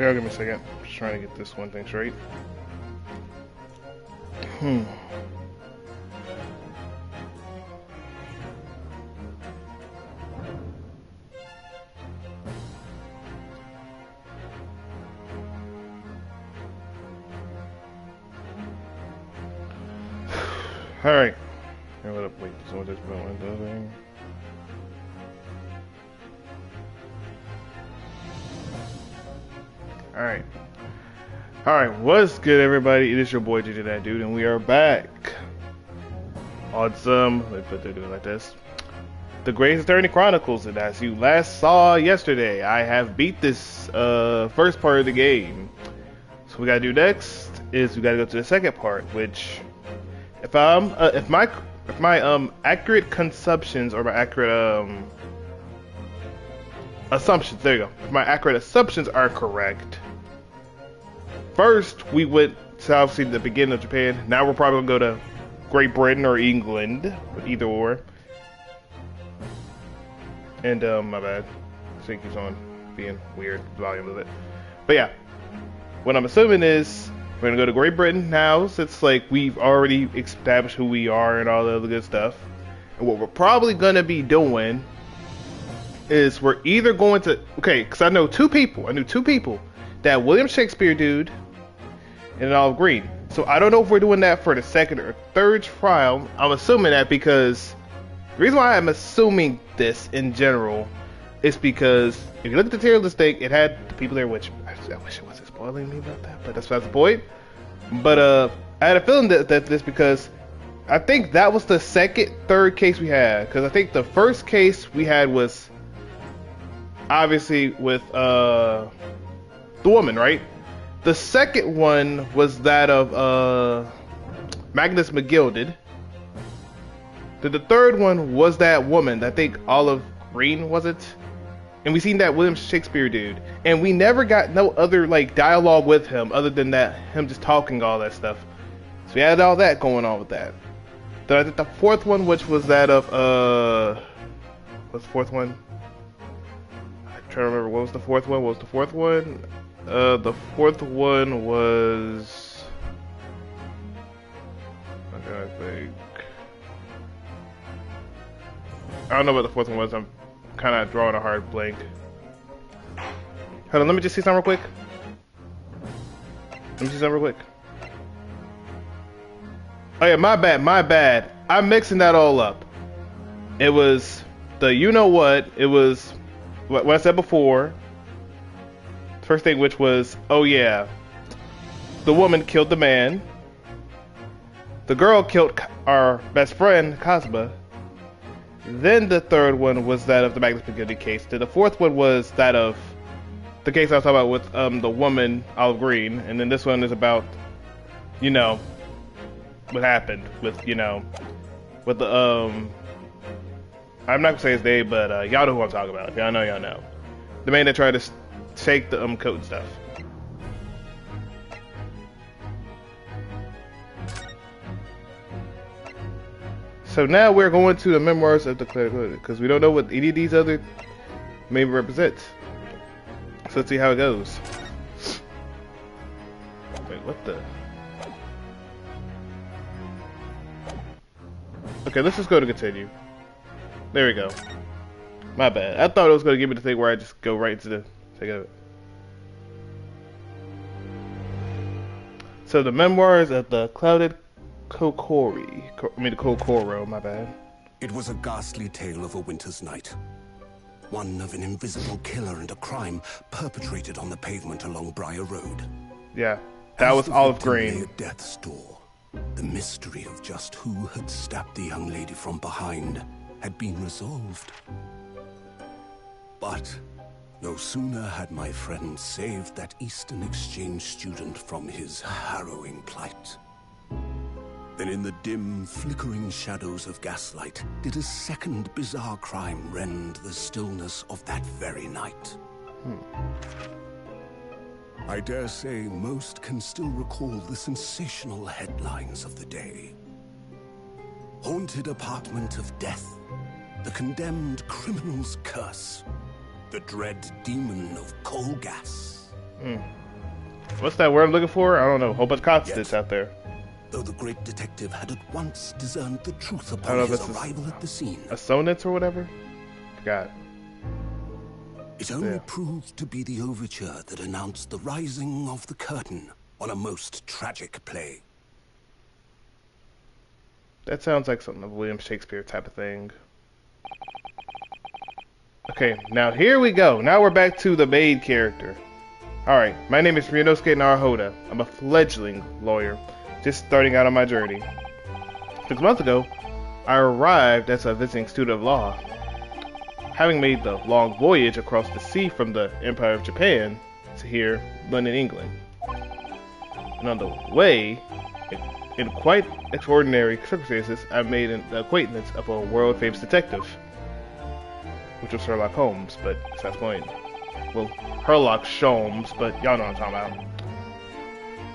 Here, give me a second. Just trying to get this one thing straight. Alright. Wait, so this thing. Alright. Alright, what's good, everybody? It is your boy JJ That Dude, and we are back on some, let me put it like this, the Greatest Attorney Chronicles. And as you last saw yesterday, I have beat this first part of the game. So what we gotta do next is we gotta go to the second part, which if my accurate consumptions, or my accurate assumptions, there you go. If my accurate assumptions are correct, first we went to obviously the beginning of Japan. Now we're probably gonna go to Great Britain or England, either or. And my bad, this thing keeps on being weird, the volume of it. But yeah, what I'm assuming is we're gonna go to Great Britain now, since like we've already established who we are and all the other good stuff. And what we're probably gonna be doing is we're either going to, okay, because I knew two people, that William Shakespeare dude and Olive Green. So I don't know if we're doing that for the second or third trial. I'm assuming that because the reason why I'm assuming this in general is because if you look at the tier list thing, it had the people there, which I wish it wasn't spoiling me about that, but that's the point. But I had a feeling that this, because I think that was the third case we had, because I think the first case we had was obviously with the woman, right? The second one was that of Magnus McGilded. The third one was that woman, I think Olive Green, was it? And we seen that William Shakespeare dude, and we never got no other like dialogue with him other than that him just talking all that stuff. So we had all that going on with that. Then I think the fourth one, which was that of what's the fourth one? I'm trying to remember what was the fourth one. What was the fourth one? The fourth one was, I'm trying to think. I don't know what the fourth one was. I'm kind of drawing a hard blank. Hold on, let me just see something real quick. Oh yeah, my bad. I'm mixing that all up. It was the it was what I said before. First thing, which was, oh yeah, the woman killed the man. The girl killed our best friend, Cosma. Then the third one was that of the Magnus McGilded case. Then the fourth one was that of the case I was talking about with the woman, Olive Green. And then this one is about, what happened with, with the, I'm not gonna say his name, but y'all know who I'm talking about. If y'all know. The man that tried to shake the coat and stuff. So now we're going to the memoirs of the cleric, because we don't know what any of these other may represent. So let's see how it goes. Wait, what the? Okay, let's just go to continue. There we go. My bad. I thought it was going to give me the thing where I just go right into the thing of it. So the memoirs of the clouded Kokoro, my bad. It was a ghastly tale of a winter's night. One of an invisible killer and a crime perpetrated on the pavement along Briar Road. Yeah, that was Olive Green. At death's door, the mystery of just who had stabbed the young lady from behind had been resolved. But no sooner had my friend saved that Eastern Exchange student from his harrowing plight, then in the dim, flickering shadows of gaslight did a second bizarre crime rend the stillness of that very night. I dare say most can still recall the sensational headlines of the day. Haunted apartment of death, the condemned criminal's curse, the dread demon of coal gas. What's that word I'm looking for? I don't know. A whole bunch of constants Yet, out there. though the great detective had at once discerned the truth I don't upon know if his this is arrival at the scene, Assonance or whatever? Forgot. it only Yeah. proved to be the overture that announced the rising of the curtain on a most tragic play. That sounds like something of William Shakespeare type of thing. Okay, now here we go. Now we're back to the main character. Alright, my name is Ryunosuke Naruhodo. I'm a fledgling lawyer, just starting out on my journey. 6 months ago, I arrived as a visiting student of law. Having made the long voyage across the sea from the Empire of Japan to here, London, England. And on the way, in quite extraordinary circumstances, I made the acquaintance of a world-famous detective, which was Sherlock Holmes, but that's point. Well, Sherlock Sholmes, but y'all know what I'm talking about.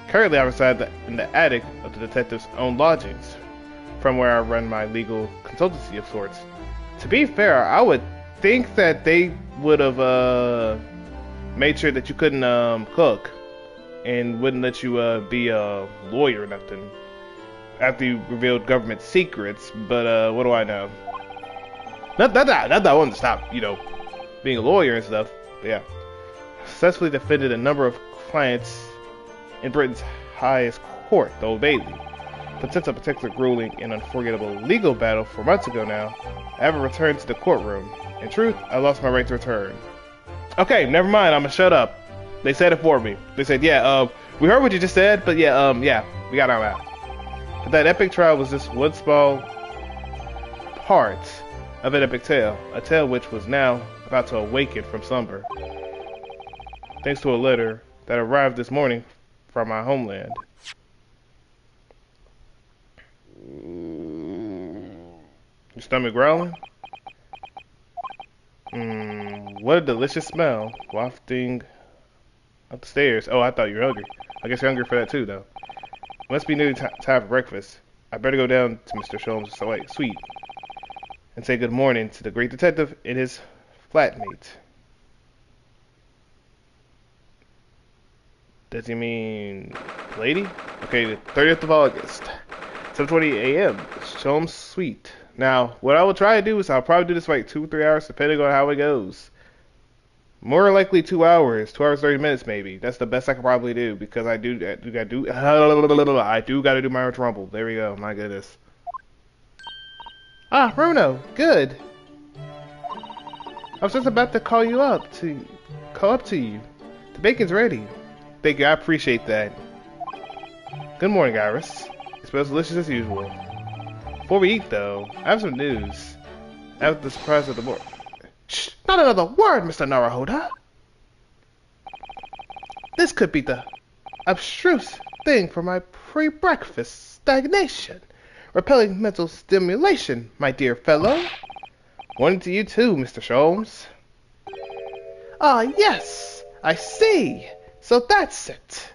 Currently, I reside in the attic of the detective's own lodgings, from where I run my legal consultancy of sorts. To be fair, I would think that they would have made sure that you couldn't cook and wouldn't let you be a lawyer or nothing after you revealed government secrets, but what do I know? Not that I wanted to stop, being a lawyer and stuff, but yeah. Successfully defended a number of clients in Britain's highest court, the Old Bailey. But since a particular grueling and unforgettable legal battle 4 months ago now, I haven't returned to the courtroom. In truth, I lost my right to return. Okay, never mind, I'm gonna shut up. They said it for me. They said, yeah, we heard what you just said, but yeah, we got our out. But that epic trial was just one small part of an epic tale, a tale which was now about to awaken from slumber. Thanks to a letter that arrived this morning from my homeland. Your stomach growling? What a delicious smell wafting up the stairs. Oh, I thought you were hungry. I guess you're hungry for that too, though. Must be nearly time for breakfast. I better go down to Mr. Sholmes' suite and say good morning to the great detective and his flatmate. Does he mean lady? Okay, the 30th of August, 7:20 a.m. Sholmes' suite. Now, what I will try to do is I'll probably do this for like 2 or 3 hours, depending on how it goes. More likely 2 hours, 2 hours 30 minutes maybe. That's the best I could probably do because I do gotta do my rumble. There we go. My goodness. Ah, Bruno, good. I was just about to call up to you. The bacon's ready. Thank you, I appreciate that. Good morning, Iris. It smells delicious as usual. Before we eat, though, I have some news. After the surprise of the morning. Shh! Not another word, Mr. Naruhodo! This could be the abstruse thing for my pre-breakfast stagnation. Repelling mental stimulation, my dear fellow. Morning to you too, Mr. Sholmes. Ah, yes! I see! So that's it!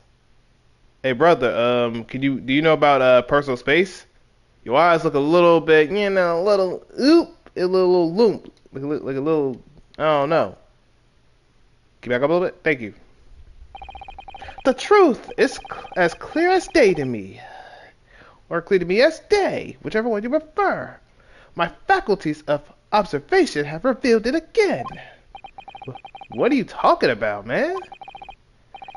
Hey, brother, do you know about, personal space? Your eyes look a little bit, a little loop, like a little, I don't know. Can you back up a little bit? Thank you. The truth is as clear as day to me. Or clear to me as day, whichever one you prefer. My faculties of observation have revealed it again. What are you talking about, man?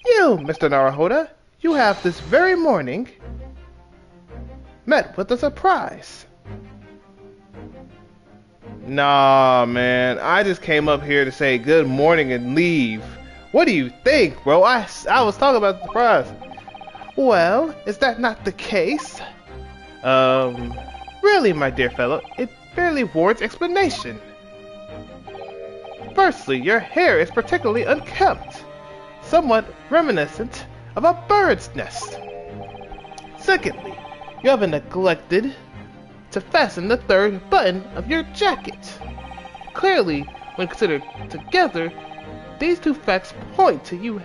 You, Mr. Naruhodo, you have this very morning met with a surprise. Nah, man, I just came up here to say good morning and leave. What do you think, bro? I was talking about the surprise. Well, is that not the case? Really, my dear fellow, it barely warrants explanation. Firstly, your hair is particularly unkempt, somewhat reminiscent of a bird's nest. Secondly, you have neglected to fasten the third button of your jacket. Clearly, when considered together, these two facts point to you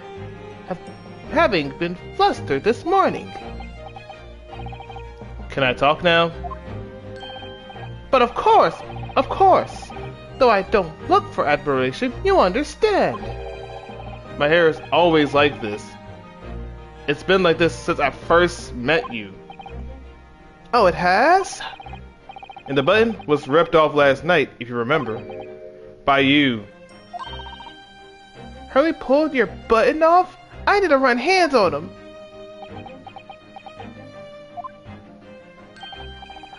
having been flustered this morning. Can I talk now? But of course, though I don't look for admiration, you understand. My hair is always like this. It's been like this since I first met you. Oh, it has? And the button was ripped off last night, if you remember. By you. Hurley pulled your button off? I need to run hands on him.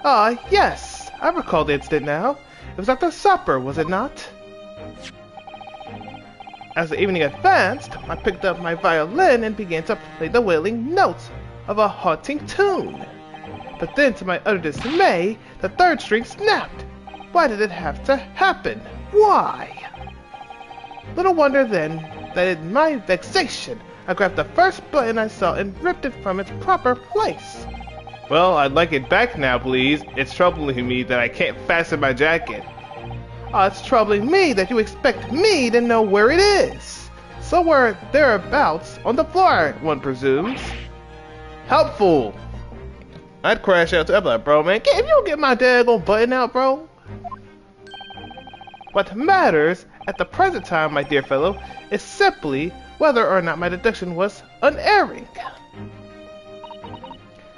Ah, yes. I recall the incident now. It was after supper, was it not? As the evening advanced, I picked up my violin and began to play the wailing notes of a haunting tune. But then, to my utter dismay, the third string snapped. Why did it have to happen? Why? Little wonder then that in my vexation, I grabbed the first button I saw and ripped it from its proper place. Well, I'd like it back now, please. It's troubling me that I can't fasten my jacket. It's troubling me that you expect me to know where it is. Somewhere thereabouts on the floor, one presumes. Helpful. I'd crash out to Evelyn, bro, man. If you don't get my daggone button out, bro. What matters at the present time, my dear fellow, is simply whether or not my deduction was unerring.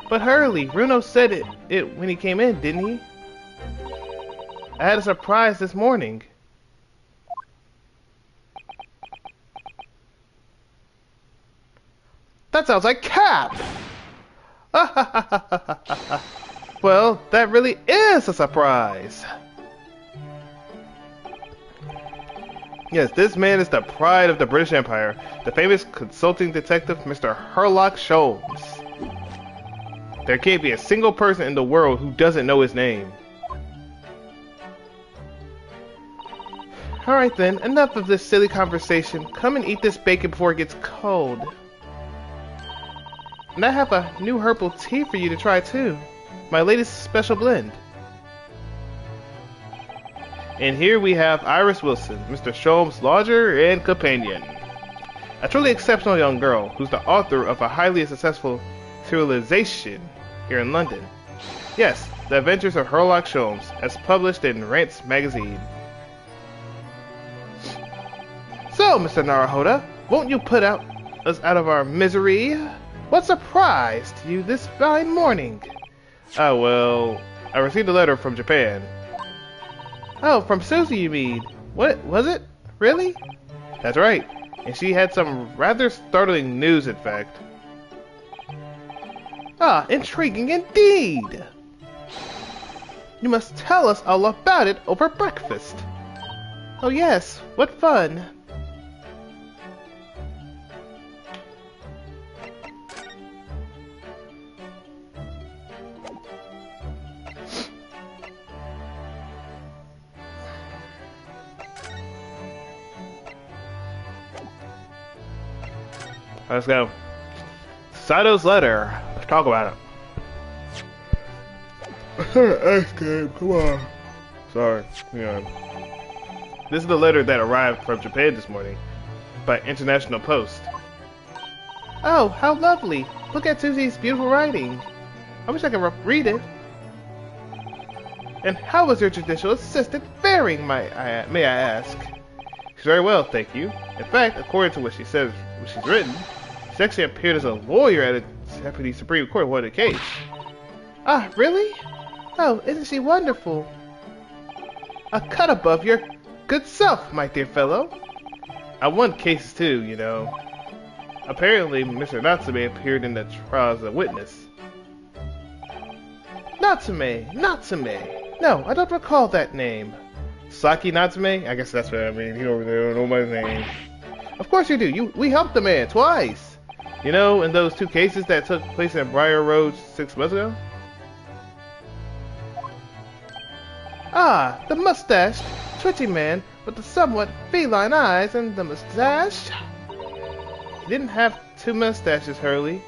But Hurley, Bruno said it when he came in, didn't he? I had a surprise this morning. That sounds like Cap! Well, that really is a surprise. Yes, this man is the pride of the British Empire, the famous consulting detective Mr. Sherlock Holmes. There can't be a single person in the world who doesn't know his name. Alright then, enough of this silly conversation. Come and eat this bacon before it gets cold. And I have a new herbal tea for you to try too. My latest special blend. And here we have Iris Wilson, Mr. Sholmes' lodger and companion. A truly exceptional young girl who's the author of a highly successful serialization here in London. Yes, The Adventures of Sherlock Holmes, as published in Rant's magazine. So, Mr. Naruhodo, won't you put us out of our misery? What surprised you this fine morning? Oh, well, I received a letter from Japan. Oh, from Susie, you mean? What, was it? Really? That's right. And she had some rather startling news, in fact. Ah, intriguing indeed! You must tell us all about it over breakfast. Oh yes, what fun! Let's go. Sato's letter. Let's talk about it. Ask Gabe, come on. Sorry, hang on. This is the letter that arrived from Japan this morning by International Post. Oh, how lovely. Look at Susie's beautiful writing. I wish I could read it. And how was your judicial assistant faring, may I ask? She's very well, thank you. In fact, according to what she says, what she's written, she actually appeared as a lawyer at a Deputy Supreme Court won a case. Ah, really? Oh, isn't she wonderful? A cut above your good self, my dear fellow. I won cases too, you know. Apparently, Mr. Natsume appeared in the trial as a witness. Natsume! No, I don't recall that name. Saki Natsume? I guess that's what I mean. You don't know my name. Of course you do. We helped the man twice. You know, in those two cases that took place in Briar Road 6 months ago? Ah, the mustached, twitchy man with the somewhat feline eyes and the mustache. He didn't have two mustaches, Hurley.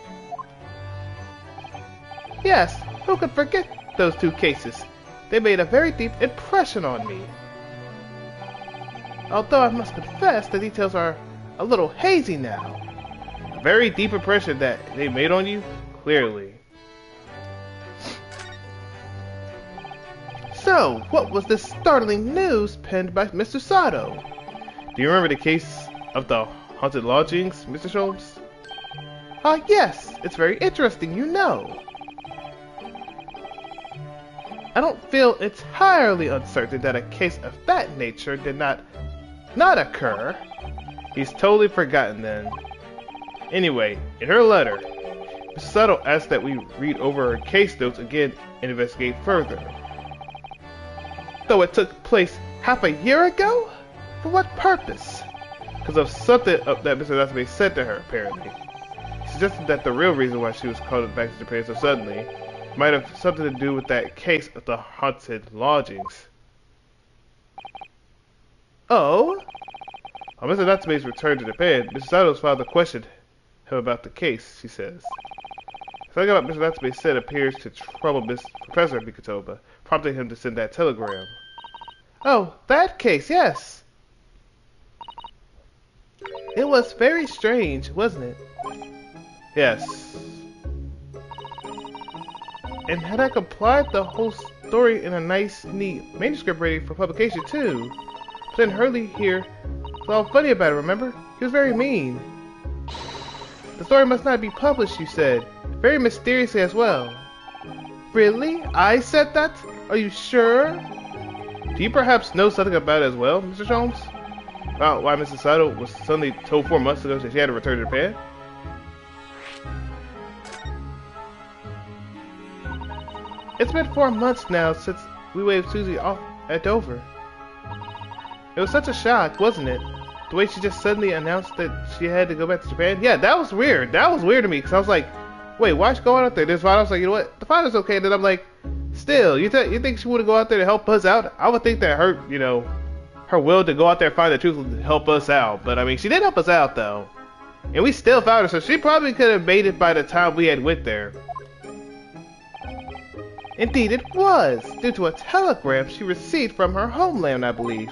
Yes, who could forget those two cases? They made a very deep impression on me. Although I must confess the details are a little hazy now. A very deep impression that they made on you? Clearly. So, what was this startling news penned by Mr. Sato? Do you remember the case of the haunted lodgings, Mr. Sholmes? Ah, yes. It's very interesting, you know. I don't feel entirely uncertain that a case of that nature did not occur. He's totally forgotten then. Anyway, in her letter, Mrs. Sato asked that we read over her case notes again and investigate further. Though it took place half a year ago? For what purpose? Because of something that Mr. Natsume said to her, apparently. He suggested that the real reason why she was called back to Japan so suddenly might have something to do with that case of the haunted lodgings. Oh? On Mr. Natsume's return to Japan, Mrs. Sato's father questioned him about the case, she says. Something about Mr. Natsume said appears to trouble Professor Mikotoba, prompting him to send that telegram. Oh, that case, yes. It was very strange, wasn't it? Yes. And had I complied the whole story in a nice, neat manuscript ready for publication, too. But then Hurley here was all funny about it, remember? He was very mean. The story must not be published, you said. Very mysteriously as well. Really? I said that? Are you sure? Do you perhaps know something about it as well, Mr. Sholmes? About why Mrs. Sato was suddenly told 4 months ago that she had to return to Japan? It's been 4 months now since we waved Susie off at Dover. It was such a shock, wasn't it? The way she just suddenly announced that she had to go back to Japan. Yeah, that was weird. That was weird to me because I was like, wait, why's she going out there? This father, I was like, you know what? The father's okay. Then I'm like, still, you think she would go out there to help us out? I would think that her, her will to go out there and find the truth would help us out. But I mean, she did help us out though, and we still found her. So she probably could have made it by the time we had went there. Indeed, it was due to a telegram she received from her homeland, I believe.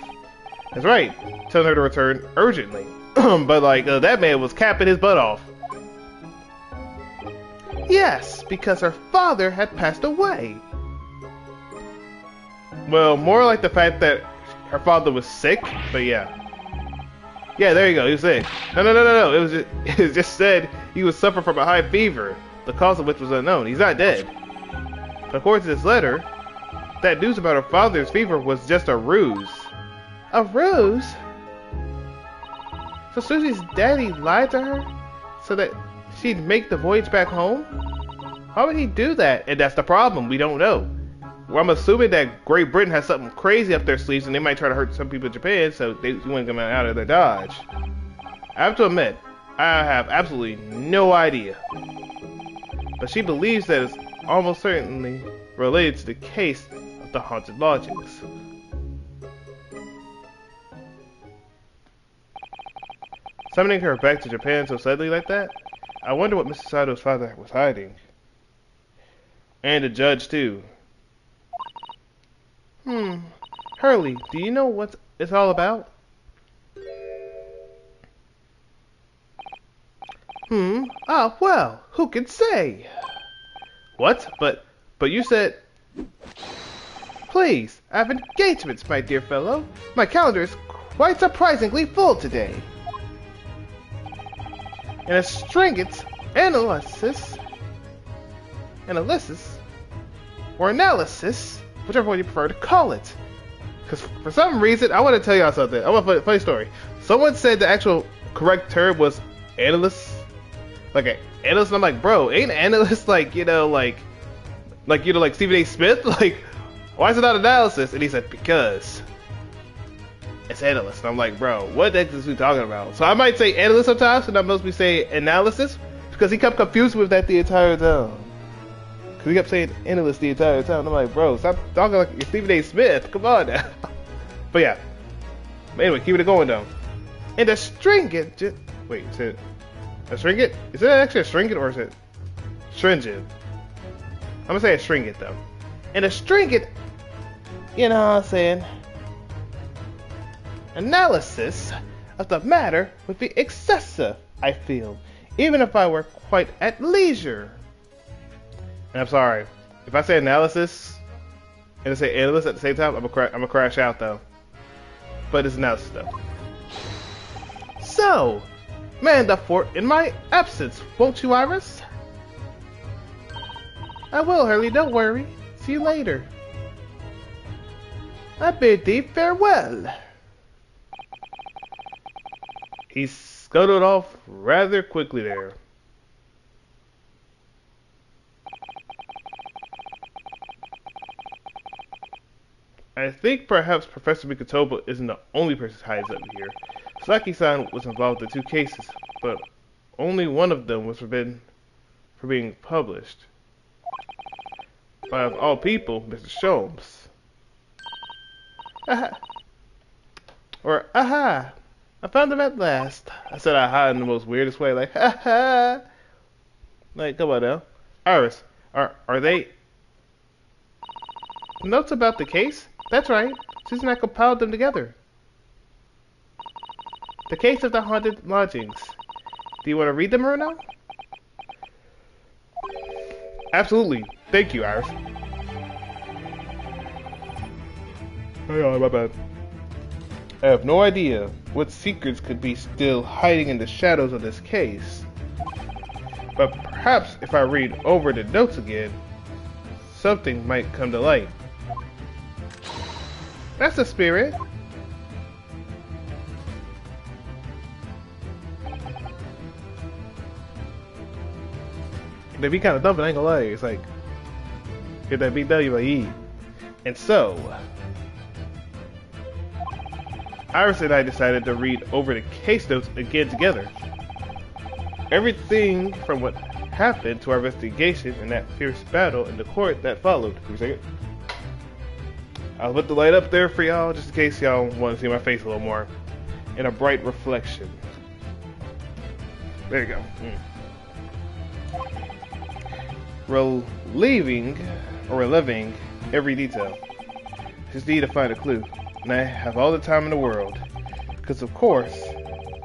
That's right, telling her to return urgently. But like, that man was capping his butt off. Yes, because her father had passed away. Well, more like the fact that her father was sick, but yeah. Yeah, there you go, he was sick. No. It was just said he was suffering from a high fever, the cause of which was unknown. He's not dead. But according to this letter, that news about her father's fever was just a ruse. A ruse? So Susie's daddy lied to her so that she'd make the voyage back home? How would he do that? And that's the problem, we don't know. Well, I'm assuming that Great Britain has something crazy up their sleeves and they might try to hurt some people in Japan, so they want to come out of their dodge. I have to admit, I have absolutely no idea. But she believes that it's almost certainly related to the case of the haunted lodgings. Summoning her back to Japan so suddenly like that? I wonder what Mrs. Sato's father was hiding. And the judge, too. Hurley, do you know what it's all about? Ah, well, who can say? What? But you said... Please, I have engagements, my dear fellow. My calendar is quite surprisingly full today. And a stringent analysis, whichever one you prefer to call it. Because for some reason, I want to tell y'all something. I want a funny story. Someone said the actual correct term was analyst. Like an analyst, and I'm like, bro, ain't analyst like Stephen A. Smith? Like, why is it not analysis? And he said, because it's analyst. And I'm like, bro, what the heck is he talking about? So I might say analyst sometimes, and I'm supposed to be saying analysis, because he kept confused with that the entire time. Because he kept saying analyst the entire time. I'm like, bro, stop talking like you're Stephen A. Smith. Come on now. But yeah. But anyway, keep it going though. And a stringent. Wait, is it a stringent? Is it actually a stringent or is it stringent? I'm gonna say a stringent though. And a stringent, you know what I'm saying? Analysis of the matter would be excessive, I feel, even if I were quite at leisure. And I'm sorry, if I say analysis and I say analyst at the same time, I'm gonna crash out though. But it's analysis though. So, Man the fort in my absence, won't you, Iris? I will, Hurley, don't worry. See you later. I bid thee farewell. He scuttled off rather quickly there. I think perhaps Professor Mikotoba isn't the only person who hides up here. Saki-san was involved in 2 cases, but only one of them was forbidden for being published. By of all people, Mr. Sholmes. Aha! Or, aha! I found him at last. I said aha in the most weirdest way, like, ha ha! Like, come on now. Iris, are they... Notes about the case? That's right. Susan and I compiled them together. The case of the haunted lodgings. Do you want to read them, Bruno? Absolutely. Thank you, Iris. Hang on, my bad. I have no idea what secrets could be still hiding in the shadows of this case. But perhaps if I read over the notes again, something might come to light. That's the spirit. They be kind of dumb, I ain't gonna lie. It's like, get that BWE. And so, Iris and I decided to read over the case notes again together. Everything from what happened to our investigation and that fierce battle in the court that followed. Give me a second. I'll put the light up there for y'all, just in case y'all want to see my face a little more. In a bright reflection. There you go. Reliving every detail. Just need to find a clue. And I have all the time in the world. Because of course,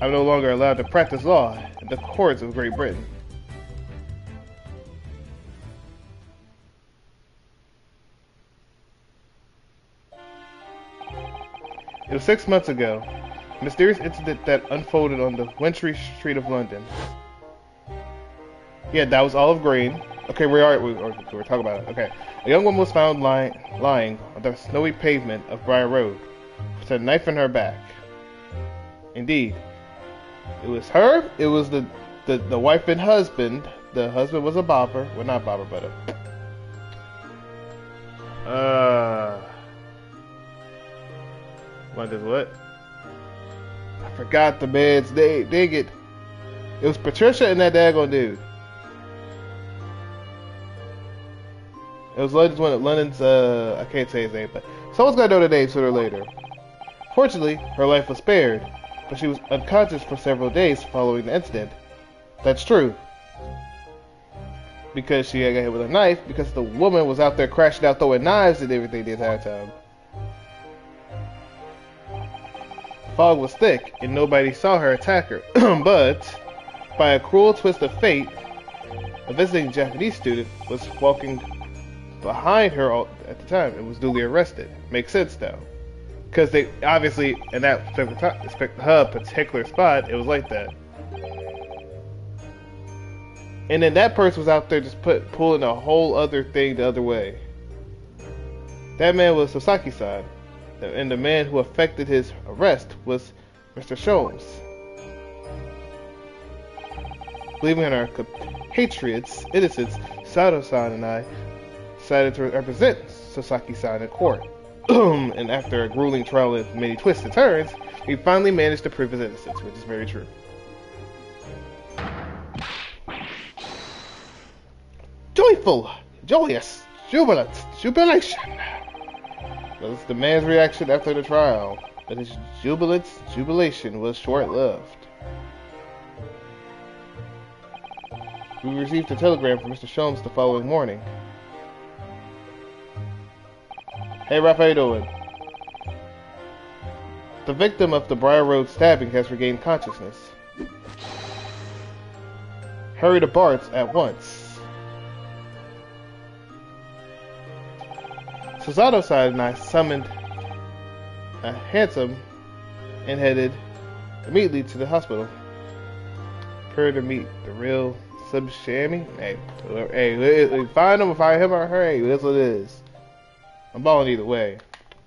I'm no longer allowed to practice law in the courts of Great Britain. It was 6 months ago. A mysterious incident that unfolded on the wintry street of London. Yeah, that was Olive Green. Okay, we're talking about it. Okay. A young woman was found lying on the snowy pavement of Briar Road with a knife in her back. Indeed. It was her. It was the wife and husband. The husband was a bobber. Well, not bobber, but what? I forgot the man's name. Dang it. It was Patricia and that daggone dude. It was London's, I can't say his name, but someone's gonna know the name sooner or later. Fortunately, her life was spared, but she was unconscious for several days following the incident. That's true. Because she got hit with a knife, because the woman was out there crashing out throwing knives and everything the entire time. Fog was thick, and nobody saw her attack her. But, by a cruel twist of fate, a visiting Japanese student was walking behind her at the time and was duly arrested. Makes sense, though. Because they, obviously, in that particular spot, it was like that. And then that person was out there just pulling a whole other thing the other way. That man was Sasaki-san. And the man who effected his arrest was Mr. Sholmes. Believing in our compatriots' innocence, Sato-san and I decided to represent Sasaki-san in court. And after a grueling trial with many twists and turns, we finally managed to prove his innocence, which is very true. Joyful, joyous, jubilation. That was the man's reaction after the trial, but his jubilation was short-lived. We received a telegram from Mr. Sholmes the following morning. Hey, Raph, how you doing? The victim of the Briar Road stabbing has regained consciousness. Hurry to Bart's at once. Susato-san and I summoned a hansom and headed immediately to the hospital. her to meet the real Sub Shammy. Hey, find him, find him or her. Hey, that's what it is. I'm balling either way.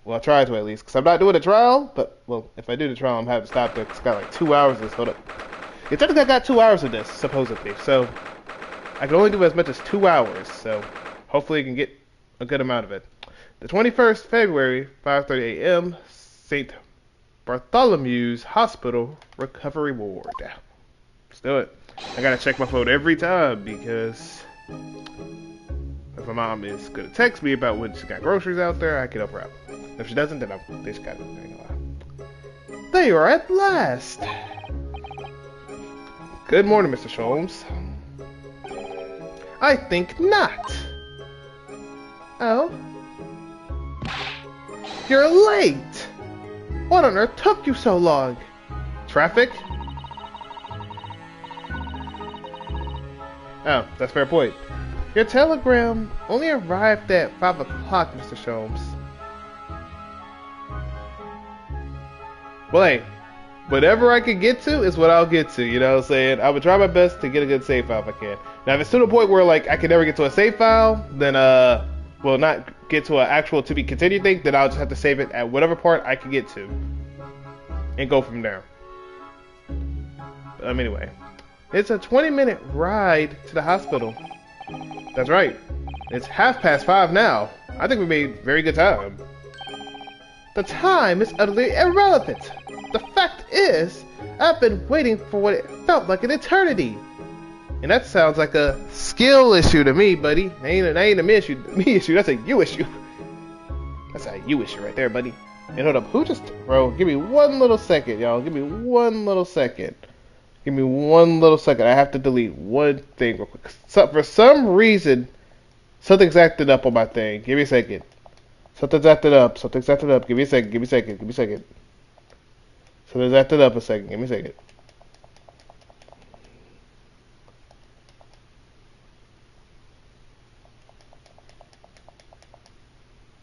Well, I try to at least, because I'm not doing a trial, but, well, if I do the trial, I'm having to stop there, because it's got like 2 hours of this. Hold up. Yeah, technically I got 2 hours of this, supposedly, so I can only do as much as 2 hours, so hopefully I can get a good amount of it. The 21st February, 5:30 a.m., St. Bartholomew's Hospital Recovery Ward. Let's do it. I gotta check my phone every time, because if my mom is gonna text me about when she got groceries out there, I can help her out. If she doesn't, then they just gotta. There you are at last. Good morning, Mr. Sholmes. I think not. Oh? You're late! What on earth took you so long? Traffic? Oh, that's a fair point. Your telegram only arrived at 5 o'clock, Mr. Sholmes. Well, hey, whatever I can get to is what I'll get to, you know what I'm saying? I would try my best to get a good save file if I can. Now, if it's to the point where, like, I can never get to a save file, then, well, not get to an actual to be continued thing, then I'll just have to save it at whatever part I can get to. And go from there. Anyway. It's a 20-minute ride to the hospital. That's right. It's 5:30 now. I think we made very good time. The time is utterly irrelevant. The fact is, I've been waiting for what it felt like an eternity. And that sounds like a skill issue to me, buddy. That ain't a me issue. That's a you issue. That's a you issue right there, buddy. And hold up, who just... Bro, give me 1 little second, y'all. Give me 1 little second. Give me 1 little second. I have to delete one thing real quick. So, for some reason, something's acted up on my thing. Give me a second. Something's acted up. Give me a second. Something's acted up a second. Give me a second.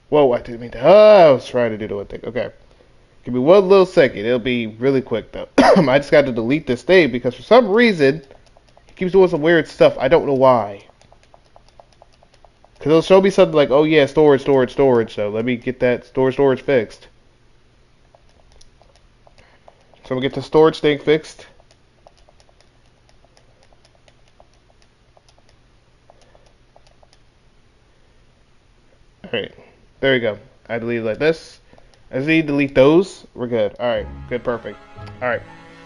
Whoa, I didn't mean to. I was trying to do the one thing. Okay. Give me 1 little second. It'll be really quick, though. I just got to delete this thing because for some reason, it keeps doing some weird stuff. I don't know why. Because it'll show me something like, oh yeah, storage. So let me get that storage fixed. So I'm going to get the storage thing fixed. Alright. There we go. I deleted like this. I just need to delete those. We're good. Alright. Good. Perfect. Alright.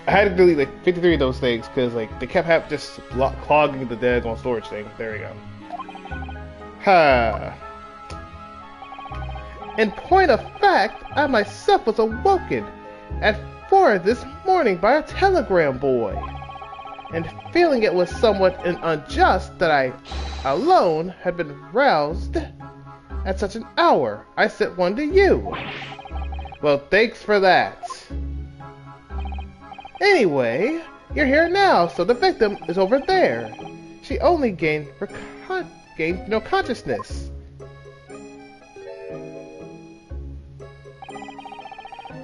I had to delete like 53 of those things because like they kept just clogging the daggone storage thing. There we go. Ha. In point of fact, I myself was awoken at 4 this morning by a telegram boy. And feeling it was somewhat unjust that I alone had been roused at such an hour, I sent one to you. Well, thanks for that. Anyway, you're here now, so the victim is over there. She only gained no consciousness.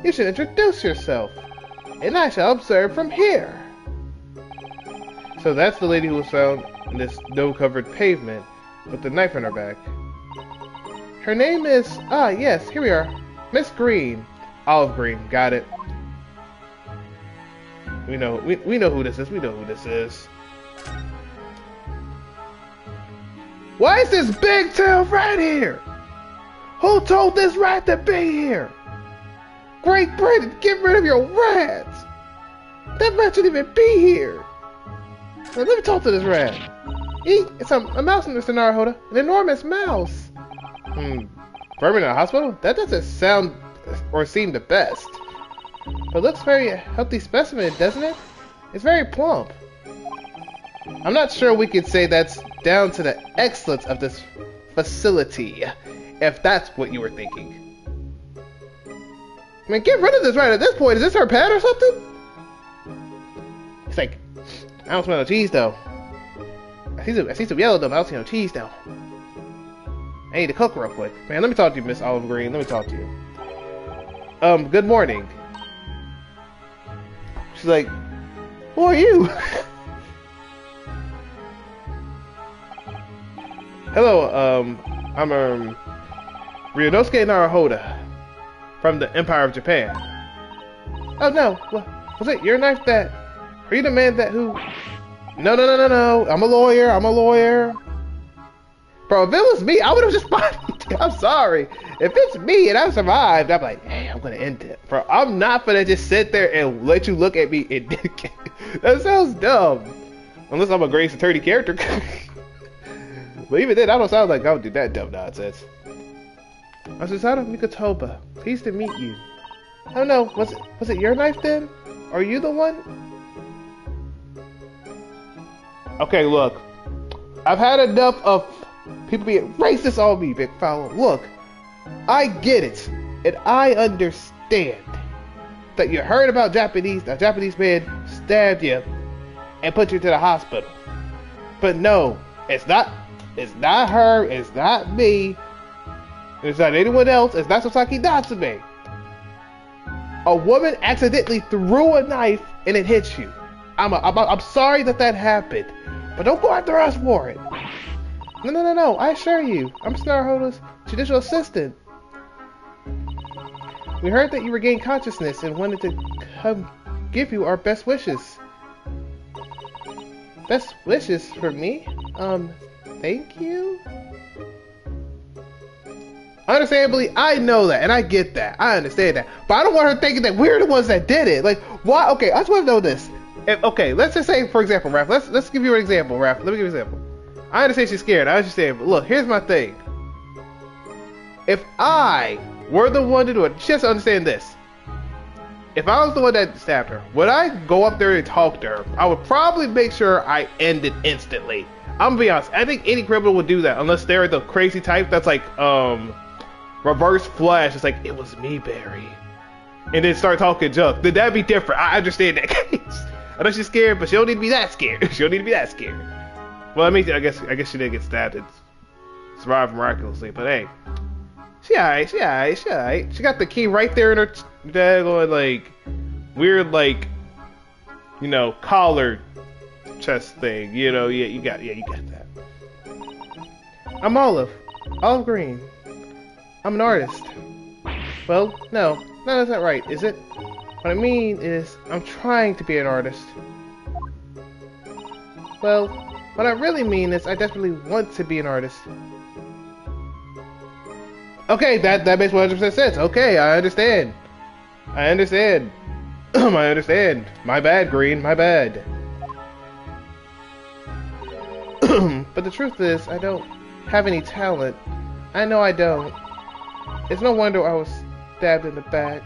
You should introduce yourself, and I shall observe from here. So that's the lady who was found in this snow-covered pavement with the knife in her back. Her name is, yes, here we are. Miss Green. Olive Green, got it. We know who this is. Why is this big tail rat here? Who told this rat to be here? Great Britain, get rid of your rats! That rat shouldn't even be here. Now, let me talk to this rat. It's a mouse in Mr. Naruhodo. An enormous mouse. Vermin in a hospital? That doesn't sound or seem the best. But it looks very healthy specimen, doesn't it? It's very plump. I'm not sure we could say that's down to the excellence of this facility, if that's what you were thinking. I mean, get rid of this right at this point. Is this her pet or something? It's like, I don't smell no cheese though. I see some yellow though, but I don't see no cheese though. I need to cook real quick. Man, let me talk to you, Miss Olive Green. Let me talk to you. Good morning. She's like, who are you? Hello, I'm Ryunosuke Naruhodo from the Empire of Japan. Oh no, was it your knife that? Are you the man that who? No. I'm a lawyer. Bro, if it was me, I would have just fought. I'm sorry. If it's me and I survived, I'm like, hey, I'm gonna end it. Bro, I'm not gonna just sit there and let you look at me and that sounds dumb. Unless I'm a Grace Attorney character. But even then, I don't sound like I would do that dumb nonsense. Asusada Mikotoba, pleased to meet you. Oh no, was it your knife then? Are you the one? Okay, look. I've had enough of people being racist on me, big fella. Look, I get it, and I understand that you heard about a Japanese man stabbed you and put you to the hospital. But no, it's not her, it's not me, it's not anyone else, it's not Sasaki Natsume. A woman accidentally threw a knife and it hit you. I'm sorry that happened, but don't go after us for it. No, I assure you, I'm Naruhodo's judicial assistant. We heard that you regained consciousness and wanted to come give you our best wishes. Best wishes for me? Thank you? Understandably, I know that, and I get that. I understand that. But I don't want her thinking that we're the ones that did it. Like, why? Okay, I just want to know this. Okay, let's just say, for example, Raph, let's give you an example, Raph. Let me give you an example. I understand she's scared. I understand. But look, here's my thing. If I were the one to do it, she has to understand this. If I was the one that stabbed her, would I go up there and talk to her? I would probably make sure I end it instantly. I'm gonna be honest. I think any criminal would do that unless they're the crazy type that's like, reverse flash. It's like, it was me, Barry. And then start talking junk. Then that'd be different. I understand that case. I know she's scared, but she don't need to be that scared. She don't need to be that scared. Well, I mean, I guess she did get stabbed and survived miraculously. But hey, she alright. She got the key right there in her daggone, like, weird, like, you know, collar chest thing. You know, you got that. I'm Olive Green. I'm an artist. Well, no, that's not right, is it? What I mean is, I'm trying to be an artist. Well, what I really mean is, I desperately want to be an artist. Okay, that makes 100% sense. Okay, I understand. I understand. My bad, Green, my bad. But the truth is, I don't have any talent. I know I don't. It's no wonder I was stabbed in the back.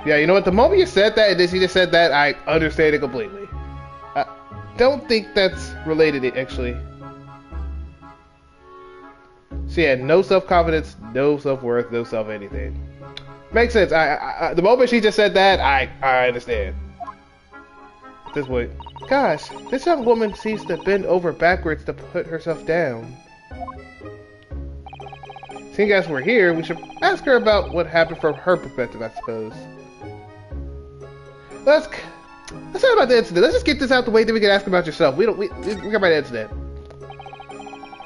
Yeah, you know what? The moment you said that, and then she just said that, I understand it completely. I don't think that's related, actually. She had no self-confidence, no self-worth, no self-anything. Makes sense. The moment she just said that, I understand. At this point, gosh, this young woman seems to bend over backwards to put herself down. Seeing as we're here, we should ask her about what happened from her perspective, I suppose. Let's talk about the incident. Let's just get this out the way, then we can ask about yourself. We got about the incident.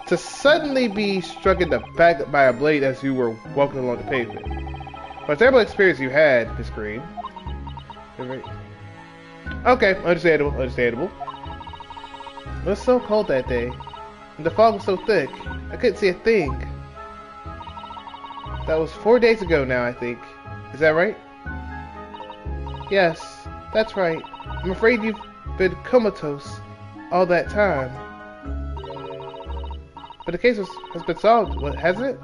To suddenly be struck in the back by a blade as you were walking along the pavement. What a terrible experience you had, Miss Green. Okay, understandable. It was so cold that day, and the fog was so thick, I couldn't see a thing. That was 4 days ago now, I think. Is that right? Yes, that's right. I'm afraid you've been comatose all that time. But the case has been solved, what, hasn't it?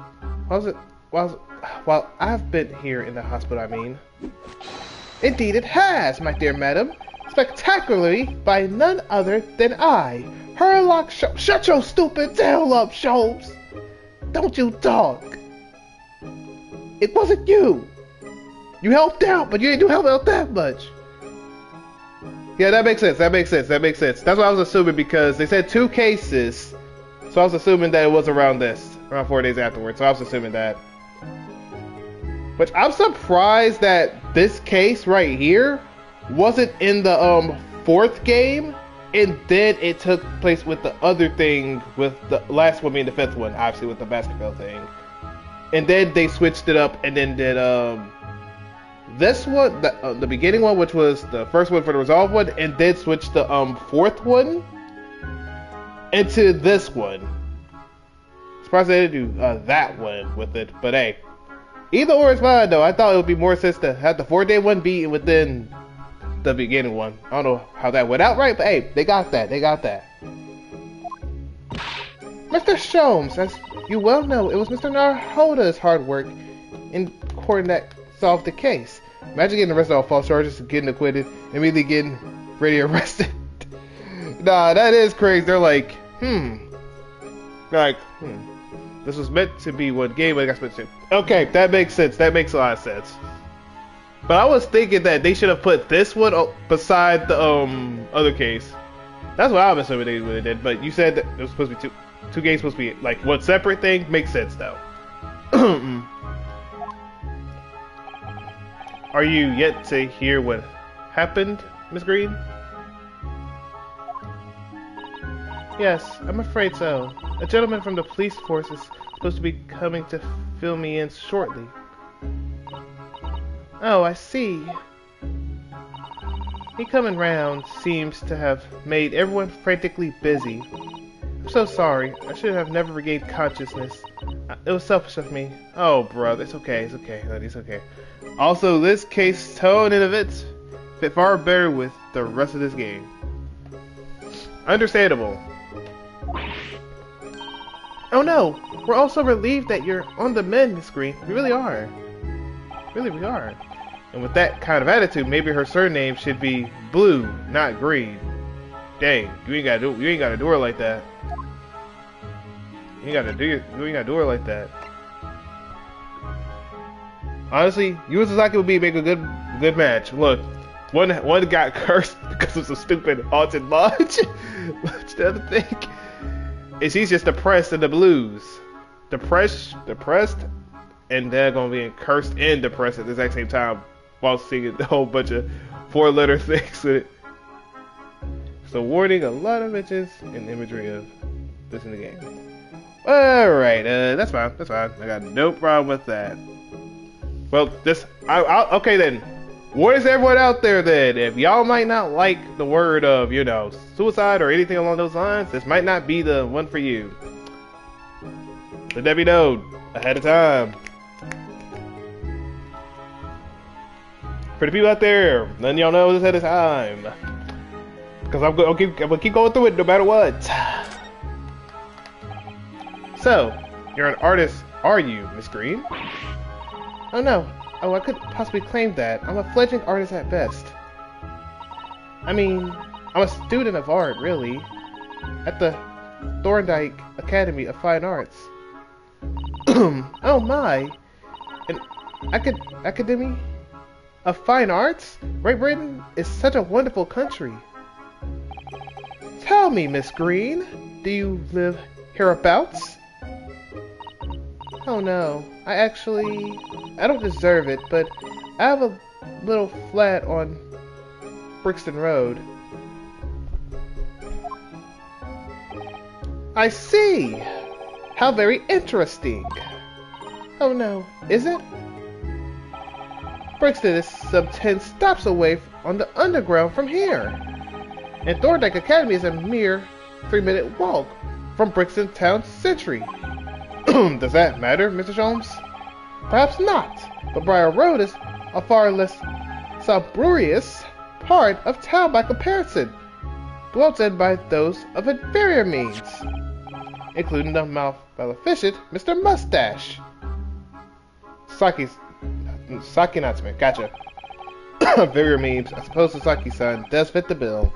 While I've been here in the hospital, I mean. Indeed it has, my dear madam. Spectacularly by none other than I, Herlock Sholmes. Shut your stupid tail up, Sholmes! Don't you talk! It wasn't you! You helped out, but you didn't help out that much. Yeah, that makes sense. That's what I was assuming, because they said 2 cases. So I was assuming that it was around 4 days afterwards. So I was assuming that. Which I'm surprised that this case right here wasn't in the 4th game. and then it took place with the other thing, with the last one being the fifth one, obviously with the basketball thing. And then they switched it up and then did this one, the beginning one, which was the first one for the Resolve one, and then switched the fourth one into this one. Surprised they didn't do that one with it, but hey, either or is fine though. I thought it would be more sense to have the 4-day one be within the beginning one. I don't know how that went out right, but hey, they got that. They got that. Mr. Sholmes, as you well know, it was Mr. Narhoda's hard work in court that solved the case. Imagine getting arrested on false charges, getting acquitted, and immediately getting ready arrested. Nah, that is crazy. They're like, this was meant to be one game, but it got split to. Okay, that makes sense. That makes a lot of sense. But I was thinking that they should have put this one beside the other case. That's what I was assuming they really did. But you said that it was supposed to be two games, supposed to be like one separate thing. Makes sense though. Are you yet to hear what happened, Miss Green? Yes, I'm afraid so. A gentleman from the police force is supposed to be coming to fill me in shortly. Oh, I see. He coming round seems to have made everyone frantically busy. I'm so sorry. I should have never regained consciousness. It was selfish of me. Oh, brother, it's okay. It's okay, honey. It's okay. Also, this case tone and events fit far better with the rest of this game. Understandable. Oh no, we're also relieved that you're on the mend, Miss Green. We really are. Really, we are. And with that kind of attitude, maybe her surname should be Blue, not Green. Dang, you ain't gotta do her like that. You ain't gotta do her like that. Honestly, you and Sasaki would make a good match. Look, one got cursed because of some stupid haunted lodge. The other thing, and she's just depressed in the blues. Depressed, and they're gonna be cursed and depressed at the exact same time while singing a whole bunch of 4-letter things with it. So warning, a lot of mentions and imagery of this in the game. Alright, that's fine. I got no problem with that. Well, okay then. What is everyone out there then? If y'all might not like the word of, suicide or anything along those lines, this might not be the one for you. Let me know ahead of time. For the people out there, letting y'all know this ahead of time. Because I'm gonna keep going through it no matter what. So, you're an artist, are you, Miss Green? Oh no. Oh, I couldn't possibly claim that. I'm a fledgling artist at best. I mean, I'm a student of art, really. At the Thorndike Academy of Fine Arts. Oh my! An Academy of Fine Arts? Great Britain is such a wonderful country. Tell me, Miss Green, do you live hereabouts? Oh no, I don't deserve it, but I have a little flat on Brixton Road. I see! How very interesting! Oh no, is it? Brixton is some 10 stops away on the underground from here. And Thorndike Academy is a mere 3-minute walk from Brixton Town Centre. Does that matter, Mr. Sholmes? Perhaps not, but Briar Road is a far less salubrious part of town by comparison, dwelt in by those of inferior means, including the maleficent Mr. Mustache. Saki Natsume, gotcha. Inferior memes, I suppose Sasaki-san does fit the bill.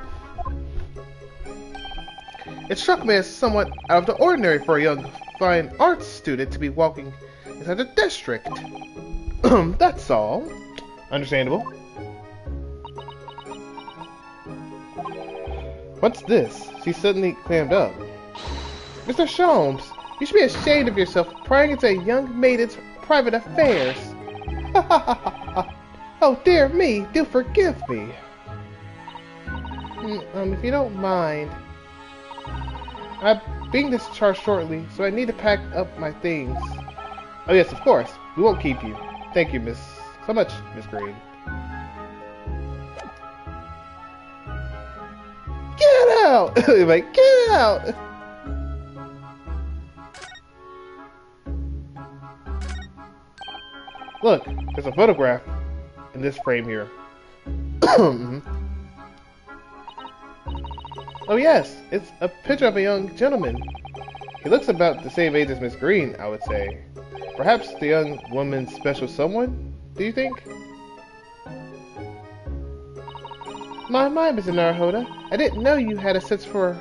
It struck me as somewhat out of the ordinary for a young fine arts student to be walking inside the district. That's all. Understandable. What's this? She suddenly clammed up. Mr. Sholmes, you should be ashamed of yourself prying into a young maiden's private affairs. Oh dear me, do forgive me. If you don't mind, I'm being discharged shortly, so I need to pack up my things. Oh yes, of course. We won't keep you. Thank you, so much, Miss Green. Get out! Like, get out! Look, there's a photograph in this frame here. Oh yes, it's a picture of a young gentleman. He looks about the same age as Miss Green, I would say. Perhaps the young woman's special someone, do you think? My, Mr. Naruhodo, I didn't know you had a sense for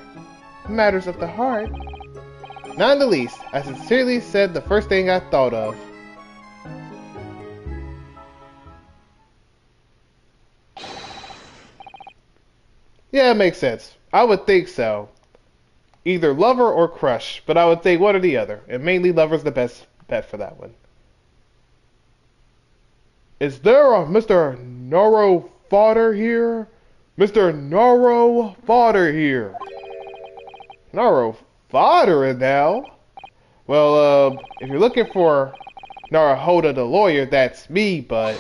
matters of the heart. Not in the least. I sincerely said the first thing I thought of. Yeah, it makes sense. I would think so. Either lover or crush, but I would think one or the other. And mainly lover's the best bet for that one. Is there a Mr. Naro Fodder here? Mr. Naro Fodder here. Naro Fodder now? Well, if you're looking for Naruhodo the lawyer, that's me, but...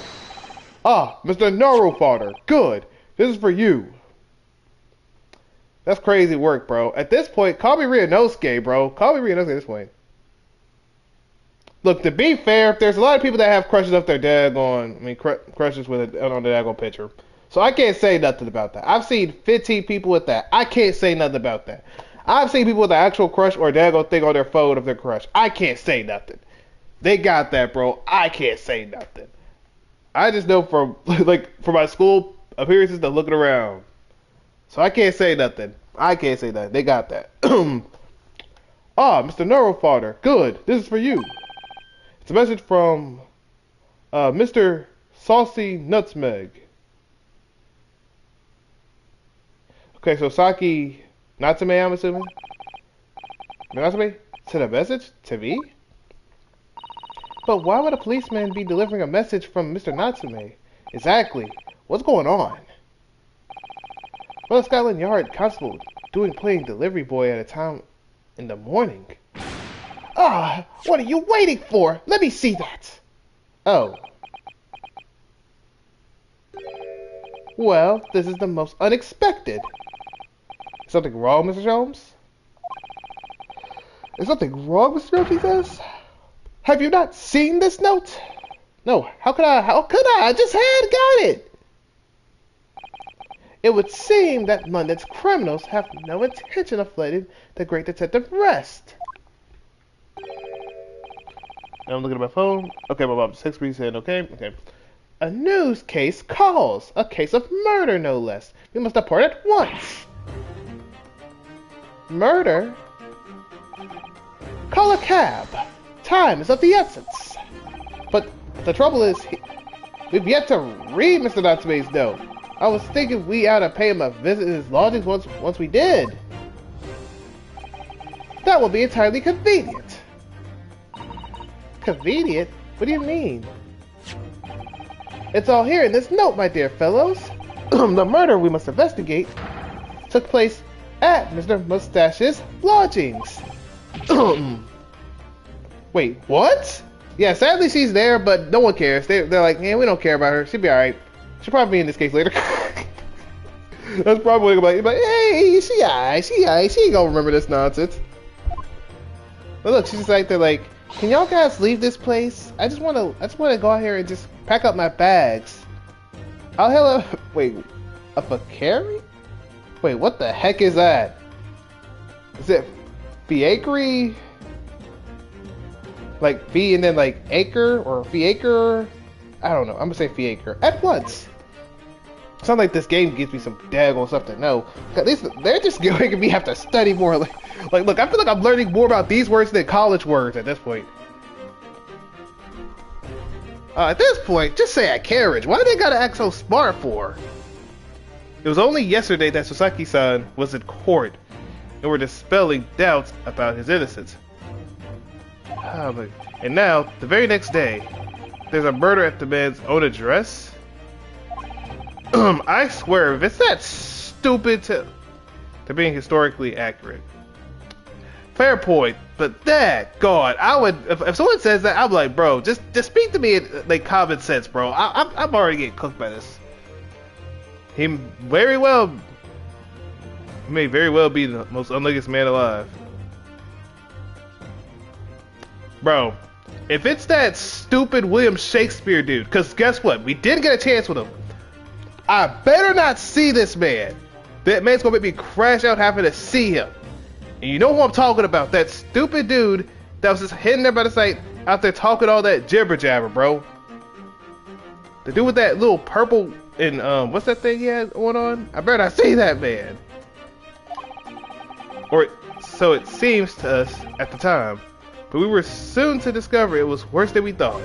Ah, Mr. Naro Fodder, good. This is for you. That's crazy work, bro. At this point, call me Ryunosuke, bro. Call me Ryunosuke at this point. Look, to be fair, there's a lot of people that have crushes up their daggone, crushes with on the daggone picture. So I can't say nothing about that. I've seen 15 people with that. I can't say nothing about that. I've seen people with an actual crush or a daggone thing on their phone of their crush. I can't say nothing. They got that, bro. I can't say nothing. I just know from my school appearances to looking around. So I can't say nothing. I can't say that. They got that. Ah, Mr. Neurofodder. Good. This is for you. It's a message from Mr. Saucy Nutmeg. Okay, so Saki Natsume, I'm assuming? Natsume? Sent a message? To me? But why would a policeman be delivering a message from Mr. Natsume? Exactly. What's going on? Well, Scotland Yard constable playing delivery boy at a time in the morning. Ah, what are you waiting for? Let me see that. Oh. Well, this is the most unexpected. Is something wrong, Mr. Holmes? Is something wrong, Mr. Holmes, he says? Have you not seen this note? No, how could I? I just got it. It would seem that London's criminals have no intention of letting the great detective rest. Now I'm looking at my phone. Okay, my mom just me saying, okay. A news case calls. A case of murder, no less. We must depart at once. Murder? Call a cab. Time is of the essence. But the trouble is, we've yet to read Mr. Natsume's note. I was thinking we ought to pay him a visit in his lodgings once we did. That will be entirely convenient. Convenient? What do you mean? It's all here in this note, my dear fellows. The murder we must investigate took place at Mr. Mustache's lodgings. Wait, what? Yeah, sadly she's there, but no one cares. They're like, man, we don't care about her. She'll be alright. She'll probably be in this case later. That's probably like, hey, she alright. She ain't gonna remember this nonsense. But look, she's just like, they're like, can y'all guys leave this place? I just wanna go out here and just pack up my bags. I'll hell up. Wait, a Fakari? Wait, what the heck is that? Is it Fiacre? Like V and then like acre or Fiacre? I don't know. I'm gonna say Fiacre. At once. Sounds like this game gives me some daggone stuff to know. At least they're just making me have to study more. Like, look, I feel like I'm learning more about these words than college words at this point. At this point, just say a carriage. Why do they gotta act so smart for? It was only yesterday that Sasaki-san was in court and were dispelling doubts about his innocence. And now, the very next day, there's a murder at the man's own address? I swear, if it's that stupid to being historically accurate. Fair point, but that God, I would if someone says that, I'm like, bro, just speak to me in like common sense, bro. I'm already getting cooked by this. He may very well be the most unluckiest man alive, bro. If it's that stupid William Shakespeare dude, because guess what, we did get a chance with him. I better not see this man. That man's gonna make me crash out having to see him. And you know who I'm talking about? That stupid dude that was just hidden there by the site, out there talking all that jibber jabber, bro. The dude with that little purple and what's that thing he had going on? I better not see that man. Or so it seems to us at the time. But we were soon to discover it was worse than we thought.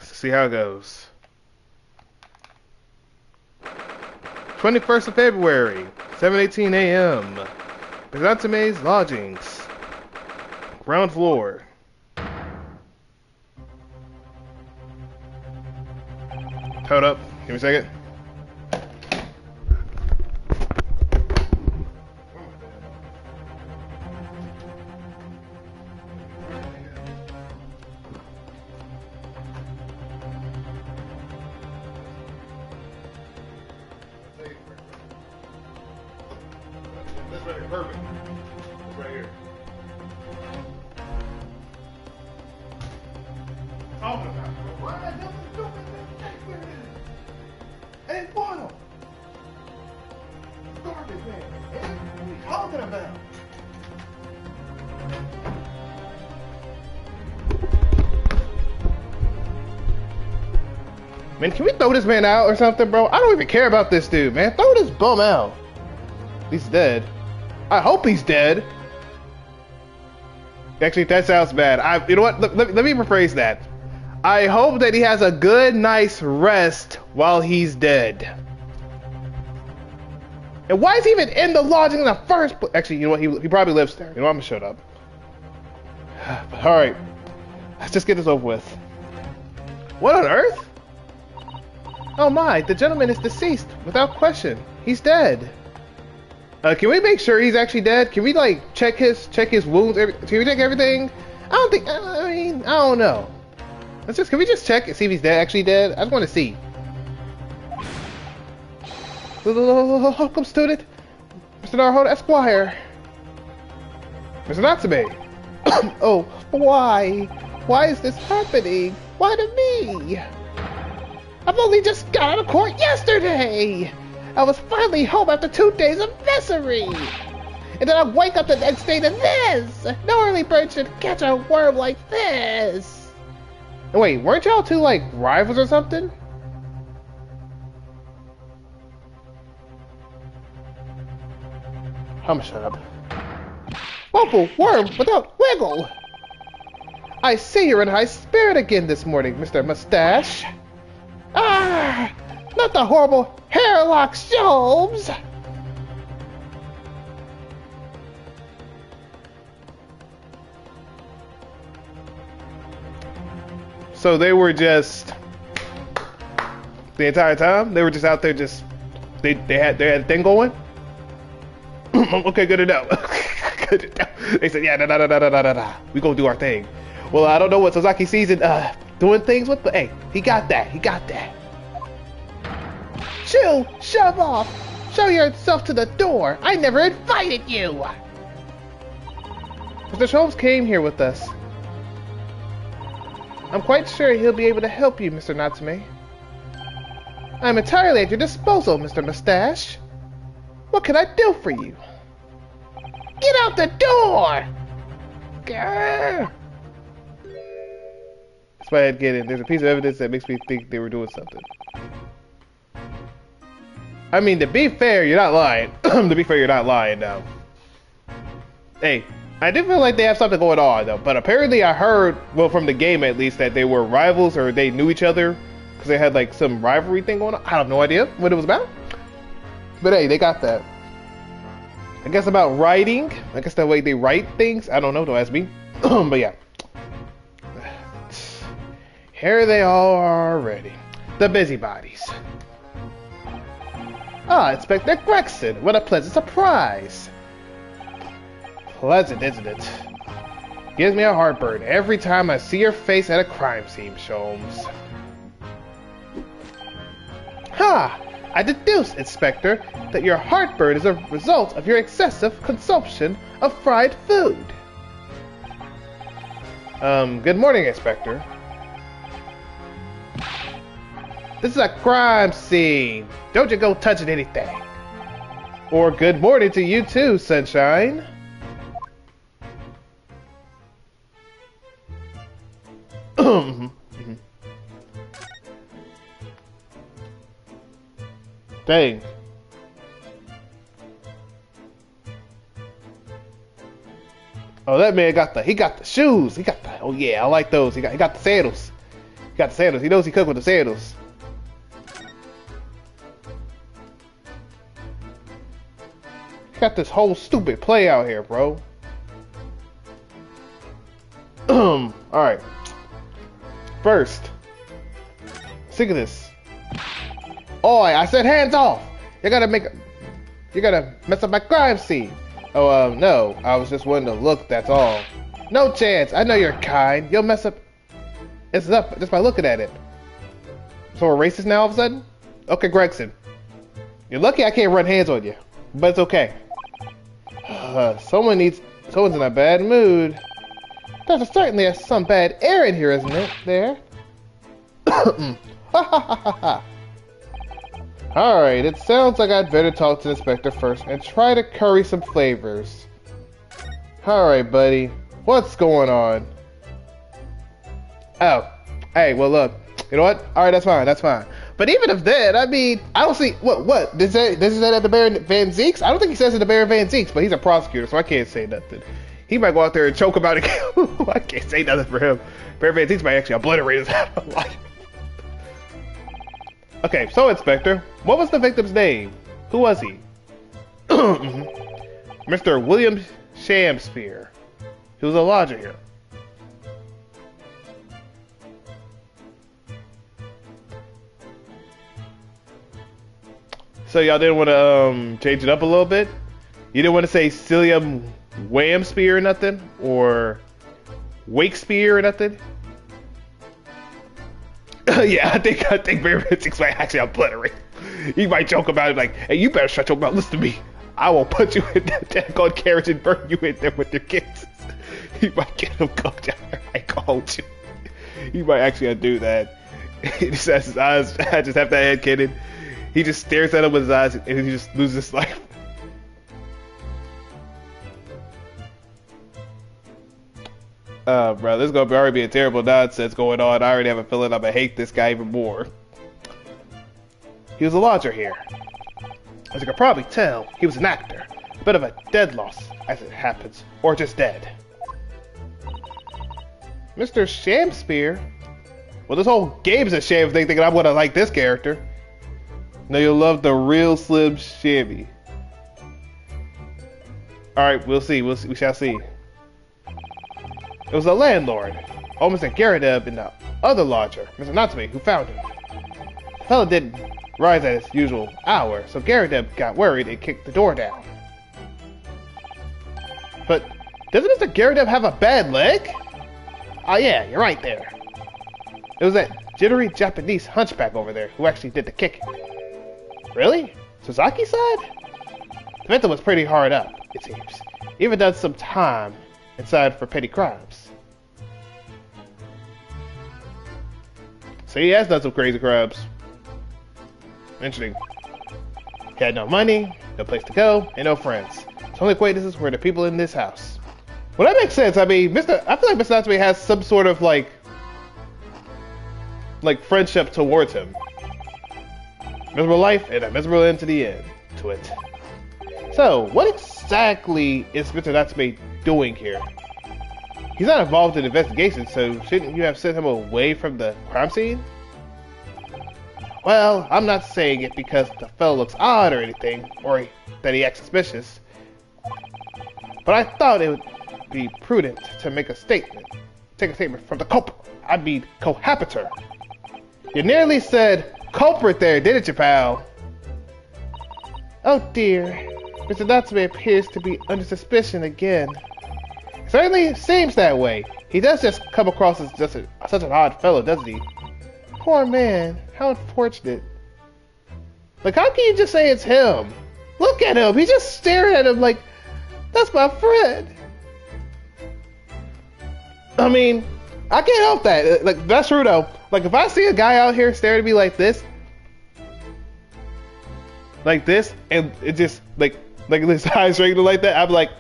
Let's see how it goes. 21st of February, 7:18 a.m. Byzantine's lodgings. Ground floor. Hold up. Give me a second. This right here, perfect. This right here. Talking about why I don't do it. I didn't want him. Garbage man. What are you talking about? Man, can we throw this man out or something, bro? I don't even care about this dude, man. Throw this bum out. He's dead. I hope he's dead. Actually, that sounds bad. You know what? Let me rephrase that. I hope that he has a good, nice rest while he's dead. And why is he even in the lodging in the first place? Actually, you know what? He probably lives there. You know what? I'm gonna shut up. All right, let's just get this over with. What on earth? Oh my! The gentleman is deceased without question. He's dead. Can we make sure he's actually dead? Can we like check his wounds? Can we check everything? I don't think. I mean, I don't know. Can we just check and see if he's actually dead? I just want to see. Welcome, student, Mr. Narhold Esquire, Mr. Natsume. Oh, why? Why is this happening? Why to me? I've only just got out of court yesterday. I was finally home after 2 days of misery. And then I wake up the next day to this. No early bird should catch a worm like this. And wait, weren't y'all two like rivals or something? I'm gonna shut up. Wobble, worm without wiggle. I see you're in high spirit again this morning, Mr. Mustache. Ah! Not the horrible hairlock shelves! So they were just the entire time? They were just out there just they had a thing going? Okay, good to know. Good to know. They said, yeah, nah. We gonna do our thing. Well, I don't know what Sasaki sees in doing things with, but hey, he got that. Shoo! Shove off! Show yourself to the door! I never invited you! Mr. Sholmes came here with us. I'm quite sure he'll be able to help you, Mr. Natsume. I'm entirely at your disposal, Mr. Mustache. What can I do for you? Get out the door! Grr. That's why I'd get in. There's a piece of evidence that makes me think they were doing something. I mean, to be fair, you're not lying. To be fair, you're not lying, though. Hey, I do feel like they have something going on, though. But apparently I heard, well, from the game at least, that they were rivals or they knew each other. Because they had, like, some rivalry thing going on. I have no idea what it was about. But hey, they got that. I guess about writing. I guess the way they write things. I don't know, don't ask me. But yeah. Here they all are already. The busybodies. Ah, Inspector Gregson, what a pleasant surprise. Pleasant, isn't it? Gives me a heartburn every time I see your face at a crime scene, Sholmes. Ha! I deduce, Inspector, that your heartburn is a result of your excessive consumption of fried food. Good morning, Inspector. This is a crime scene. Don't you go touching anything. Or good morning to you too, Sunshine. Dang. Oh, that man got the shoes. Oh yeah, I like those. He got the sandals. He got the sandals. He knows he cooked with the sandals. He got this whole stupid play out here, bro. Alright. First, think of this. Oh, I said hands off! You gotta mess up my crime scene. Oh, no. I was just wanting to look, that's all. No chance. I know you're kind. You'll mess up. It's up just by looking at it. So we're racist now all of a sudden? Okay, Gregson. You're lucky I can't run hands on you. But it's okay. Someone's in a bad mood. There's certainly some bad air in here, isn't it? There. Alright, it sounds like I'd better talk to the inspector first and try to curry some flavors. Alright, buddy. What's going on? Oh. Hey, well look. You know what? Alright, that's fine. But even if that, I mean, I don't see... What? Does he say that at the Baron Van Zeeks? I don't think he says it at the Baron Van Zeeks, but he's a prosecutor, so I can't say nothing. He might go out there and choke him out again. I can't say nothing for him. Baron Van Zeeks might actually obliterate his life. Okay, so Inspector, what was the victim's name? Who was he? Mr. William Shamspeare. He was a lodger here. So y'all didn't want to change it up a little bit? You didn't want to say Cillian Whamspear or nothing? Or Wakespeare or nothing? Yeah, I think Baron Van Zeeks might actually obliterate. He might joke about it like, hey, you better shut your mouth, listen to me. I will put you in that daggone carriage and burn you in there with your kids. He might get him cooked out there. I called you. He might actually do that. He just has his eyes, I just have that head cannon. He just stares at him with his eyes and he just loses his life. Bro, this is gonna already be a terrible nonsense going on. I already have a feeling I'm gonna hate this guy even more. He was a lodger here. As you can probably tell, he was an actor. A bit of a dead loss, as it happens. Or just dead. Mr. Shamspeare? Well, this whole game's a sham thing thinking I'm gonna like this character. No, you'll love the real Slim Shammy. Alright, we'll see. We shall see. It was the landlord, almost a Garadeb, and the other lodger, Mr. Natsume, who found him. The fellow didn't rise at his usual hour, so Garadeb got worried and kicked the door down. But doesn't Mr. Garadeb have a bad leg? Oh yeah, you're right there. It was that jittery Japanese hunchback over there who actually did the kicking. Really? Suzaki's side? The victim was pretty hard up, it seems. Even done some time inside for petty crimes. So he has done some crazy crimes. Interesting. He had no money, no place to go, and no friends. His only acquaintances were the people in this house. Well, that makes sense. I mean, I feel like Mr. Natsume has some sort of like friendship towards him. Miserable life and a miserable end to the end to it. So, what exactly is Mr. Natsume doing here? He's not involved in the investigation, so shouldn't you have sent him away from the crime scene? Well, I'm not saying it because the fellow looks odd or anything, or that he acts suspicious. But I thought it would be prudent to make a statement. Take a statement from the culprit. I mean, cohabitor. You nearly said culprit there, didn't you, pal? Oh dear. Mr. Natsume appears to be under suspicion again. It certainly seems that way. He does just come across as just such an odd fellow, doesn't he? Poor man. How unfortunate. Like, how can you just say it's him? Look at him. He's just staring at him like, that's my friend. I mean, I can't help that. Like, that's true though. Like, if I see a guy out here staring at me like this, and it just like his eyes regular like that, I'm like,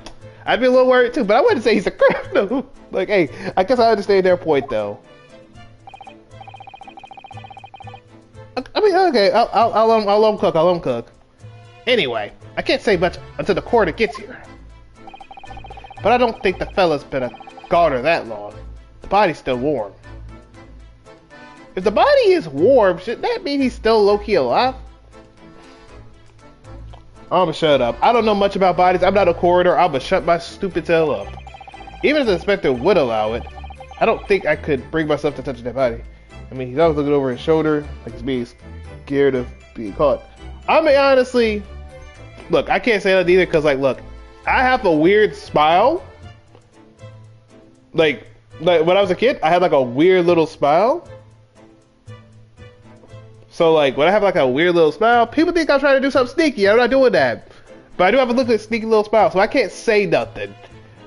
I'd be a little worried too. But I wouldn't say he's a criminal. Like, hey, I guess I understand their point though. I mean, okay, I'll let him cook. I'll let him cook. Anyway, I can't say much until the coroner gets here. But I don't think the fella's been a goner that long. The body's still warm. If the body is warm, should that mean he's still low-key alive? I'ma shut up. I don't know much about bodies. I'm not a coroner. I'ma shut my stupid tail up. Even if the inspector would allow it, I don't think I could bring myself to touch that body. I mean, he's always looking over his shoulder, like he's being scared of being caught. I mean, honestly, look, I can't say that either, because, like, look, I have a weird smile. Like when I was a kid, I had, like, a weird little smile. So, like, when I have, like, a weird little smile, people think I'm trying to do something sneaky. I'm not doing that. But I do have a look at a sneaky little smile, so I can't say nothing.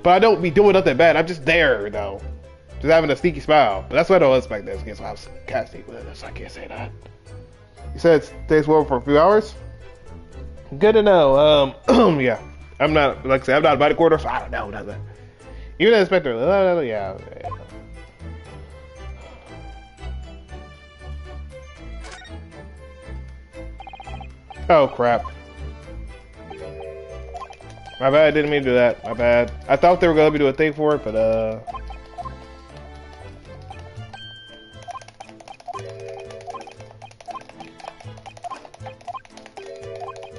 But I don't be doing nothing bad. I'm just there, though. Just having a sneaky smile. But that's what I don't expect this again, so I was kind of sneaky with it, so I can't say that. You said it stays warm for a few hours? Good to know. Yeah. I'm not, like I said, I'm not a body quarter, so I don't know nothing. Even the inspector, yeah. Oh, crap. My bad, I didn't mean to do that. My bad. I thought they were going to do a thing for it, but,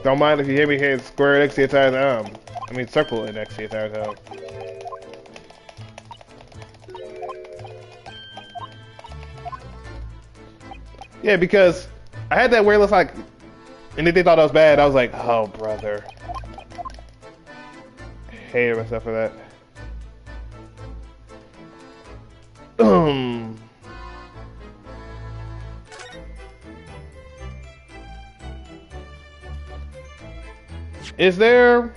don't mind if you hear me hitting square next to the entire time. I mean, circle it next to the entire time. Yeah, because I had that weird look like, and if they thought I was bad, I was like, oh, brother. I hated myself for that. Is there...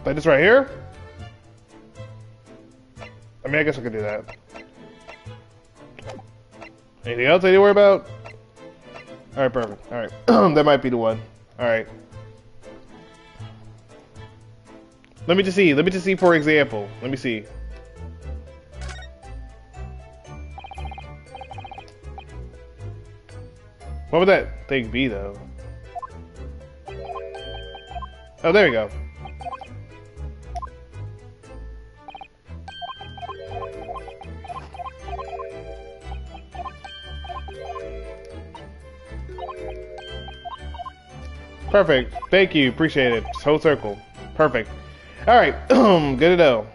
like this right here? I mean, I guess I could do that. Anything else I need to worry about? Alright, perfect. Alright. That might be the one. Alright. Let me just see. Let me just see, for example. Let me see. What would that thing be, though? Oh, there we go. Perfect. Thank you. Appreciate it. Whole circle. Perfect. Alright. Good to know.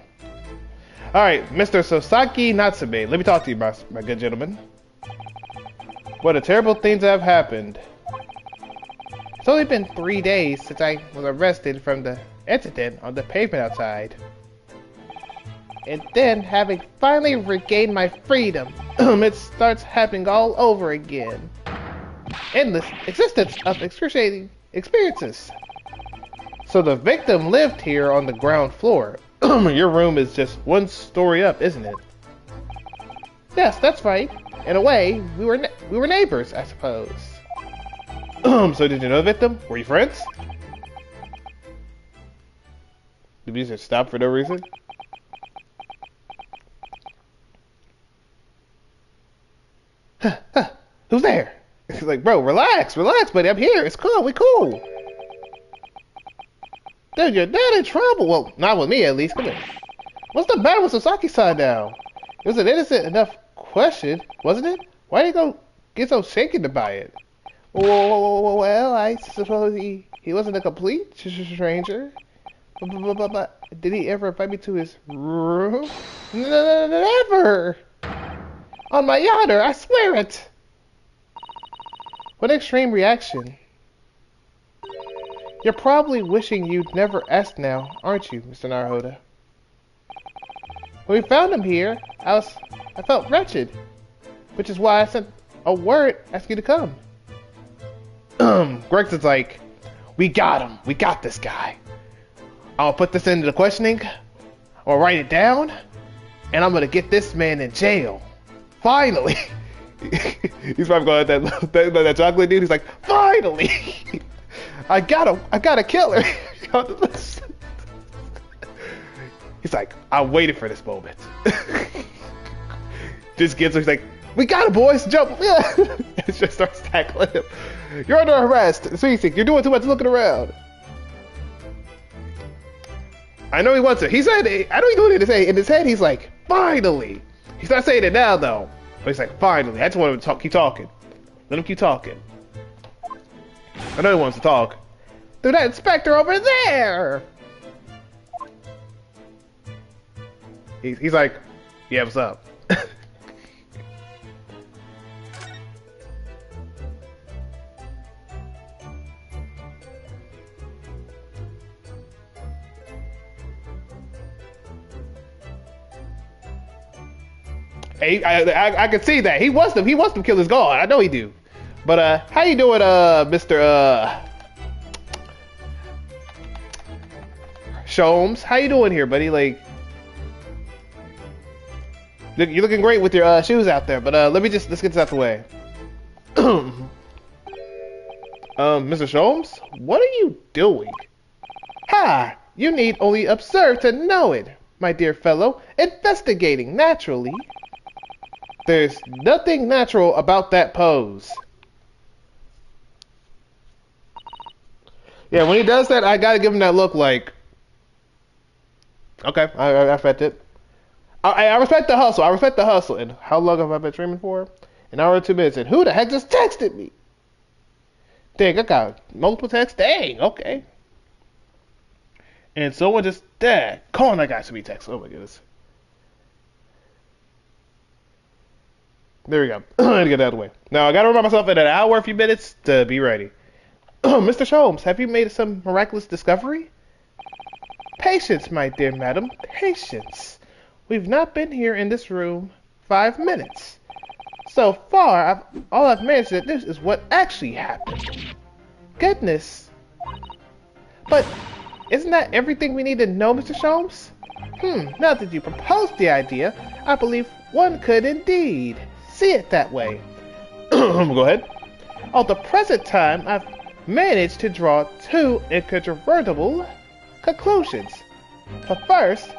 Alright, Mr. Sosaki Natsume. Let me talk to you, my good gentleman. What a terrible things have happened. It's only been 3 days since I was arrested from the incident on the pavement outside. And then, having finally regained my freedom, it starts happening all over again. Endless existence of excruciating experiences. So the victim lived here on the ground floor. Your room is just one story up, isn't it? Yes, that's right. In a way, we were neighbors, I suppose. So did you know the victim? Were you friends? Did you just stop for no reason? Who's there? He's like, bro, relax, buddy. I'm here. It's cool. We cool. Dude, you're not in trouble. Well, not with me, at least. Come here. What's the matter with Sasaki's-san now? It was an innocent enough question, wasn't it? Why did he go get so shaken by it? Well, I suppose he wasn't a complete stranger. But did he ever invite me to his room? Never! On my honor, I swear it! What an extreme reaction. You're probably wishing you'd never asked now, aren't you, Mr. Naruhodo? When we found him here, I felt wretched, which is why I sent a word asking you to come. Gregson's like, we got him. We got this guy. I'll put this into the questioning. I'll write it down, and I'm gonna get this man in jail. Finally. He's probably going at that chocolate dude. He's like, finally. I got him. I got a killer. He's like, I waited for this moment. Just gets him. He's like, we got him, boys. Jump. Yeah. It just starts tackling him. You're under arrest. Sweetie, you're doing too much looking around. I know he wants it. He said, I know he's doing it in his head. He's like, finally. He's not saying it now, though. But he's like, finally. I just want him to keep talking. Let him keep talking. I know he wants to talk. Dude, that inspector over there. He's like, yeah, what's up? Hey, I can see that. He wants to kill his god. I know he do. But how you doing, Mr. Sholmes? How you doing here, buddy? Like, you're looking great with your shoes out there. But let's get this out the way. Mr. Sholmes, what are you doing? Ha! You need only observe to know it, my dear fellow. Investigating, naturally. There's nothing natural about that pose. Yeah, when he does that, I gotta give him that look like... Okay, I respect it. I respect the hustle. I respect the hustle. And how long have I been streaming for? An hour and 2 minutes. And who the heck just texted me? Dang, I got multiple texts. Dang, okay. And someone just... Dang, calling that guy to be texted. Oh my goodness. There we go. I had to get that out of the way. Now, I gotta remind myself in an hour, a few minutes to be ready. Mr. Sholmes, have you made some miraculous discovery? Patience, my dear madam. Patience. We've not been here in this room 5 minutes. So far, all I've managed to deduce is what actually happened. Goodness. But isn't that everything we need to know, Mr. Sholmes? Now that you proposed the idea, I believe one could indeed see it that way. Go ahead. At the present time, I've managed to draw 2 incontrovertible conclusions. The first,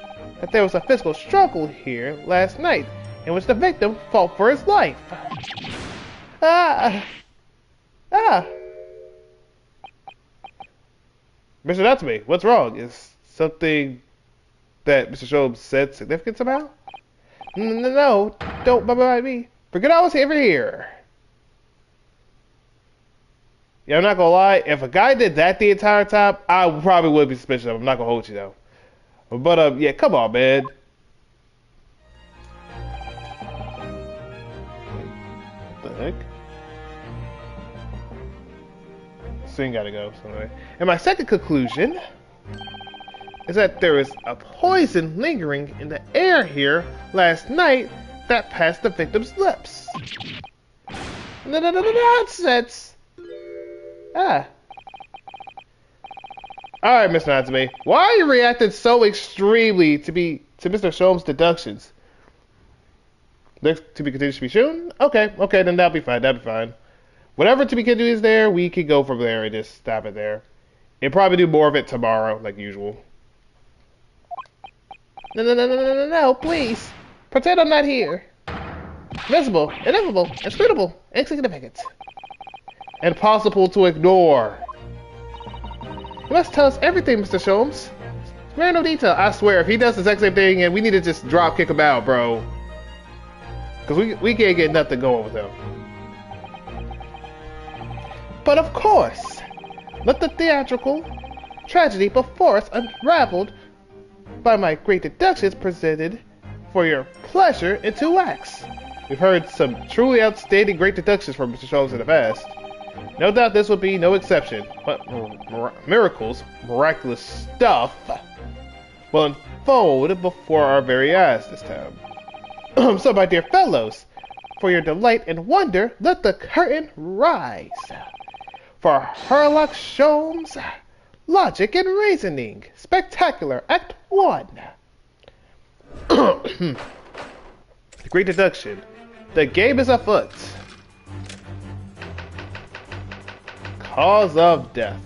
that there was a physical struggle here last night in which the victim fought for his life. Mr. Natsume, what's wrong? Is something that Mr. Sholmes said significant somehow? No, don't mind me. Forget I was ever here. Yeah, I'm not gonna lie. If a guy did that the entire time, I probably would be suspicious of him. I'm not gonna hold you though. But yeah, come on, man. What the heck? Scene gotta go. So anyway. And my second conclusion is that there is a poison lingering in the air here last night that passed the victim's lips. Nonsense. Alright, Mr. Natsume. Why are you reacting so extremely to Mr. Sholmes' deductions? Next to be continued to be shown? Okay, then that'll be fine. Whatever to be continued is there, we can go from there and just stop it there. And probably do more of it tomorrow, like usual. No, please. Pretend I'm not here. Visible, ineffable, inscrutable, insignificant. Impossible to ignore. You must tell us everything, Mr. Sholmes. Spare no detail. I swear, if he does the exact same thing, and we need to just drop kick him out, bro. Because we can't get nothing going with him. But of course, let the theatrical tragedy before us unraveled by my great deductions presented for your pleasure in 2 acts. We've heard some truly outstanding great deductions from Mr. Sholmes in the past. No doubt this will be no exception, but miracles, miraculous stuff, will unfold before our very eyes this time. So, my dear fellows, for your delight and wonder, let the curtain rise. For Sherlock Sholmes, Logic and Reasoning, Spectacular, Act 1. The Great Deduction. The game is afoot. Cause of death.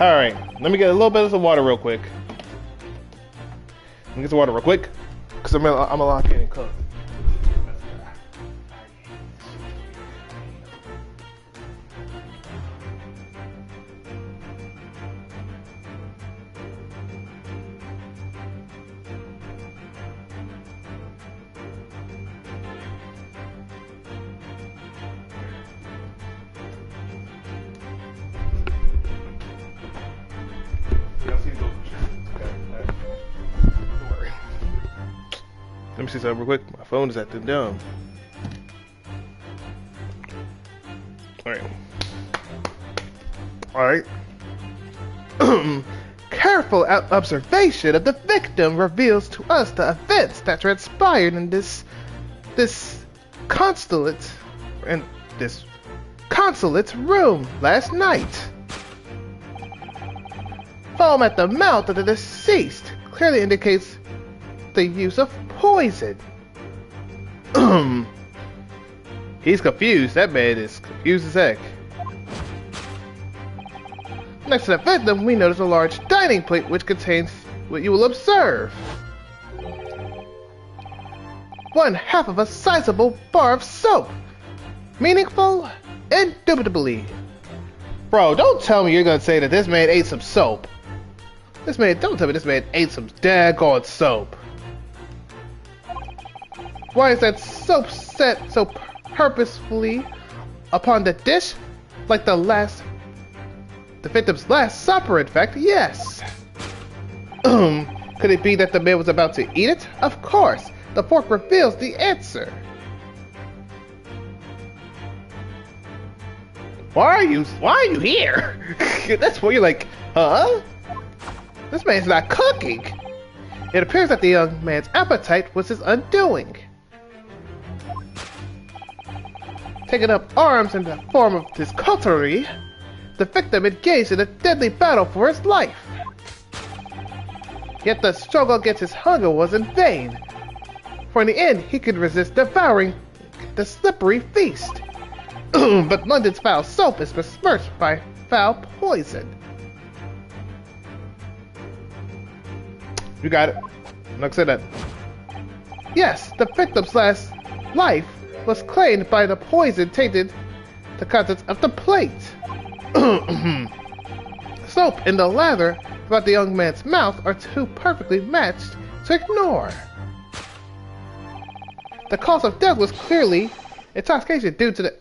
Alright, let me get a little bit of some water real quick. Let me get some water real quick, because I'm gonna lock in and cook. Let me see something real quick. My phone is acting dumb. Alright. Careful observation of the victim reveals to us the events that transpired in this consulate room last night. Foam at the mouth of the deceased clearly indicates the use of poison. He's confused. That man is confused as heck. Next to the victim, we notice a large dining plate which contains what you will observe: 1/2 of a sizable bar of soap. Meaningful? Indubitably. Bro, don't tell me you're gonna say that this man ate some soap. Don't tell me this man ate some daggone soap. Why is that soap set so purposefully upon the dish? Like the victim's last supper, in fact, yes. Could it be that the man was about to eat it? Of course. The fork reveals the answer. Why are you here? That's where you're like, huh? This man's not cooking. It appears that the young man's appetite was his undoing. Taking up arms in the form of his cutlery, the victim engaged in a deadly battle for his life. Yet the struggle against his hunger was in vain, for in the end he could resist devouring the slippery feast. But London's foul soap is besmirched by foul poison. You got it. Like I said that. Yes, the victim's last life was claimed by the poison tainted the contents of the plate. Soap and the lather about the young man's mouth are too perfectly matched to ignore. The cause of death was clearly intoxication due to the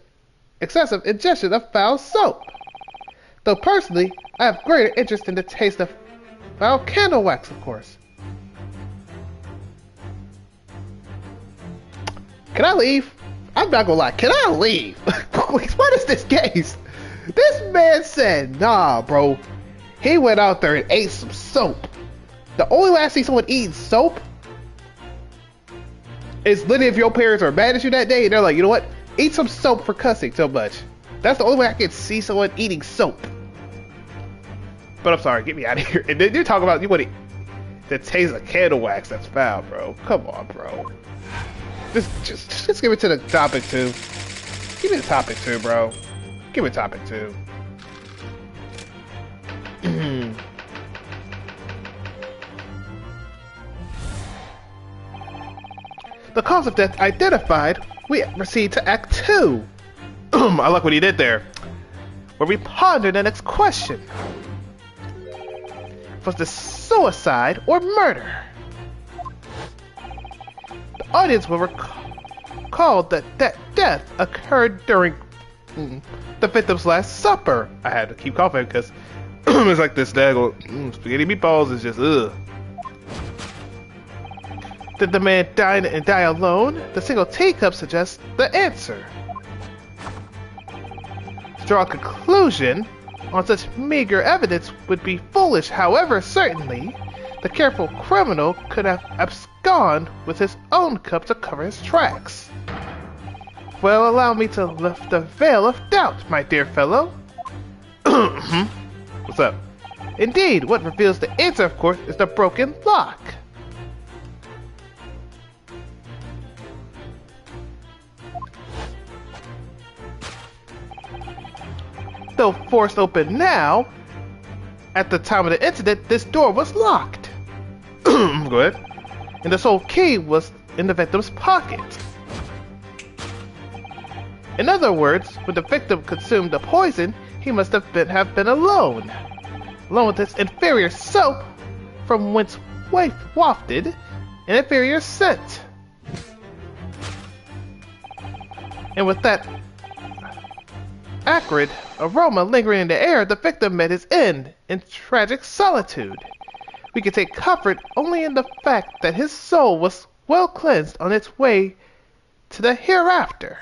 excessive ingestion of foul soap. Though personally, I have greater interest in the taste of foul candle wax, of course. Can I leave? I'm not gonna lie, can I leave? What is this case? This man said, nah, bro. He went out there and ate some soap. The only way I see someone eating soap is literally if your parents are mad at you that day and they're like, you know what? Eat some soap for cussing so much. That's the only way I can see someone eating soap. But I'm sorry, get me out of here. And then you're talking about you want the taste of candle wax. That's foul, bro. Come on, bro. Just give it to the topic 2. Give me the topic 2, bro. Give me topic 2. The cause of death identified. We proceed to Act 2. I like what he did there. Where we ponder the next question. Was this suicide or murder? The audience will recalled that death occurred during the victim's last supper. I had to keep coughing because it's like this daggone spaghetti meatballs is just ugh. Did the man die and die alone? The single teacup suggests the answer. To draw a conclusion on such meager evidence would be foolish. However, certainly, the careful criminal could have absconded with his own cup to cover his tracks. Well, allow me to lift the veil of doubt, my dear fellow. What's up? Indeed, what reveals the answer, of course, is the broken lock. Though forced open now, at the time of the incident, this door was locked. Go ahead. And the sole key was in the victim's pocket. In other words, when the victim consumed the poison, he must have been alone. Alone with his inferior soap, from whence wafted an inferior scent. And with that acrid aroma lingering in the air, the victim met his end in tragic solitude. We can take comfort only in the fact that his soul was well cleansed on its way to the hereafter.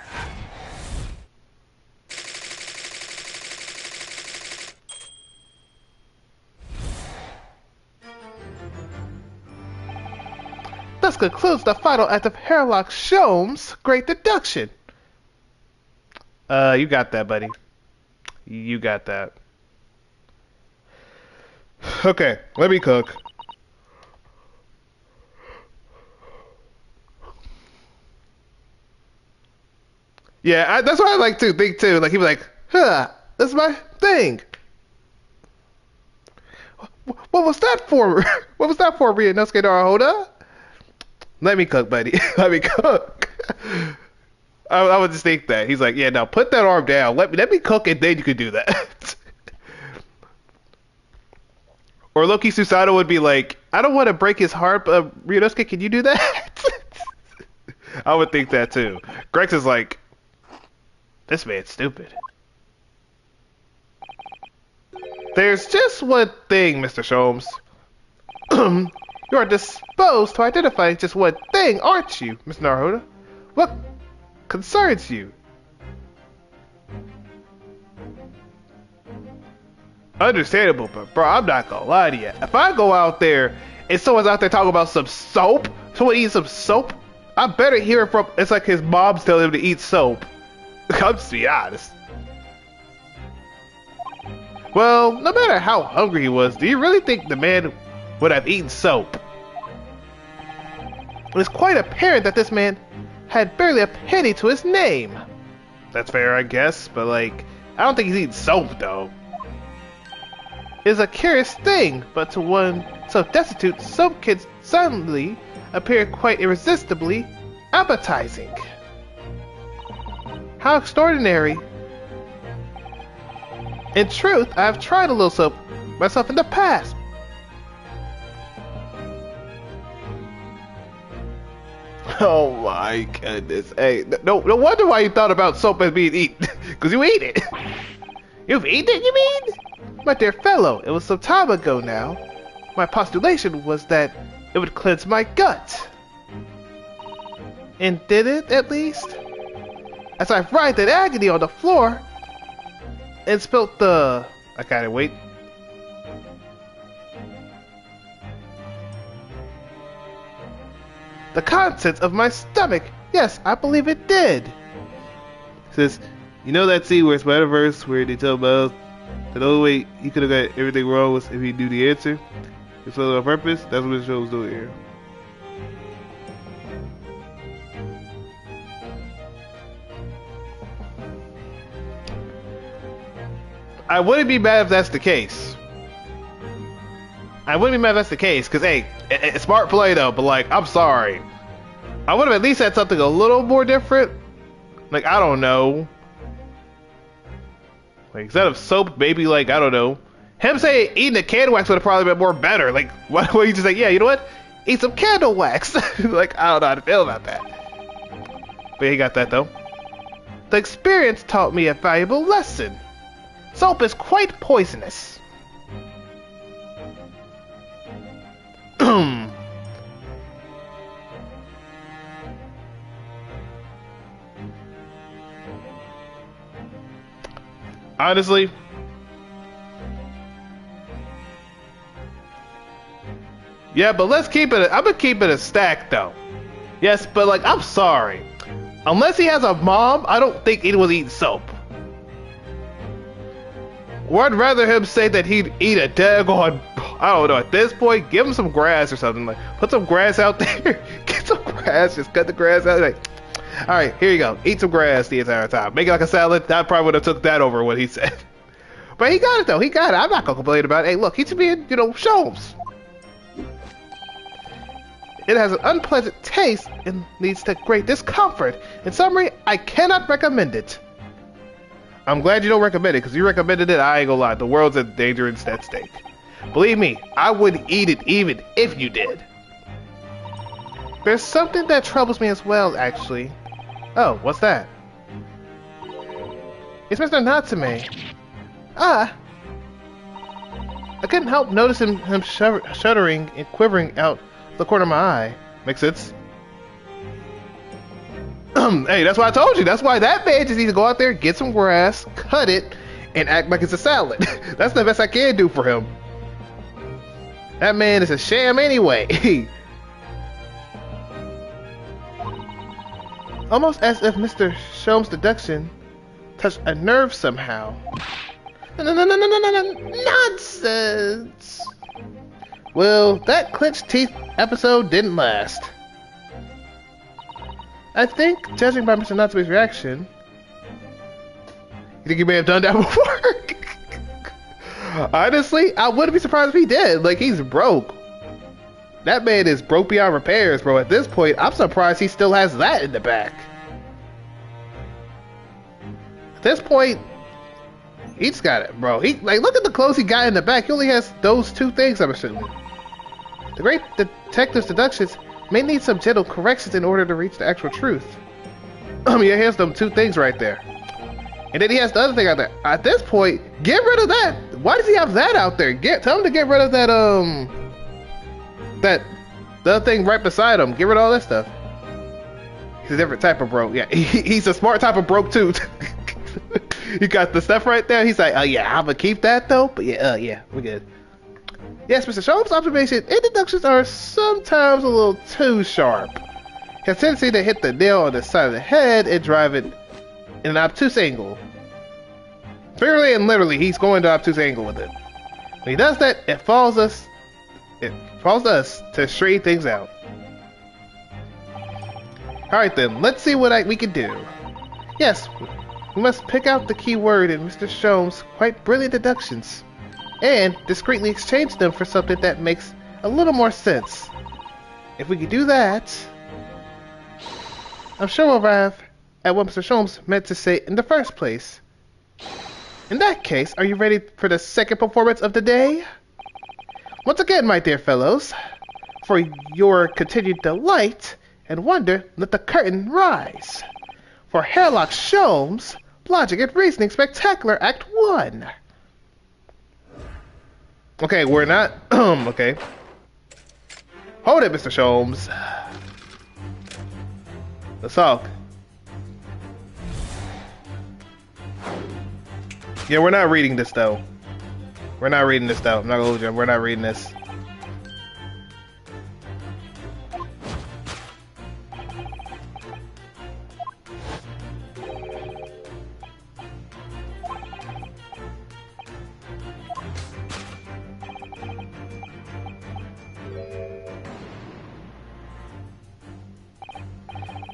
Thus concludes the final act of Sherlock Sholmes' great deduction. You got that, buddy. You got that. Okay, let me cook. Yeah, that's what I like to think too. Like, he'd be like, huh, that's my thing. What was that for? What was that for, Ryunosuke Naruhodo? Let me cook, buddy. Let me cook. I would just think that. He's like, yeah, now put that arm down. Let me cook, and then you can do that. Or Loki Susanoo would be like, I don't want to break his heart, but Ryunosuke, can you do that? I would think that too. Grex is like, this man's stupid. There's just one thing, Mr. Sholmes. You are disposed to identify just one thing, aren't you, Mr. Naruhodo? What concerns you? Understandable, but bro, I'm not gonna lie to you. If I go out there and someone's out there talking about some soap, someone eating some soap, I better hear it from, it's like his mom's telling him to eat soap. I'm just being honest. Well, no matter how hungry he was, do you really think the man would have eaten soap? It's quite apparent that this man had barely a penny to his name. That's fair, I guess, but like, I don't think he's eating soap though. It's a curious thing, but to one so destitute, soap can suddenly appear quite irresistibly appetizing. How extraordinary. In truth, I have tried a little soap myself in the past. Oh my goodness. Hey, no wonder why you thought about soap as being eaten. Because you eat it. You've eaten it, you mean? My dear fellow, it was some time ago now. My postulation was that it would cleanse my gut. And did it, at least? As I writhed in agony on the floor and spilt the... I gotta wait. The contents of my stomach. Yes, I believe it did. It says, you know that scene where Spider-Verse where they tell Miles that the only way he could have got everything wrong was if he knew the answer? It's on purpose? That's what the show was doing here. I wouldn't be mad if that's the case. I wouldn't be mad if that's the case, because, hey, it's smart play, though, but, like, I'm sorry. I would have at least had something a little more different. Like, I don't know. Like, instead of soap, maybe, like, I don't know. Him saying eating a candle wax would have probably been more better. Like, why don't you just say, yeah, you know what? Eat some candle wax. Like, I don't know how to feel about that. But he got that though. The experience taught me a valuable lesson. Soap is quite poisonous. Honestly, yeah, but let's keep it. I'm gonna keep it a stack though. Yes, but like, I'm sorry. Unless he has a mom, I don't think anyone eats soap. Or I'd rather him say that he'd eat a daggone, I don't know, at this point, give him some grass or something. Like, put some grass out there. Get some grass, just cut the grass out. Like, alright, here you go. Eat some grass the entire time. Make it like a salad. That probably would have took that over what he said. But he got it though. He got it. I'm not gonna complain about it. Hey, look, he's being, Sholmes. It has an unpleasant taste and leads to great discomfort. In summary, I cannot recommend it. I'm glad you don't recommend it, because you recommended it, I ain't gonna lie. The world's in danger in that state. Believe me, I wouldn't eat it even if you did. There's something that troubles me as well, actually. Oh, what's that? It's Mr. Natsume. I couldn't help noticing him shuddering and quivering out the corner of my eye. Makes sense. Hey, that's why I told you. That's why that man just needs to go out there, get some grass, cut it, and act like it's a salad. That's the best I can do for him. That man is a sham anyway. Almost as if Mr. Sholmes' deduction touched a nerve somehow. Nonsense! Well, that clenched teeth episode didn't last. I think, judging by Mr. Natsume's reaction, you think he may have done that before? Honestly, I wouldn't be surprised if he did. Like, he's broke. That man is broke beyond repairs, bro. At this point, I'm surprised he still has that in the back. At this point, he's got it, bro. Look at the clothes he got in the back. He only has those two things, I'm assuming. The great detective's deductions may need some gentle corrections in order to reach the actual truth. Yeah, he has them two things right there. And then he has the other thing out there. At this point, get rid of that. Why does he have that out there? Tell him to get rid of that, the other thing right beside him. Get rid of all that stuff. He's a different type of broke. Yeah, he's a smart type of broke too. You got the stuff right there. He's like, oh yeah, I'm gonna keep that though. But yeah, we're good. Yes, Mr. Sholmes' observation and deductions are sometimes a little too sharp. He has a tendency to hit the nail on the side of the head and drive it in an obtuse angle. Figuratively and literally, he's going to obtuse angle with it. When he does that, it falls us to straighten things out. Alright then, let's see what we can do. Yes, we must pick out the key word in Mr. Sholmes' quite brilliant deductions, and discreetly exchange them for something that makes a little more sense. If we can do that, I'm sure we'll arrive at what Mr. Sholmes meant to say in the first place. In that case, are you ready for the second performance of the day? Once again, my dear fellows, for your continued delight and wonder, let the curtain rise. For Hairlock Sholmes, Logic and Reasoning Spectacular Act 1. Okay, we're not... okay. Hold it, Mr. Sholmes. Let's talk. Yeah, we're not reading this, though. I'm not gonna hold you. We're not reading this.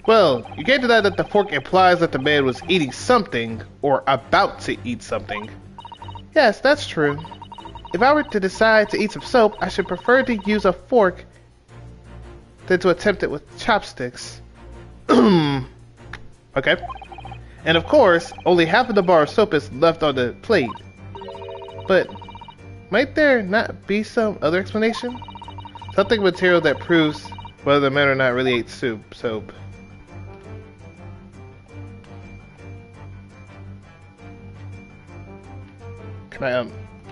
Well, you can't deny that the fork implies that the man was eating something, or about to eat something. Yes, that's true. If I were to decide to eat some soap, I should prefer to use a fork than to attempt it with chopsticks. Okay. And of course, only half of the bar of soap is left on the plate. But might there not be some other explanation? Something material that proves whether the man or not really ate soap.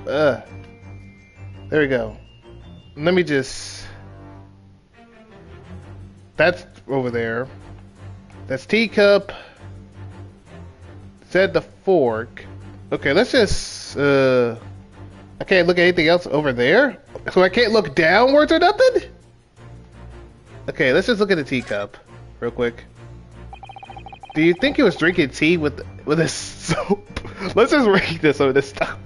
There we go. Let me just... That's over there. That's teacup. Said the fork. Okay, let's just... I can't look at anything else over there? So I can't look downwards or nothing? Okay, let's just look at the teacup real quick. Do you think he was drinking tea with his soap? Let's just read this over this stuff.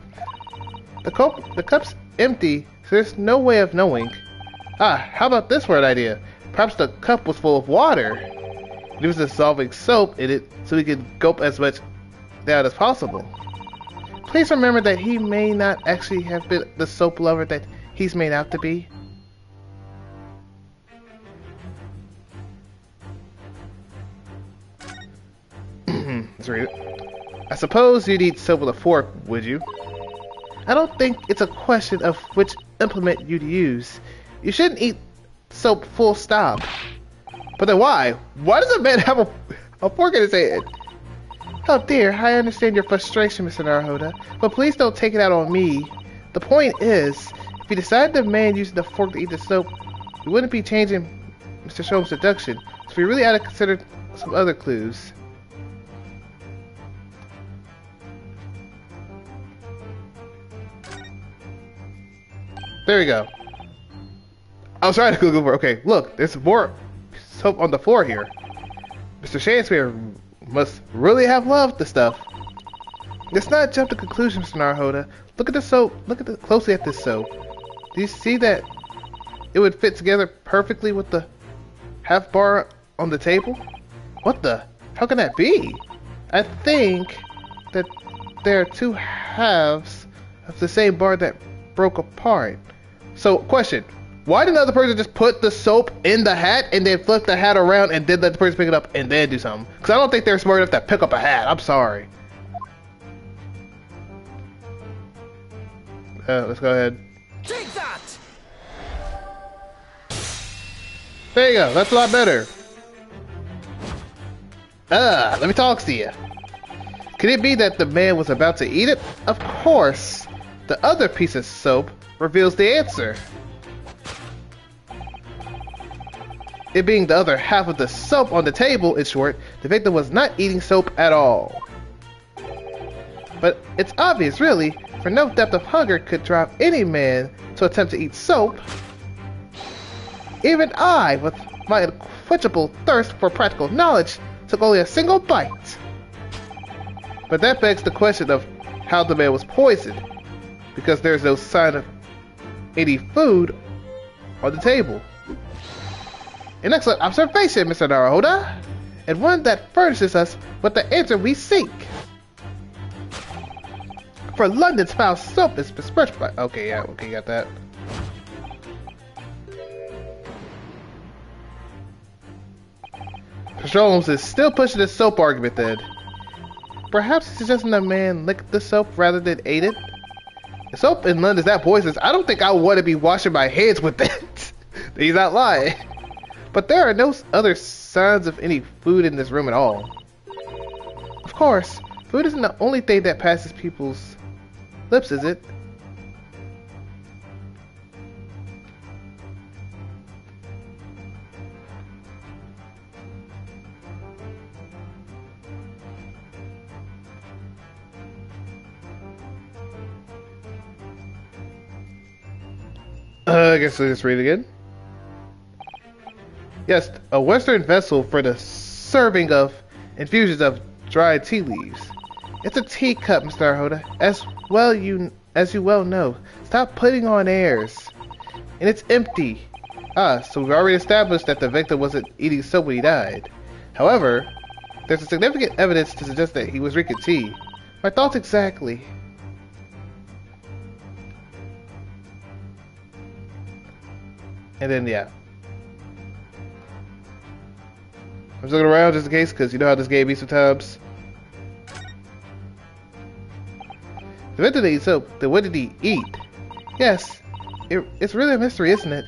The cup's empty, so there's no way of knowing. Ah, how about this for an idea? Perhaps the cup was full of water. He was dissolving soap in it so he could gulp as much down as possible. Please remember that he may not actually have been the soap lover that he's made out to be. Let's read it. I suppose you'd eat soap with a fork, would you? I don't think it's a question of which implement you'd use. You shouldn't eat soap full stop. But then why? Why does a man have a fork in his hand? Oh dear, I understand your frustration, Mr. Naruhodo, but please don't take it out on me. The point is, if you decide the man using the fork to eat the soap, you wouldn't be changing Mr. Sholmes' deduction, so we really ought to consider some other clues. There we go. I was trying to Google for. Okay, look, there's more soap on the floor here. Mr. Shakespeare must really have loved the stuff. Let's not jump to conclusions, Mr. Naruhodo. Look at the soap. Closely at this soap. Do you see that it would fit together perfectly with the half bar on the table? What the? How can that be? I think that there are two halves of the same bar that broke apart. So, question. Why did another person just put the soap in the hat and then flip the hat around and then let the person pick it up and then do something? Because I don't think they're smart enough to pick up a hat. I'm sorry. Let's go ahead. Take that! There you go. That's a lot better. Let me talk to you. Could it be that the man was about to eat it? Of course. The other piece of soap reveals the answer. It being the other half of the soap on the table, in short, the victim was not eating soap at all. But it's obvious, really, for no depth of hunger could drive any man to attempt to eat soap. Even I, with my unquenchable thirst for practical knowledge, took only a single bite. But that begs the question of how the man was poisoned, because there's no sign of any food on the table. An excellent observation, Mr. Naruhodo, and one that furnishes us with the answer we seek. For London's foul soap is besmirched by... Okay, yeah, okay, got that. Sholmes is still pushing the soap argument then. Perhaps it's just the man licked the soap rather than ate it. The soap in London is that poisonous. I don't think I want to be washing my hands with it. He's not lying. But there are no other signs of any food in this room at all. Of course, food isn't the only thing that passes people's lips, is it? I guess I'll just read it again. Yes, a Western vessel for the serving of infusions of dried tea leaves. It's a teacup, Mr. Naruhodo, as you well know. Stop putting on airs. And it's empty. Ah, so we've already established that the victim wasn't eating soap when he died. However, there's a significant evidence to suggest that he was drinking tea. My thoughts exactly. And then, yeah. I'm just looking around just in case, because you know how this game be sometimes. The victim didn't eat soap, then what did he eat? Yes, it's really a mystery, isn't it?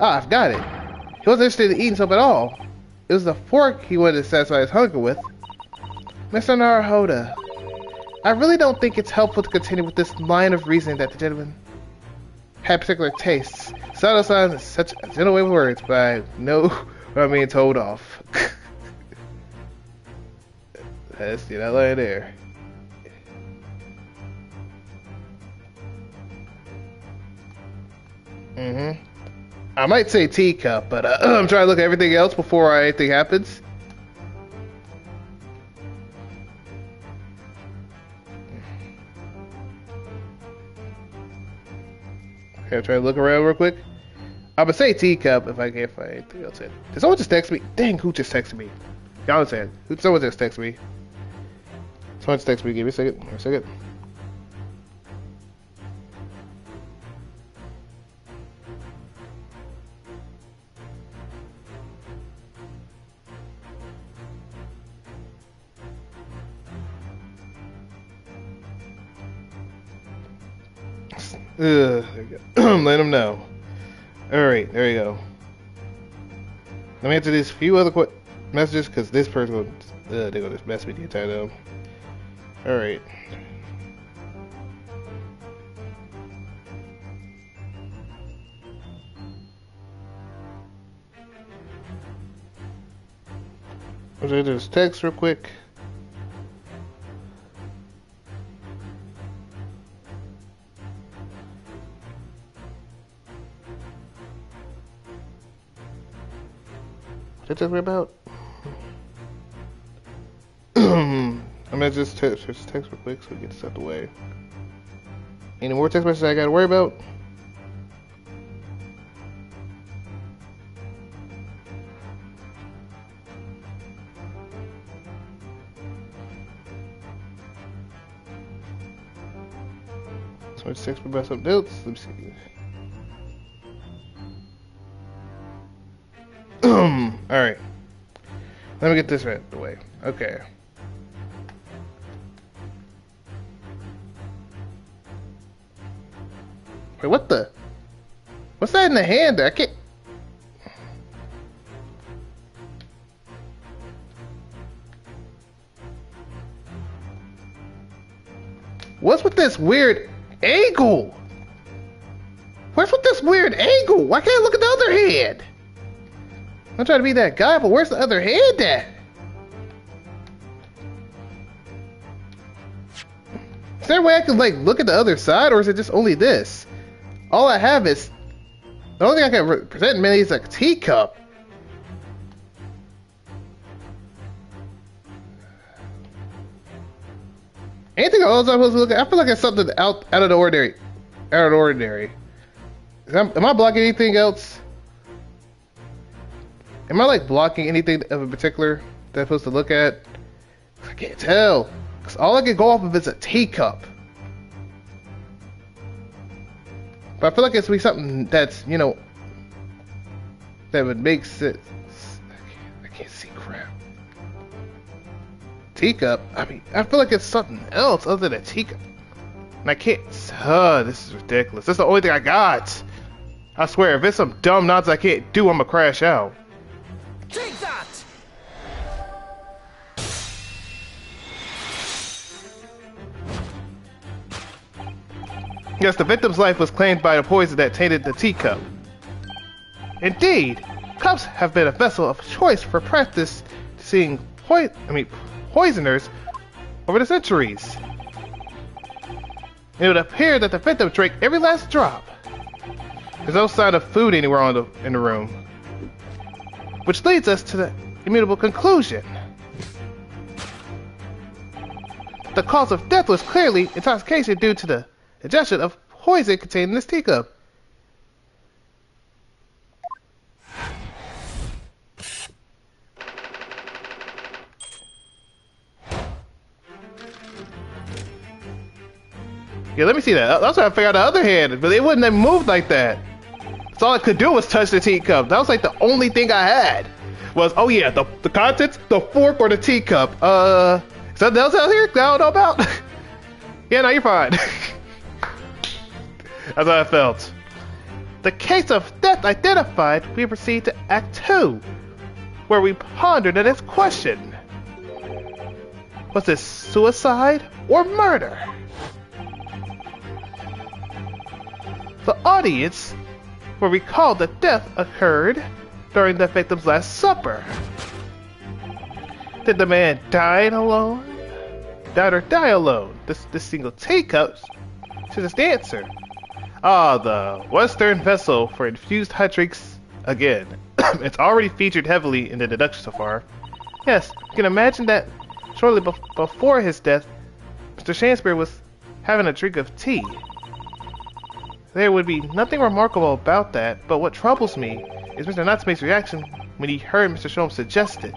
Ah, I've got it. He wasn't interested in eating soap at all. It was the fork he wanted to satisfy his hunger with. Mr. Naruhodo, I really don't think it's helpful to continue with this line of reasoning that the gentleman had particular tastes. Subtle signs is such a gentle way of words, but I know what I'm being told off. Let's see that line there. I might say teacup, but I'm trying to look at everything else before anything happens. Okay, I'm trying to look around real quick. I'm gonna say teacup if I can't find anything else. Did someone just text me? Dang, who just texted me? Y'all understand? Someone just texted me. Someone just texted me. Give me a second. Give me a second. There you go. Let him know. Alright, there you go. Let me answer these few other messages because this person they're gonna just mess with the entire time. Alright. I'm gonna do this text real quick. What did I talk about? I'm gonna just text real quick so we get this out the way. Any more text messages I gotta worry about? So let's text me about something else. Let me see. Alright. Let me get this right out the way. Okay. Wait, what the? What's that in the hand? I can't. What's with this weird angle? What's with this weird angle? Why can't I look at the other hand? I'm trying to be that guy, but where's the other hand at? Is there a way I can like look at the other side, or is it just only this? All I have is the only thing I can present mainly is a teacup. Anything else I'm supposed to look at? I feel like it's something out of the ordinary. Out of the ordinary. Am I blocking anything else? Am I like blocking anything of a particular that I'm supposed to look at? I can't tell. Cause all I can go off of is a teacup. But I feel like it's be something that's, you know, that would make sense. I can't see crap. Teacup? I mean, I feel like it's something else other than teacup. And I can't. This is ridiculous. That's the only thing I got. I swear, if it's some dumb nonsense I can't do, I'm gonna crash out. Take that! Yes, the victim's life was claimed by the poison that tainted the teacup. Indeed, cups have been a vessel of choice for practice seeing poisoners over the centuries. It would appear that the victim drank every last drop. There's no sign of food anywhere in the room. Which leads us to the immutable conclusion. The cause of death was clearly intoxication due to the ingestion of poison contained in this teacup. Yeah, let me see that. I was trying to figure out the other hand, but it wouldn't have moved like that. So all I could do was touch the teacup. That was like the only thing I had. Was, oh yeah, the contents, the fork or the teacup. Is something else out here that I don't know about? Yeah, no, you're fine. That's how I felt. The case of death identified, we proceed to Act 2, where we ponder the next question. Was this suicide or murder? The audience will recall that death occurred during the victim's last supper. Did the man die alone? Died or die alone? This single teacup should just answer. Ah, the Western vessel for infused hot drinks again. It's already featured heavily in the deduction so far. Yes, you can imagine that shortly before his death, Mr. Shakespeare was having a drink of tea. There would be nothing remarkable about that, but what troubles me is Mr. Natsume's reaction when he heard Mr. Sholmes suggest it.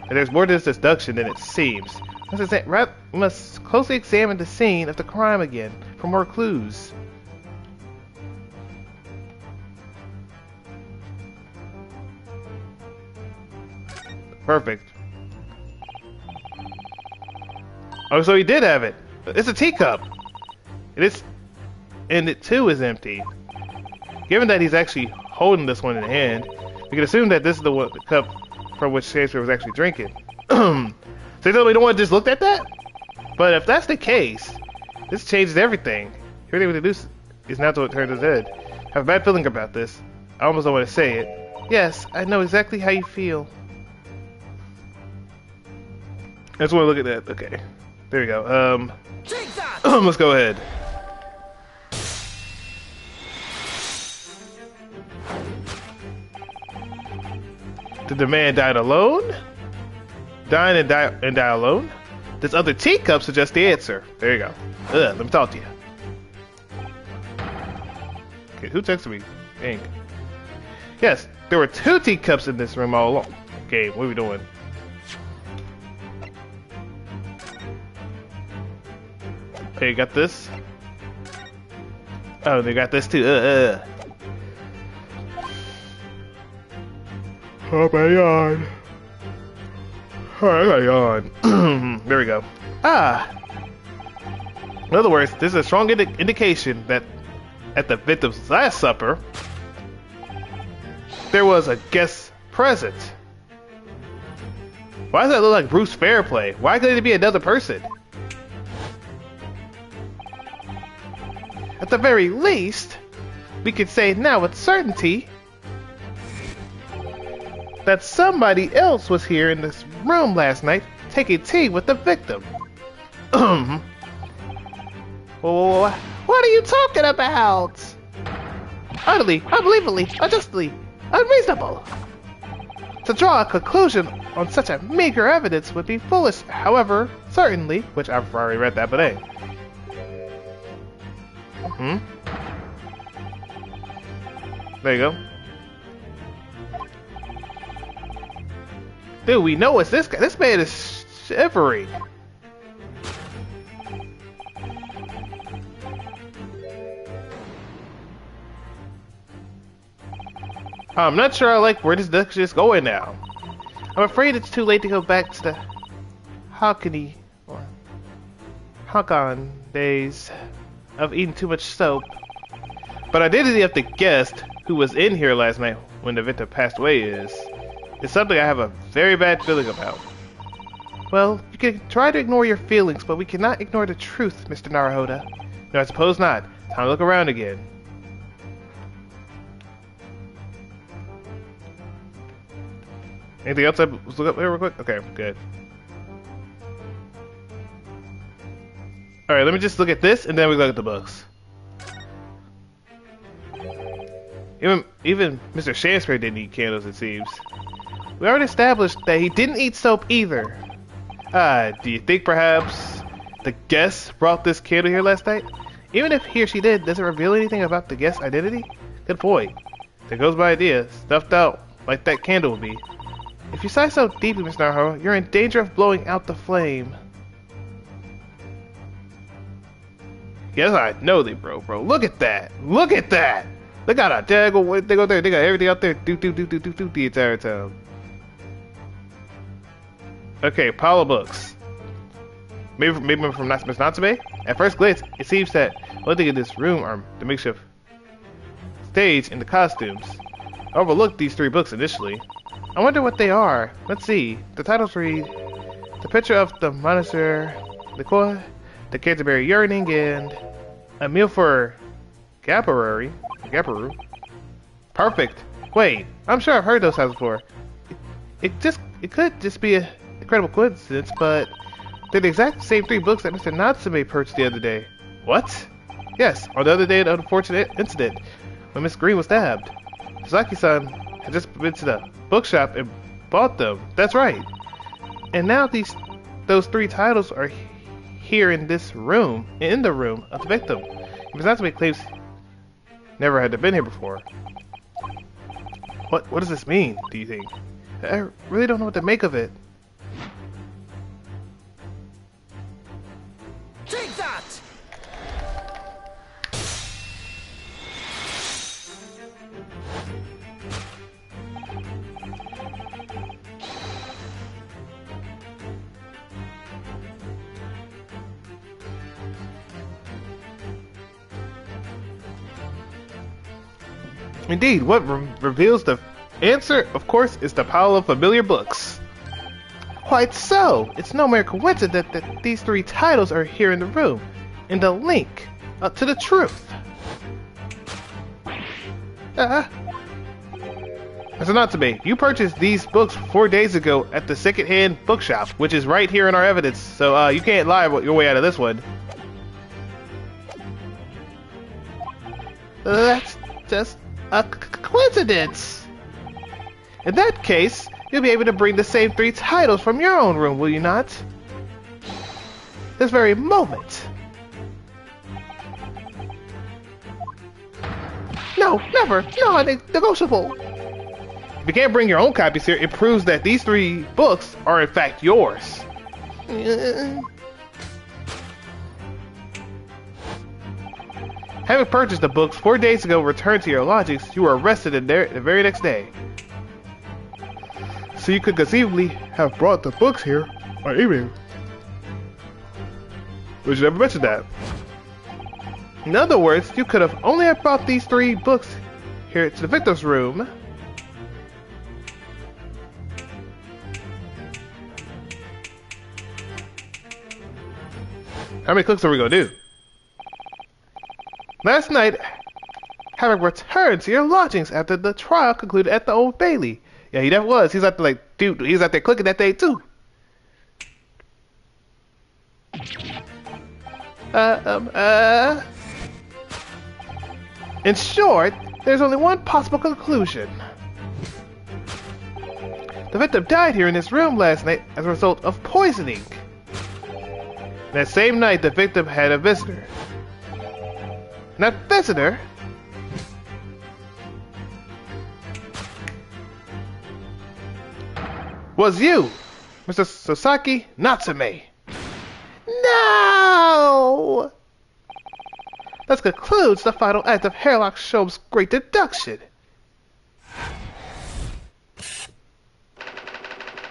And there's more to this deduction than it seems. We must closely examine the scene of the crime again for more clues. Perfect. Oh, so he did have it. It's a teacup. And it too is empty. Given that he's actually holding this one in hand, we can assume that this is the cup from which Shakespeare was actually drinking. So you tell me no one just looked at that? But if that's the case, this changes everything. Everything we deduce is now to what turns his head. I have a bad feeling about this. I almost don't want to say it. Yes, I know exactly how you feel. I just want to look at that. Okay. There we go. Let's go ahead. Did the man die alone? Dine and die alone? This other teacup suggests the answer. There you go. Let me talk to you. Okay, who texted me? Ink. Yes, there were 2 teacups in this room all along. Okay, what are we doing? Okay, got this. Oh, they got this too. Oh my god. Oh my god. There we go. Ah. In other words, this is a strong indication that at the victim's last supper, there was a guest present. Why does that look like Bruce Fairplay? Why couldn't it be another person? At the very least, we could say now with certainty that somebody else was here in this room last night taking tea with the victim. What are you talking about? Utterly, unbelievably, unjustly, unreasonable. To draw a conclusion on such a meager evidence would be foolish, however, certainly, which I've already read that, but hey. There you go. Dude, we know it's this guy. This man is shivering. I'm not sure I like where this discussion is going now. I'm afraid it's too late to go back to the Hakone or Hakon days of eating too much soap. But identity of the guest who was in here last night when the victim passed away is something I have a very bad feeling about. Well, you can try to ignore your feelings, but we cannot ignore the truth, Mr. Naruhodo. No, I suppose not. Time to look around again. Anything else? Let's look up here real quick. Okay, good. Alright, let me just look at this and then we look at the books. Even Mr. Shakespeare didn't eat candles, it seems. We already established that he didn't eat soap either. Do you think perhaps the guest brought this candle here last night? Even if he or she did, does it reveal anything about the guest's identity? Good point. There goes my idea, stuffed out like that candle would be. If you sigh so deeply, Mr. Naruhodo, you're in danger of blowing out the flame. Yes, I know they bro. Look at that! Look at that! They got a daggone thing out there. They got everything out there. Do the entire time. Okay, pile of books. Maybe from Miss Natsume? At first glance, it seems that one thing in this room are the makeshift stage and the costumes. I overlooked these 3 books initially. I wonder what they are. Let's see. The titles read The picture of the monster, the Canterbury yearning, and a meal for Gaparu. Perfect. Wait, I'm sure I've heard those sounds before. It could just be an incredible coincidence, but they're the exact same 3 books that Mr. Natsume purchased the other day. What? Yes, on the other day of the unfortunate incident when Miss Green was stabbed. Sasaki-san had just been to the bookshop and bought them. That's right. And now those 3 titles are here in this room, in the room of the victim. Miss Natsume claims never had been here before. What does this mean, do you think? I really don't know what to make of it. Take that! Indeed, what reveals the answer, of course, is the pile of familiar books. Quite so. It's no mere coincidence that these 3 titles are here in the room, and the link to the truth. Mr. Natsume, you purchased these books 4 days ago at the second-hand bookshop, which is right here in our evidence, so you can't lie your way out of this one. That's just a coincidence. In that case, you'll be able to bring the same 3 titles from your own room, will you not? This very moment. No, never. Non-negotiable. If you can't bring your own copies here, it proves that these 3 books are in fact yours. Having purchased the books 4 days ago, returned to your lodgings, you were arrested the very next day. So you could conceivably have brought the books here by email. But you never mentioned that. In other words, you could have only have brought these 3 books here to the victim's room. How many clicks are we gonna do? Last night, having returned to your lodgings after the trial concluded at the Old Bailey. Yeah, he definitely was. He's out there like, dude, he's out there clicking that thing too. In short, there's only one possible conclusion. The victim died here in this room last night as a result of poisoning. That same night, the victim had a visitor. And that visitor was you, Mr. Sasaki Natsume. No! That concludes the final act of Hairlock Sholmes' great deduction.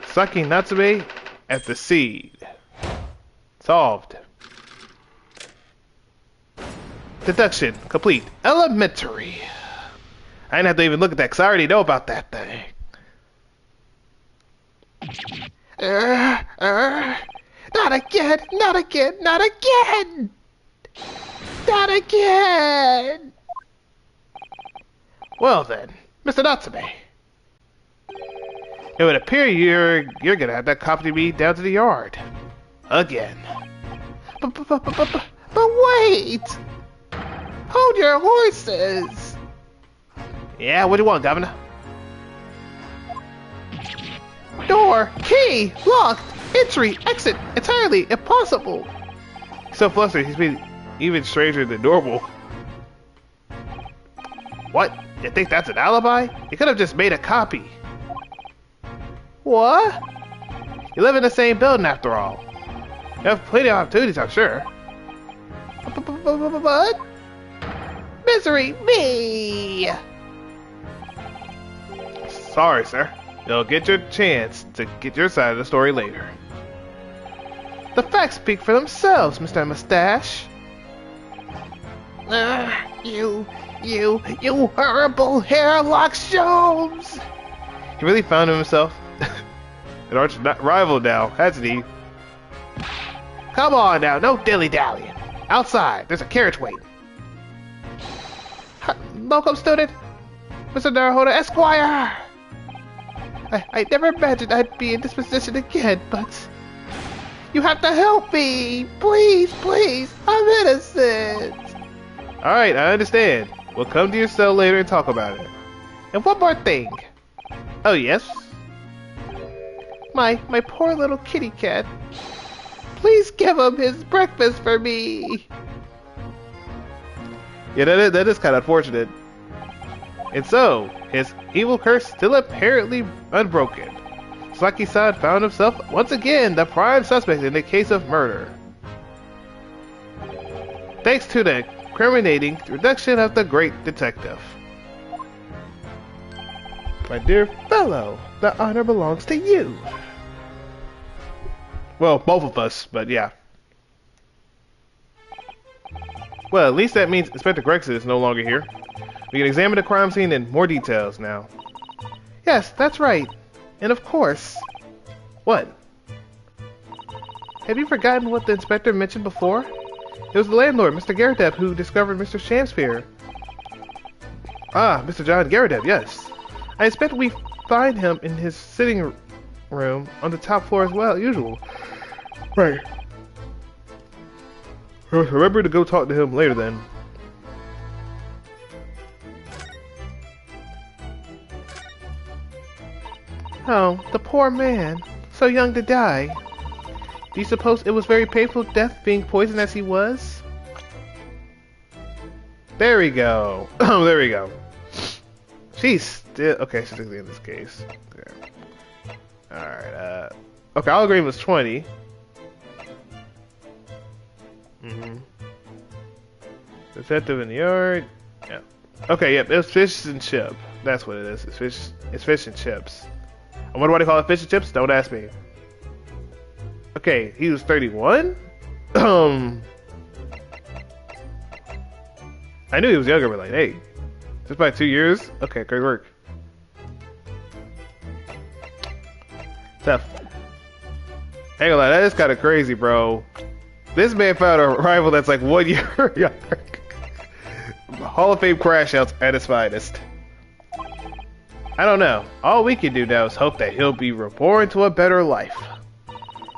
Sasaki Natsume at the seed. Solved. Deduction complete. Elementary. I didn't have to even look at that because I already know about that thing. Not again! Not again! Not again! Not again! Well then, Mr. Natsume. It would appear you're gonna have to accompany me down to the yard. Again. But wait! Hold your horses! Yeah, what do you want, Governor? Door, key, locked, entry, exit, entirely impossible. He's so flustered, he's been even stranger than normal. What? You think that's an alibi? You could have just made a copy. What? You live in the same building after all. You have plenty of opportunities, I'm sure. But? Misery me! Sorry, sir. You'll get your chance to get your side of the story later. The facts speak for themselves, Mr. Mustache. You horrible Hairlock Sholmes! He really found himself an arch rival now, hasn't he? Come on now, no dilly-dallying. Outside, there's a carriage waiting. Welcome, student. Mr. Naruhodo Esquire. I never imagined I'd be in this position again, but you have to help me. Please, please, I'm innocent. Alright, I understand. We'll come to your cell later and talk about it. And one more thing. Oh, yes? My poor little kitty cat. Please give him his breakfast for me. Yeah, that is kind of unfortunate. And so, his evil curse still apparently unbroken. Saki-san found himself once again the prime suspect in the case of murder. Thanks to the incriminating reduction of the great detective. My dear fellow, the honor belongs to you. Well, both of us, but yeah. Well, at least that means Inspector Gregson is no longer here. We can examine the crime scene in more details now. Yes, that's right. And of course... What? Have you forgotten what the inspector mentioned before? It was the landlord, Mr. Garadeb, who discovered Mr. Shamsphere. Ah, Mr. John Garadeb, yes. I expect we find him in his sitting room on the top floor as well, usual. Right. Remember to go talk to him later then. Oh, the poor man. So young to die. Do you suppose it was very painful death being poisoned as he was? There we go. Oh, there we go. She's still... Okay, she's still in this case. There. Alright, okay, I'll agree it was 20. Detective in the yard. Yeah. Okay, yep, it was fish and chip. That's what it is. It's fish and chips. I wonder why they call it fish and chips? Don't ask me. Okay, he was 31? I knew he was younger, but like, hey. Just by 2 years? Okay, great work. Tough. Hang on, that is kind of crazy, bro. This man found a rival that's like 1 year younger. Hall of Fame crash outs at his finest. I don't know. All we can do now is hope that he'll be reborn to a better life.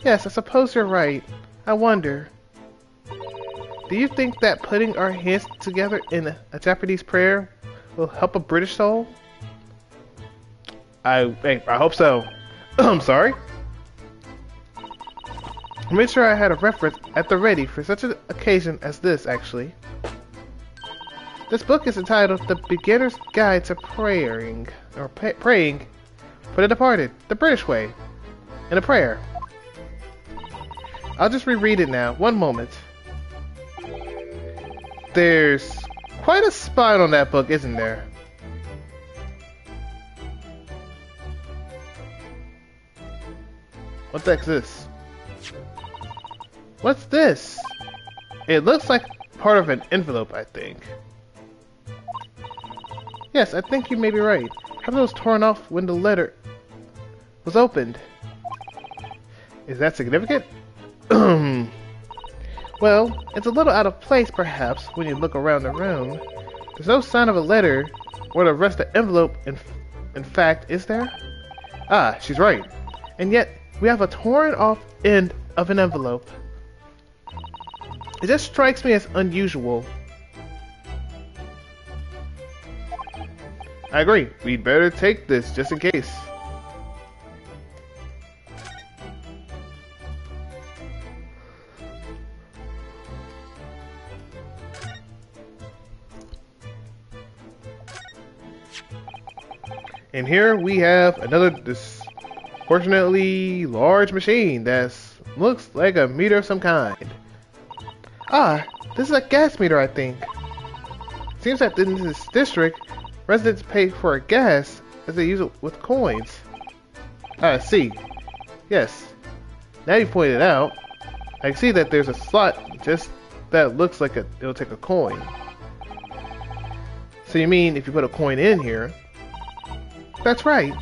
Yes, I suppose you're right. I wonder. Do you think that putting our hands together in a Japanese prayer will help a British soul? I hope so. I'm sorry? I made sure I had a reference at the ready for such an occasion as this, actually. This book is entitled The Beginner's Guide to Praying for the Departed, the British Way, in a prayer. I'll just reread it now. One moment. There's quite a spine on that book, isn't there? What the heck is this? What's this? It looks like part of an envelope, I think. Yes, I think you may be right. How was torn off when the letter was opened? Is that significant? Well, it's a little out of place, perhaps, when you look around the room. There's no sign of a letter or the rest of the envelope, in fact, is there? Ah, she's right. And yet, we have a torn off end of an envelope. It just strikes me as unusual. I agree. We'd better take this just in case. And here we have another disproportionately large machine that looks like a meter of some kind. Ah, this is a gas meter, I think. Seems that in this district, residents pay for gas as they use it with coins. I see. Yes. Now you pointed it out. I see that there's a slot just that looks like it'll take a coin. So you mean if you put a coin in here? That's right.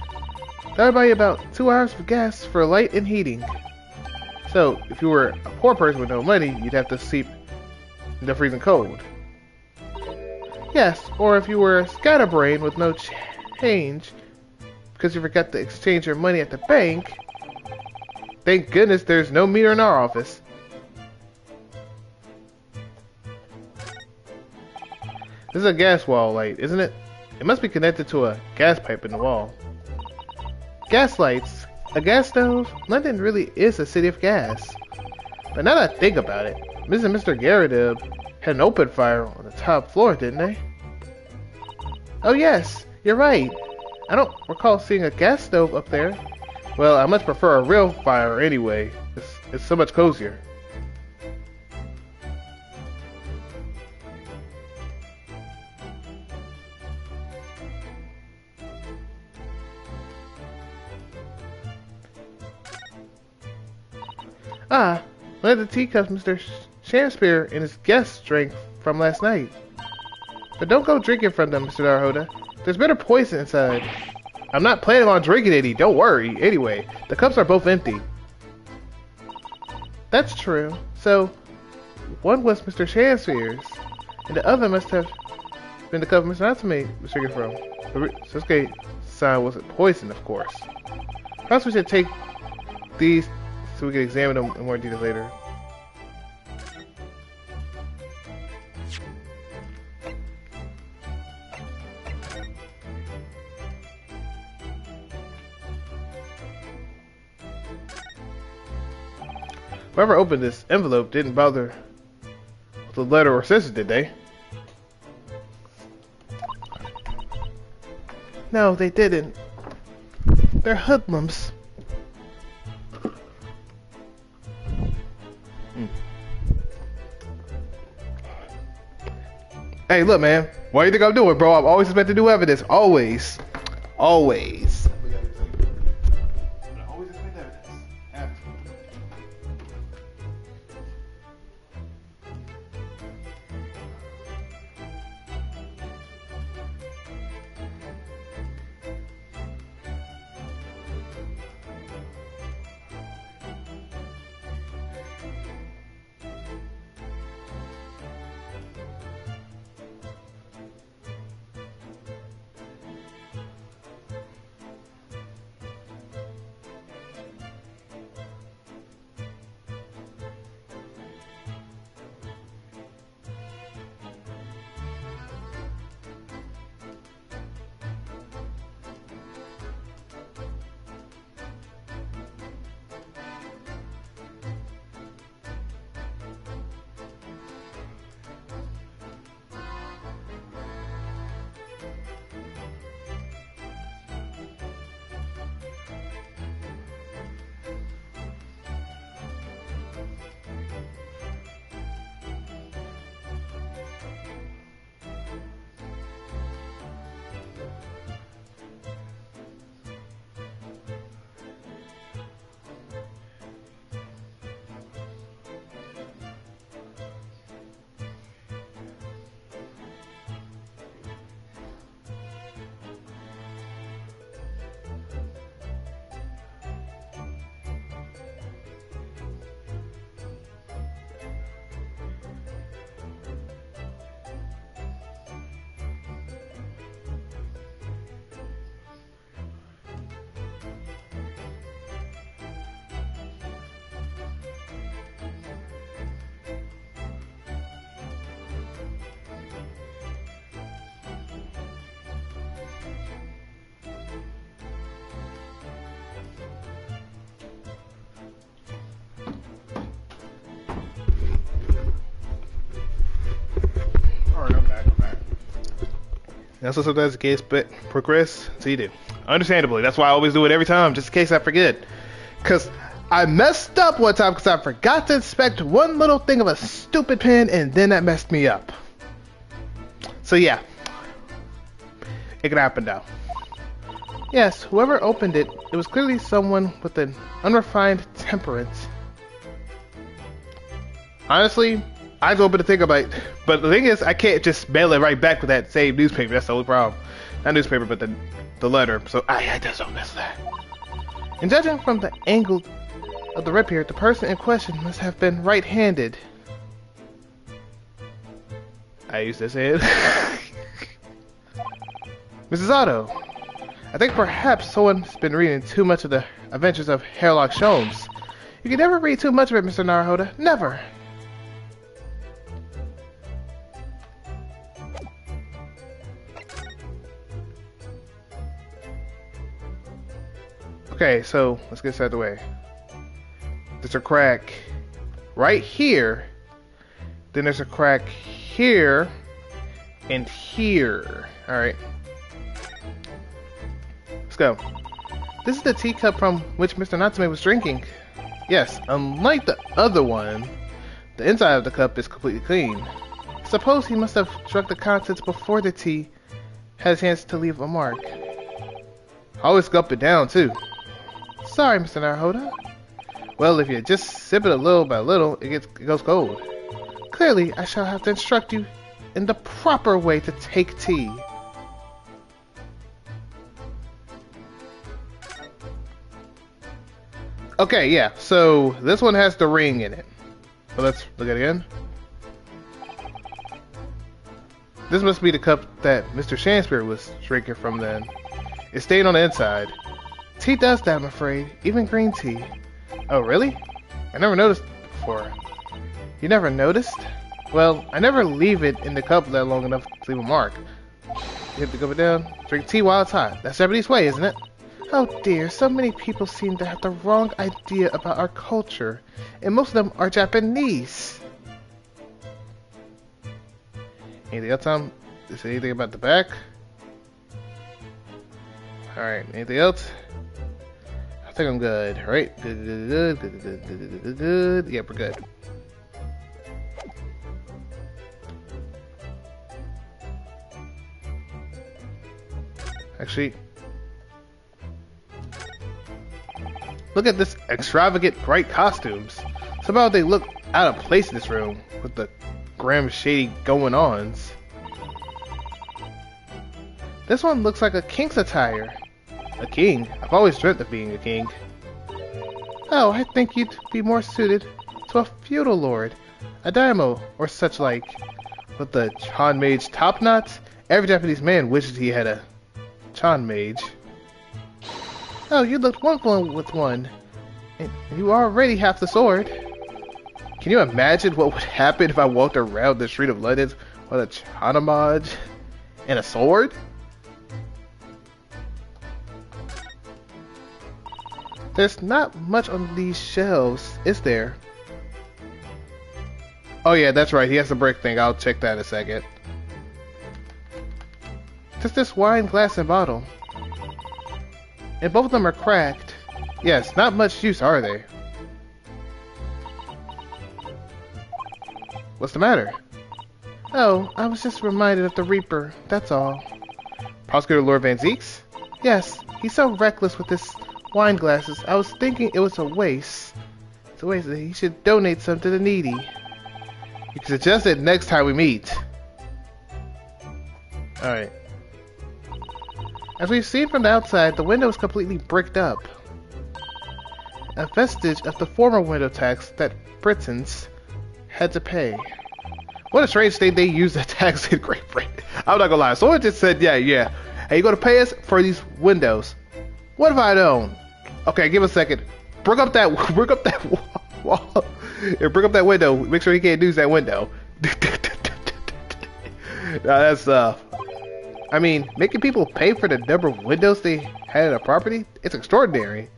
That would buy you about 2 hours of gas for light and heating. So, if you were a poor person with no money, you'd have to sleep in the freezing cold. Yes, or if you were a scatterbrain with no change, because you forgot to exchange your money at the bank. Thank goodness there's no meter in our office. This is a gas wall light, isn't it? It must be connected to a gas pipe in the wall. Gas lights? A gas stove? London really is a city of gas. But now that I think about it, Ms. and Mr. Garrideb had an open fire on the top floor, didn't they? Oh yes, you're right. I don't recall seeing a gas stove up there. Well, I much prefer a real fire anyway. It's so much cozier. Ah, one of the teacups Mr. Shakespeare and his guests drank from last night. But don't go drinking from them, Mr. Darhoda. There's bitter poison inside. I'm not planning on drinking any, don't worry. Anyway, the cups are both empty. That's true. So, one was Mr. Shakespeare's, and the other must have been the cup Mr. Natsume was drinking from. Sasuke-san wasn't poisoned, of course. Perhaps we should take these so we can examine them in more detail later. Whoever opened this envelope didn't bother with the letter or scissors, did they? No, they didn't. They're hoodlums. Hey, look, man. What do you think I'm doing, bro? I'm always expecting new evidence. Always. Always. That's what sometimes the case, but progress, so you do. Understandably, that's why I always do it every time, just in case I forget. Because I messed up one time because I forgot to inspect one little thing of a stupid pen, and then that messed me up. So yeah, it can happen now. Yes, whoever opened it, it was clearly someone with an unrefined temperament. Honestly, I was open to think about it, but the thing is, I can't just mail it right back with that same newspaper. That's the only problem. Not newspaper, but the letter. So I just don't miss that. And judging from the angle of the rapier, the person in question must have been right-handed. I use this hand. Mrs. Otto, I think perhaps someone's been reading too much of the adventures of Sherlock Holmes. You can never read too much of it, Mr. Naruhodo. Never! Okay, so let's get this out of the way. There's a crack right here. Then there's a crack here and here. Alright. Let's go. This is the teacup from which Mr. Natsume was drinking. Yes, unlike the other one, the inside of the cup is completely clean. Suppose he must have drunk the contents before the tea had a chance to leave a mark. I always gulp it down too. Sorry, Mr. Naruhodo. Well, if you just sip it a little by little, it goes cold. Clearly, I shall have to instruct you in the proper way to take tea. Okay, yeah, so this one has the ring in it. So let's look at it again. This must be the cup that Mr. Shakespeare was drinking from then. It's stained on the inside. Tea does that, I'm afraid. Even green tea. Oh, really? I never noticed before. You never noticed? Well, I never leave it in the cup that long enough to leave a mark. You have to go down. Drink tea while it's hot. That's Japanese way, isn't it? Oh dear, so many people seem to have the wrong idea about our culture. And most of them are Japanese. Anything else, Tom? Is there anything about the back? Alright, anything else? I think I'm good, right? Good. Yep, we're good. Actually, look at this extravagant, bright costumes. Somehow they look out of place in this room with the grim, shady going-ons. This one looks like a king's attire. A king? I've always dreamt of being a king. Oh, I think you'd be more suited to a feudal lord, a daimyo, or such like. With the Chan Mage top knot, every Japanese man wishes he had a Chan Mage. Oh, you looked wonderful with one. And you already have the sword. Can you imagine what would happen if I walked around the street of London with a Chan Mage and a sword? There's not much on these shelves, is there? Oh yeah, that's right, he has the brick thing. I'll check that in a second. Just this wine glass and bottle. And both of them are cracked. Yes, not much use, are they? What's the matter? Oh, I was just reminded of the Reaper, that's all. Prosecutor Lord Van Zeeks? Yes, he's so reckless with his wine glasses. I was thinking it was a waste. It's a waste that he should donate some to the needy. You can suggest it next time we meet. Alright. As we've seen from the outside, the window is completely bricked up. A vestige of the former window tax that Britons had to pay. What a strange thing they use the tax in Great Britain. I'm not gonna lie. Someone just said, yeah. Hey, you gonna pay us for these windows? What if I don't? Okay, give a second. Bring up that wall. And bring up that window. Make sure he can't use that window. Now that's I mean, making people pay for the number of windows they had in a property, it's extraordinary.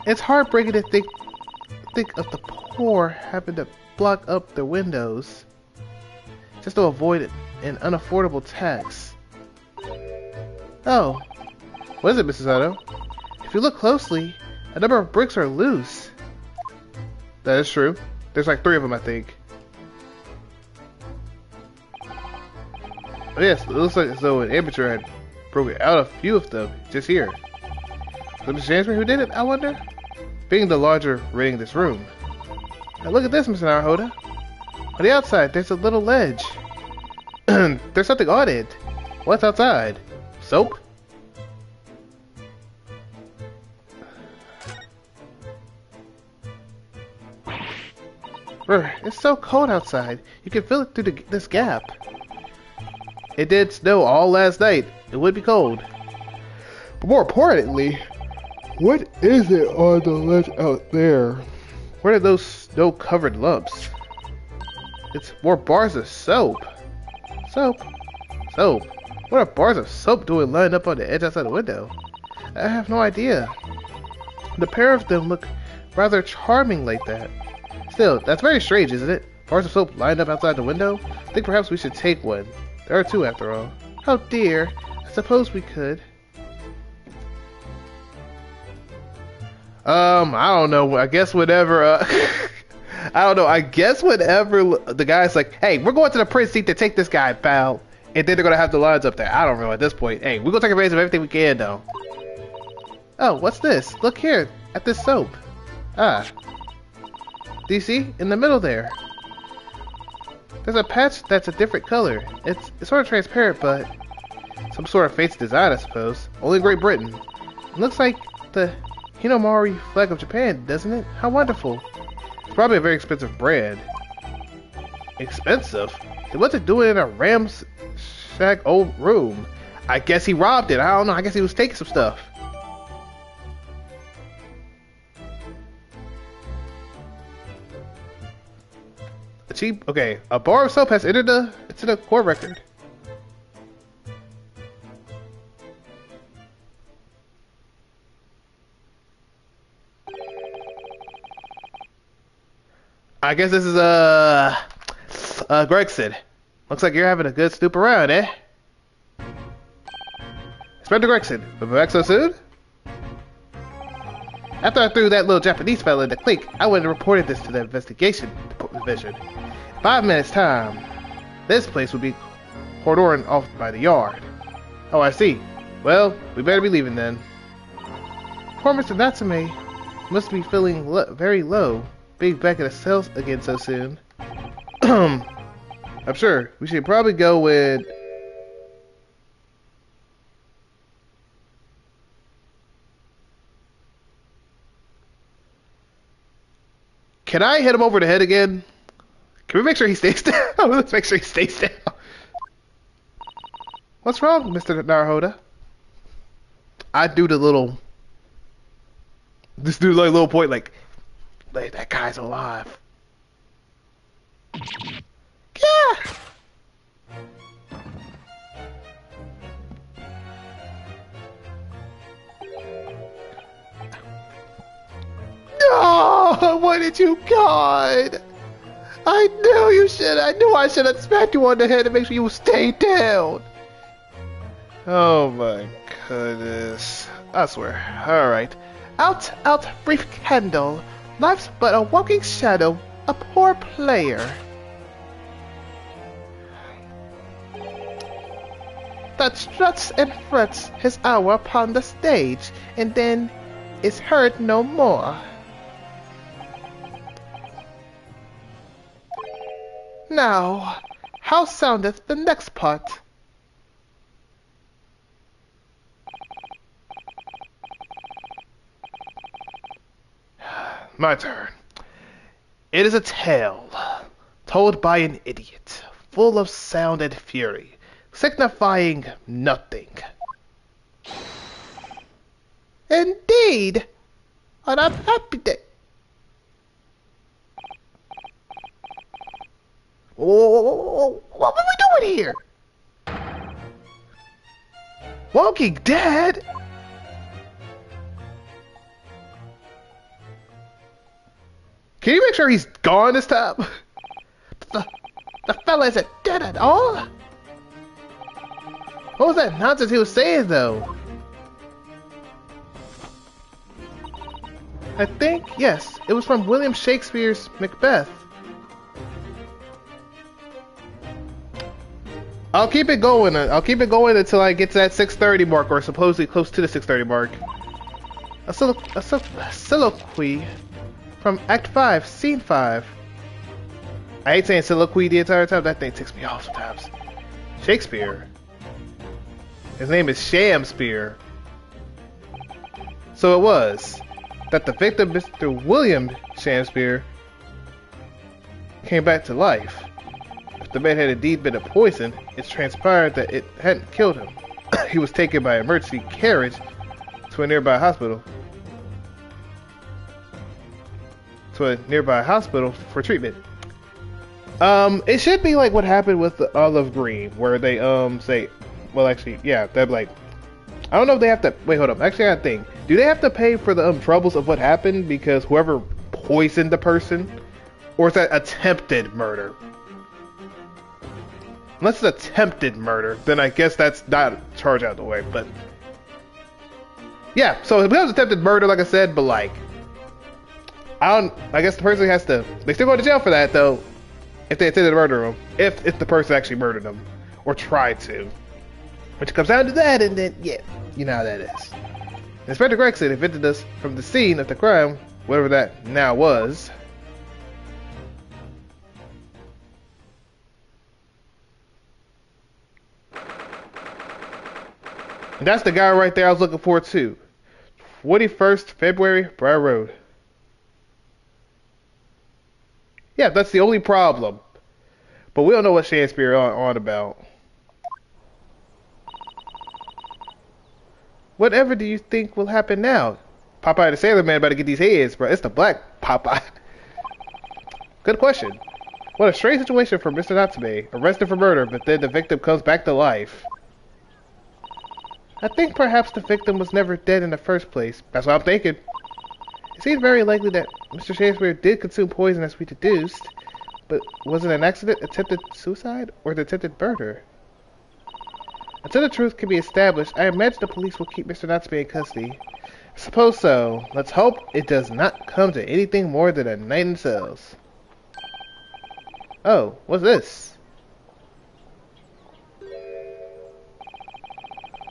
It's heartbreaking to think of the poor having to block up their windows just to avoid an unaffordable tax. Oh, what is it, Mrs. Otto? If you look closely, a number of bricks are loose. That is true. There's like 3 of them, I think. Oh, yes, it looks like as though an amateur had broken out a few of them just here. Was it Mr. Shakespeare who did it, I wonder? Being the larger rating this room. Now look at this, Mr. Naruhodo. On the outside, there's a little ledge. There's something on it. What's outside? Soap? Brr, it's so cold outside. You can feel it through this gap. It did snow all last night. It would be cold. But more importantly, what is it on the ledge out there? What are those snow-covered lumps? It's more bars of soap. Soap? Soap? What are bars of soap doing lined up on the edge outside the window? I have no idea. The pair of them look rather charming like that. Still, that's very strange, isn't it? Bars of soap lined up outside the window? I think perhaps we should take one. There are two after all. Oh dear. I suppose we could. I don't know. I guess whenever, I don't know. I guess whenever the guy's like, hey, we're going to the prince seat to take this guy, pal. And then they're going to have the lines up there. I don't know at this point. Hey, we're going to take advantage of everything we can, though. Oh, what's this? Look here at this soap. Ah. Do you see? In the middle there. There's a patch that's a different color. It's sort of transparent, but some sort of fancy design, I suppose. Only Great Britain. It looks like the Hinomori flag of Japan, doesn't it? How wonderful. It's probably a very expensive brand. Expensive? Then what's it doing in a Ram's shack old room? I guess he robbed it. I don't know. I guess he was taking some stuff. Okay, a bar of soap has entered the court record. I guess this is Gregson. Looks like you're having a good snoop around, eh? Inspector Gregson, but back so soon? After I threw that little Japanese fella in the clink, I went and reported this to the investigation division. 5 minutes time, this place would be cordoning off by the yard. Oh, I see. Well, we better be leaving then. Poor Mr. Natsume must be feeling very low, being back in the cells again so soon. I'm sure we should probably go with... Can I hit him over the head again? Can we make sure he stays down? Let's make sure he stays down. What's wrong, Mr. Naruhoda? I do the little... Just do like a little point like that guy's alive. Yeah! No! Why did you, God? I knew you should. I knew I should have smacked you on the head to make sure you stay down. Oh my goodness. I swear. Alright. Out, out, brief candle. Life's but a walking shadow, a poor player. That struts and frets his hour upon the stage, and then is heard no more. Now, how soundeth the next part? My turn. It is a tale told by an idiot, full of sound and fury, signifying nothing. Indeed, on a happy day. Whoa, what are we doing here? Walking Dead? Can you make sure he's gone this time? The fella isn't dead at all? What was that nonsense he was saying, though? I think, yes, it was from William Shakespeare's Macbeth. I'll keep it going. I'll keep it going until I get to that 6:30 mark, or supposedly close to the 6:30 mark. A soliloquy from Act 5, Scene 5. I hate saying soliloquy the entire time. That thing ticks me off sometimes. Shakespeare. His name is Shamspeare. So it was that the victim, Mr. William Shamspeare, came back to life. If the man had indeed been poisoned, it's transpired that it hadn't killed him. He was taken by emergency carriage to a nearby hospital. For treatment. It should be like what happened with the Olive Green, where they say, well, actually, yeah, they're like, I don't know if they have to. Wait, hold up. Actually, I think, do they have to pay for the troubles of what happened because whoever poisoned the person, or is that attempted murder? Unless it's attempted murder, then I guess that's not charged out of the way. But yeah, so it becomes attempted murder, like I said, but like, I guess the person has to. They still go to jail for that though, if they attempted to murder them. If the person actually murdered them or tried to, which comes down to that, and then yeah, you know how that is. Inspector Gregson evicted us from the scene of the crime, whatever that now was. And that's the guy right there I was looking for too. 21st February, Briar Road. Yeah, that's the only problem. But we don't know what Shakespeare on about. Whatever do you think will happen now? Popeye the Sailor Man about to get these heads, bro. It's the black Popeye. Good question. What a strange situation for Mr. Natsume. Arrested for murder, but then the victim comes back to life. I think perhaps the victim was never dead in the first place. That's what I'm thinking. It seems very likely that Mr. Shakespeare did consume poison as we deduced, but was it an accident, attempted suicide, or the attempted murder? Until the truth can be established, I imagine the police will keep Mr. Natsume in custody. I suppose so. Let's hope it does not come to anything more than a night in cells. Oh, what's this?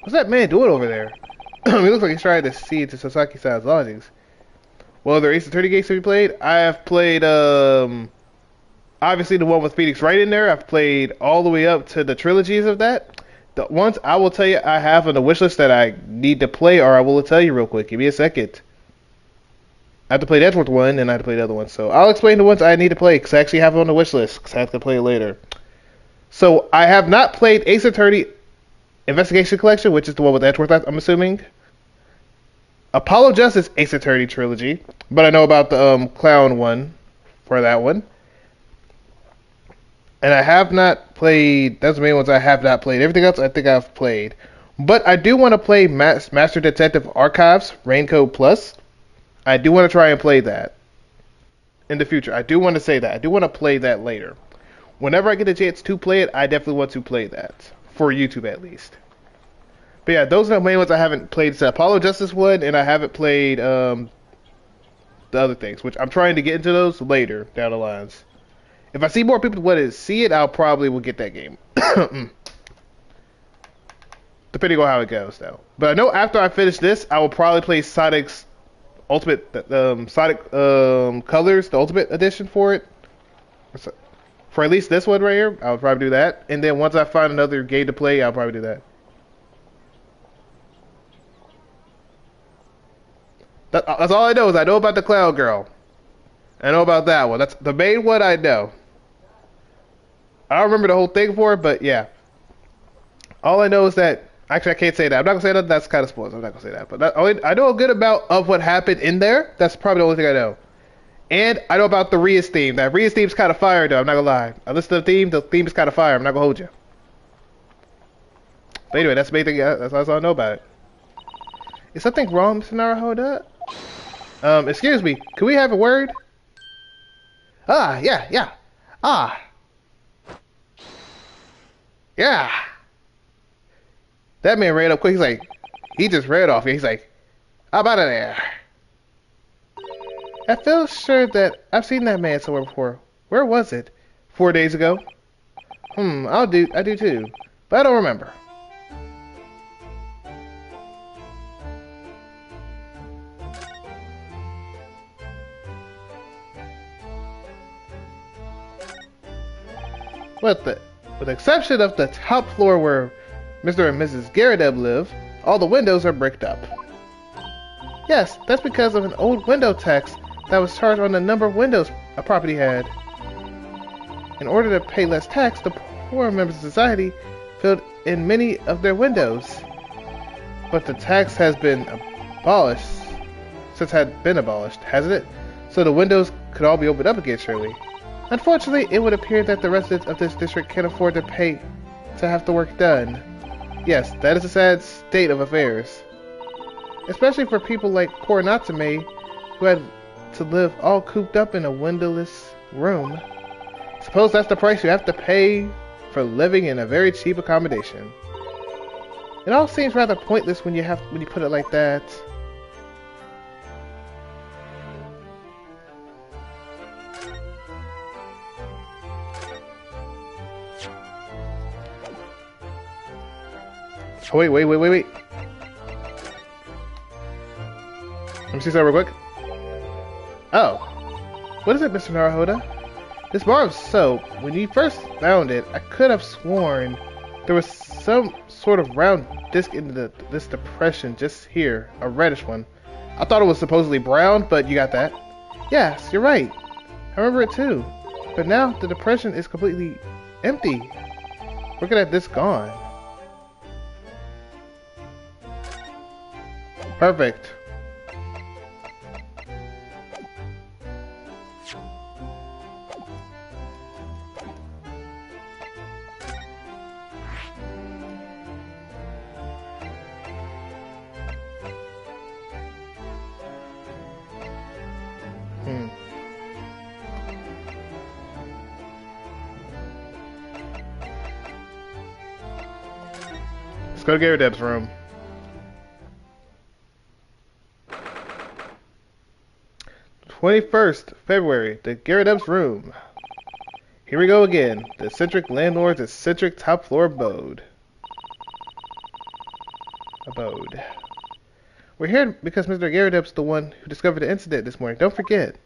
What's that man doing over there? He looks like he's trying to see into Sasaki-san's lodgings. Well, are there Ace Attorney games have you played? I have played, obviously the one with Phoenix Wright in there. I've played all the way up to the trilogies of that. The ones I will tell you I have on the wish list that I need to play, or I will tell you real quick. Give me a second. I have to play the Edgeworth one, and I have to play the other one. So I'll explain the ones I need to play, because I actually have it on the wish list, because I have to play it later. So I have not played Ace Attorney Investigation Collection, which is the one with Edgeworth, I'm assuming. Apollo Justice Ace Attorney Trilogy, but I know about the Clown one for that one. And I have not played, that's the main ones I have not played. Everything else I think I've played. But I do want to play Master Detective Archives Raincoat Plus. I do want to try and play that in the future. I do want to say that. I do want to play that later. Whenever I get a chance to play it, I definitely want to play that. For YouTube at least. But yeah, those are the main ones I haven't played. It's the Apollo Justice one, and I haven't played the other things, which I'm trying to get into those later down the lines. If I see more people want to see it, I'll probably will get that game. Depending on how it goes, though. But I know after I finish this, I will probably play Sonic's Ultimate, Sonic Colors, the Ultimate Edition for it. For at least this one right here, I'll probably do that. And then once I find another game to play, I'll probably do that. That's all I know is I know about the Clown Girl. I know about that one. That's the main one I know. I don't remember the whole thing for it, but yeah. All I know is that... Actually, I can't say that. I'm not going to say that. That's kind of spoilers. I'm not going to say that. But I know a good amount of what happened in there. That's probably the only thing I know. And I know about the Rias theme. That Rias theme's kind of fire, though. I'm not going to lie. I listen to the theme. The theme is kind of fire. I'm not going to hold you. But anyway, that's the main thing. That's all I know about it. Is something wrong, Mr. Nara? Hold up. Excuse me. Can we have a word? Ah, yeah. Ah. Yeah. That man ran up quick. He's like, he just ran off. He's like, I'm out of there. I feel sure that I've seen that man somewhere before. Where was it? 4 days ago? I do too. But I don't remember. With the exception of the top floor where Mr. and Mrs. Garrideb live, all the windows are bricked up. Yes, that's because of an old window tax that was charged on the number of windows a property had. In order to pay less tax, the poor members of society filled in many of their windows. But the tax has been abolished, hasn't it? So the windows could all be opened up again, surely. Unfortunately, it would appear that the residents of this district can't afford to pay to have the work done. Yes, that is a sad state of affairs. Especially for people like poor Natsume, who had to live all cooped up in a windowless room. Suppose that's the price you have to pay for living in a very cheap accommodation. It all seems rather pointless when you put it like that. Oh, wait. Let me see something real quick. Oh. What is it, Mr. Naruhodo? This bar of soap, when you first found it, I could have sworn there was some sort of round disc in this depression just here, a reddish one. I thought it was supposedly brown, but you got that. Yes, you're right. I remember it too. But now the depression is completely empty. Look at this gone. Perfect. Let's go to Gyarados' room. February 21st, the Gyarados' room. Here we go again. The eccentric landlord's eccentric top floor abode. We're here because Mr. Gyarados, the one who discovered the incident this morning. Don't forget.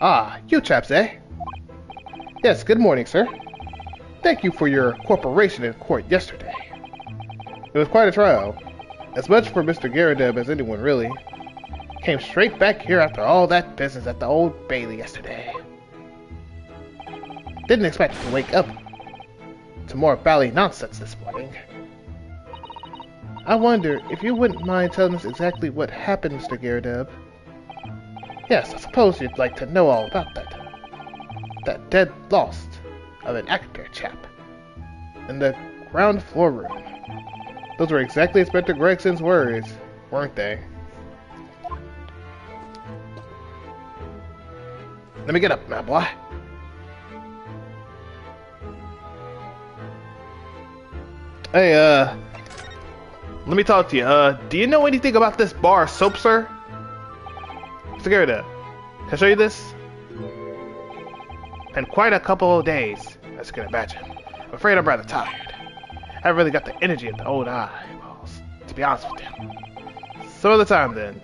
Ah, you chaps, eh? Yes, good morning, sir. Thank you for your cooperation in court yesterday. It was quite a trial. As much for Mr. Gyarados as anyone, really. Came straight back here after all that business at the Old Bailey yesterday. Didn't expect to wake up to more bally nonsense this morning. I wonder if you wouldn't mind telling us exactly what happened, Mr. Gyarados. Yes, I suppose you'd like to know all about that. That dead lost of an actor chap in the ground floor room. Those were exactly Inspector Gregson's words, weren't they? Let me get up, my boy. Hey, let me talk to you. Do you know anything about this bar of soap, sir? Mr. Gyarados, can I show you this? Been quite a couple of days, as you can imagine. I'm afraid I'm rather tired. I haven't really got the energy of the old eyeballs, to be honest with you. Some other time, then.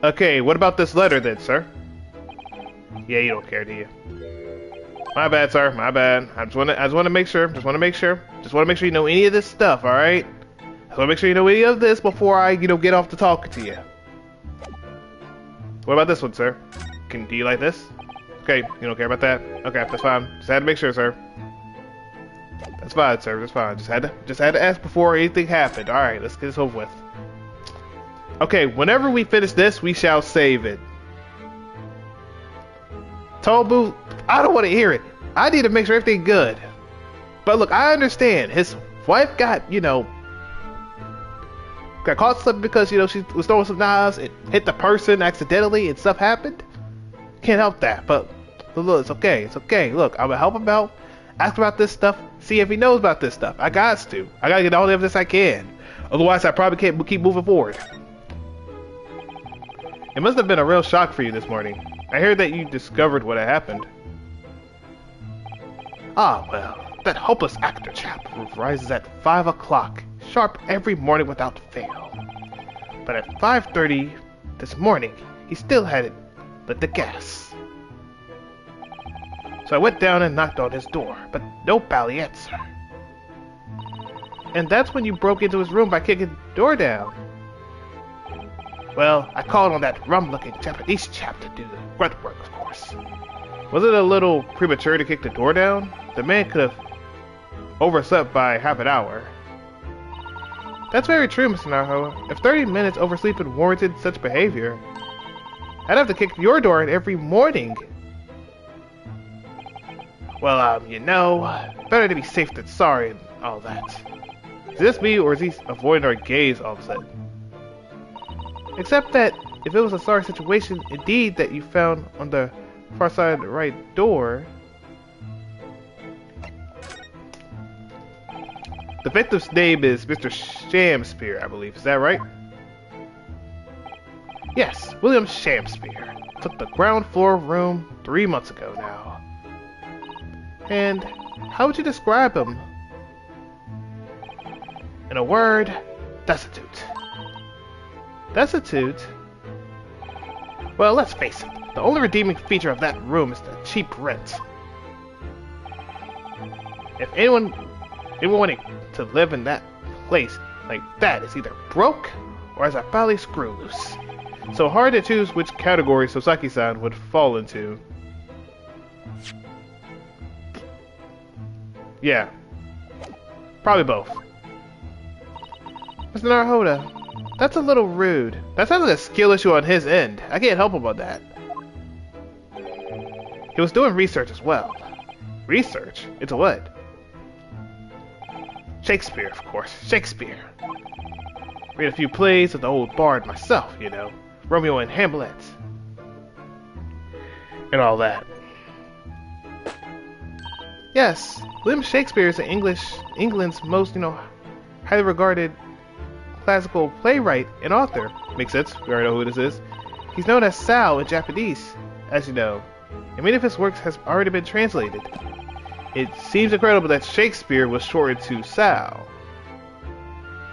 Okay, what about this letter, then, sir? Yeah, you don't care, do you? My bad, sir. My bad. I just want to make sure. Just want to make sure you know any of this stuff, all right? I want to make sure you know any of this before I, get off to talking to you. What about this one, sir? Do you like this? Okay, you don't care about that? Okay, that's fine. Just had to make sure, sir. That's fine, sir. That's fine. Just had to ask before anything happened. All right, let's get this over with. Okay, whenever we finish this, we shall save it. Tobu, I don't want to hear it. I need to make sure everything's good. But look, I understand. His wife got caught slipping because, she was throwing some knives and hit the person accidentally and stuff happened. Can't help that. But look, it's okay. It's okay. Look, I'm going to help him out. Ask about this stuff. See if he knows about this stuff. I got to get all the evidence I can. Otherwise, I probably can't keep moving forward. It must have been a real shock for you this morning. I heard that you discovered what had happened. Ah, well, that hopeless actor chap rises at 5 o'clock, sharp every morning without fail. But at 5:30 this morning, he still hadn't lit the gas. So I went down and knocked on his door, but no bally answer. And that's when you broke into his room by kicking the door down. Well, I called on that rum-looking Japanese chap to do the grunt work, of course. Was it a little premature to kick the door down? The man could have overslept by half an hour. That's very true, Mr. Naho. If 30 minutes oversleeping warranted such behavior, I'd have to kick your door in every morning. Well, you know, better to be safe than sorry and all that. Is this me, or is he avoiding our gaze all of a sudden? Except that, if it was a sorry situation indeed that you found on the far side of the right door... The victim's name is Mr. Shamspear, I believe. Is that right? Yes, William Shamspear. Took the ground floor room 3 months ago now. And how would you describe him? In a word, destitute. Destitute? Well, let's face it. The only redeeming feature of that room is the cheap rent. If anyone wanting to live in that place like that is either broke or has a bally screw loose. So hard to choose which category Sosaki-san would fall into. Yeah. Probably both. Mr. Naruhodo, that's a little rude. That sounds like a skill issue on his end. I can't help him on that. He was doing research as well. Research? Into what? Shakespeare, of course. Shakespeare. Read a few plays of the old bard myself, you know. Romeo and Hamlet. And all that. Yes, William Shakespeare is England's most, highly regarded classical playwright and author. Makes sense. We already know who this is. He's known as Sao in Japanese, as you know. And many of his works has already been translated. It seems incredible that Shakespeare was shortened to Sao.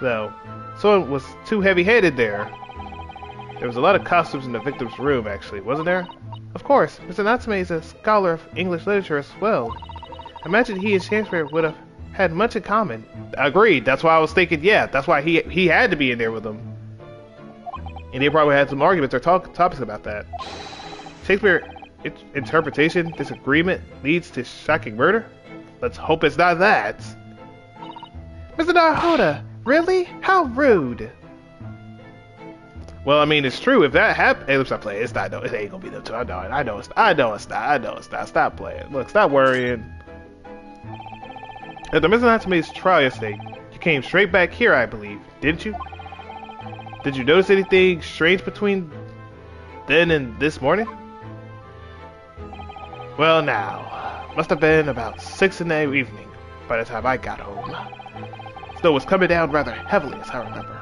Though, someone was too heavy-handed there. There was a lot of costumes in the victim's room, actually, wasn't there? Of course, Mr. Natsume is a scholar of English literature as well. I imagine he and Shakespeare would have had much in common. Agreed, that's why I was thinking, yeah, that's why he had to be in there with them. And they probably had some arguments or topics about that. Shakespeare interpretation disagreement leads to shocking murder? Let's hope it's not that. Mr. Naruhodo, really? How rude. Well, I mean, it's true. If that happened, hey, let's not play. It's not. No, it ain't gonna be them two. I know it's not. Stop playing. Look, stop worrying. After Mr. Natsume's trial yesterday, you came straight back here, I believe, didn't you? Did you notice anything strange between then and this morning? Well, now, must have been about 6 in the evening by the time I got home. Snow was coming down rather heavily, as I remember.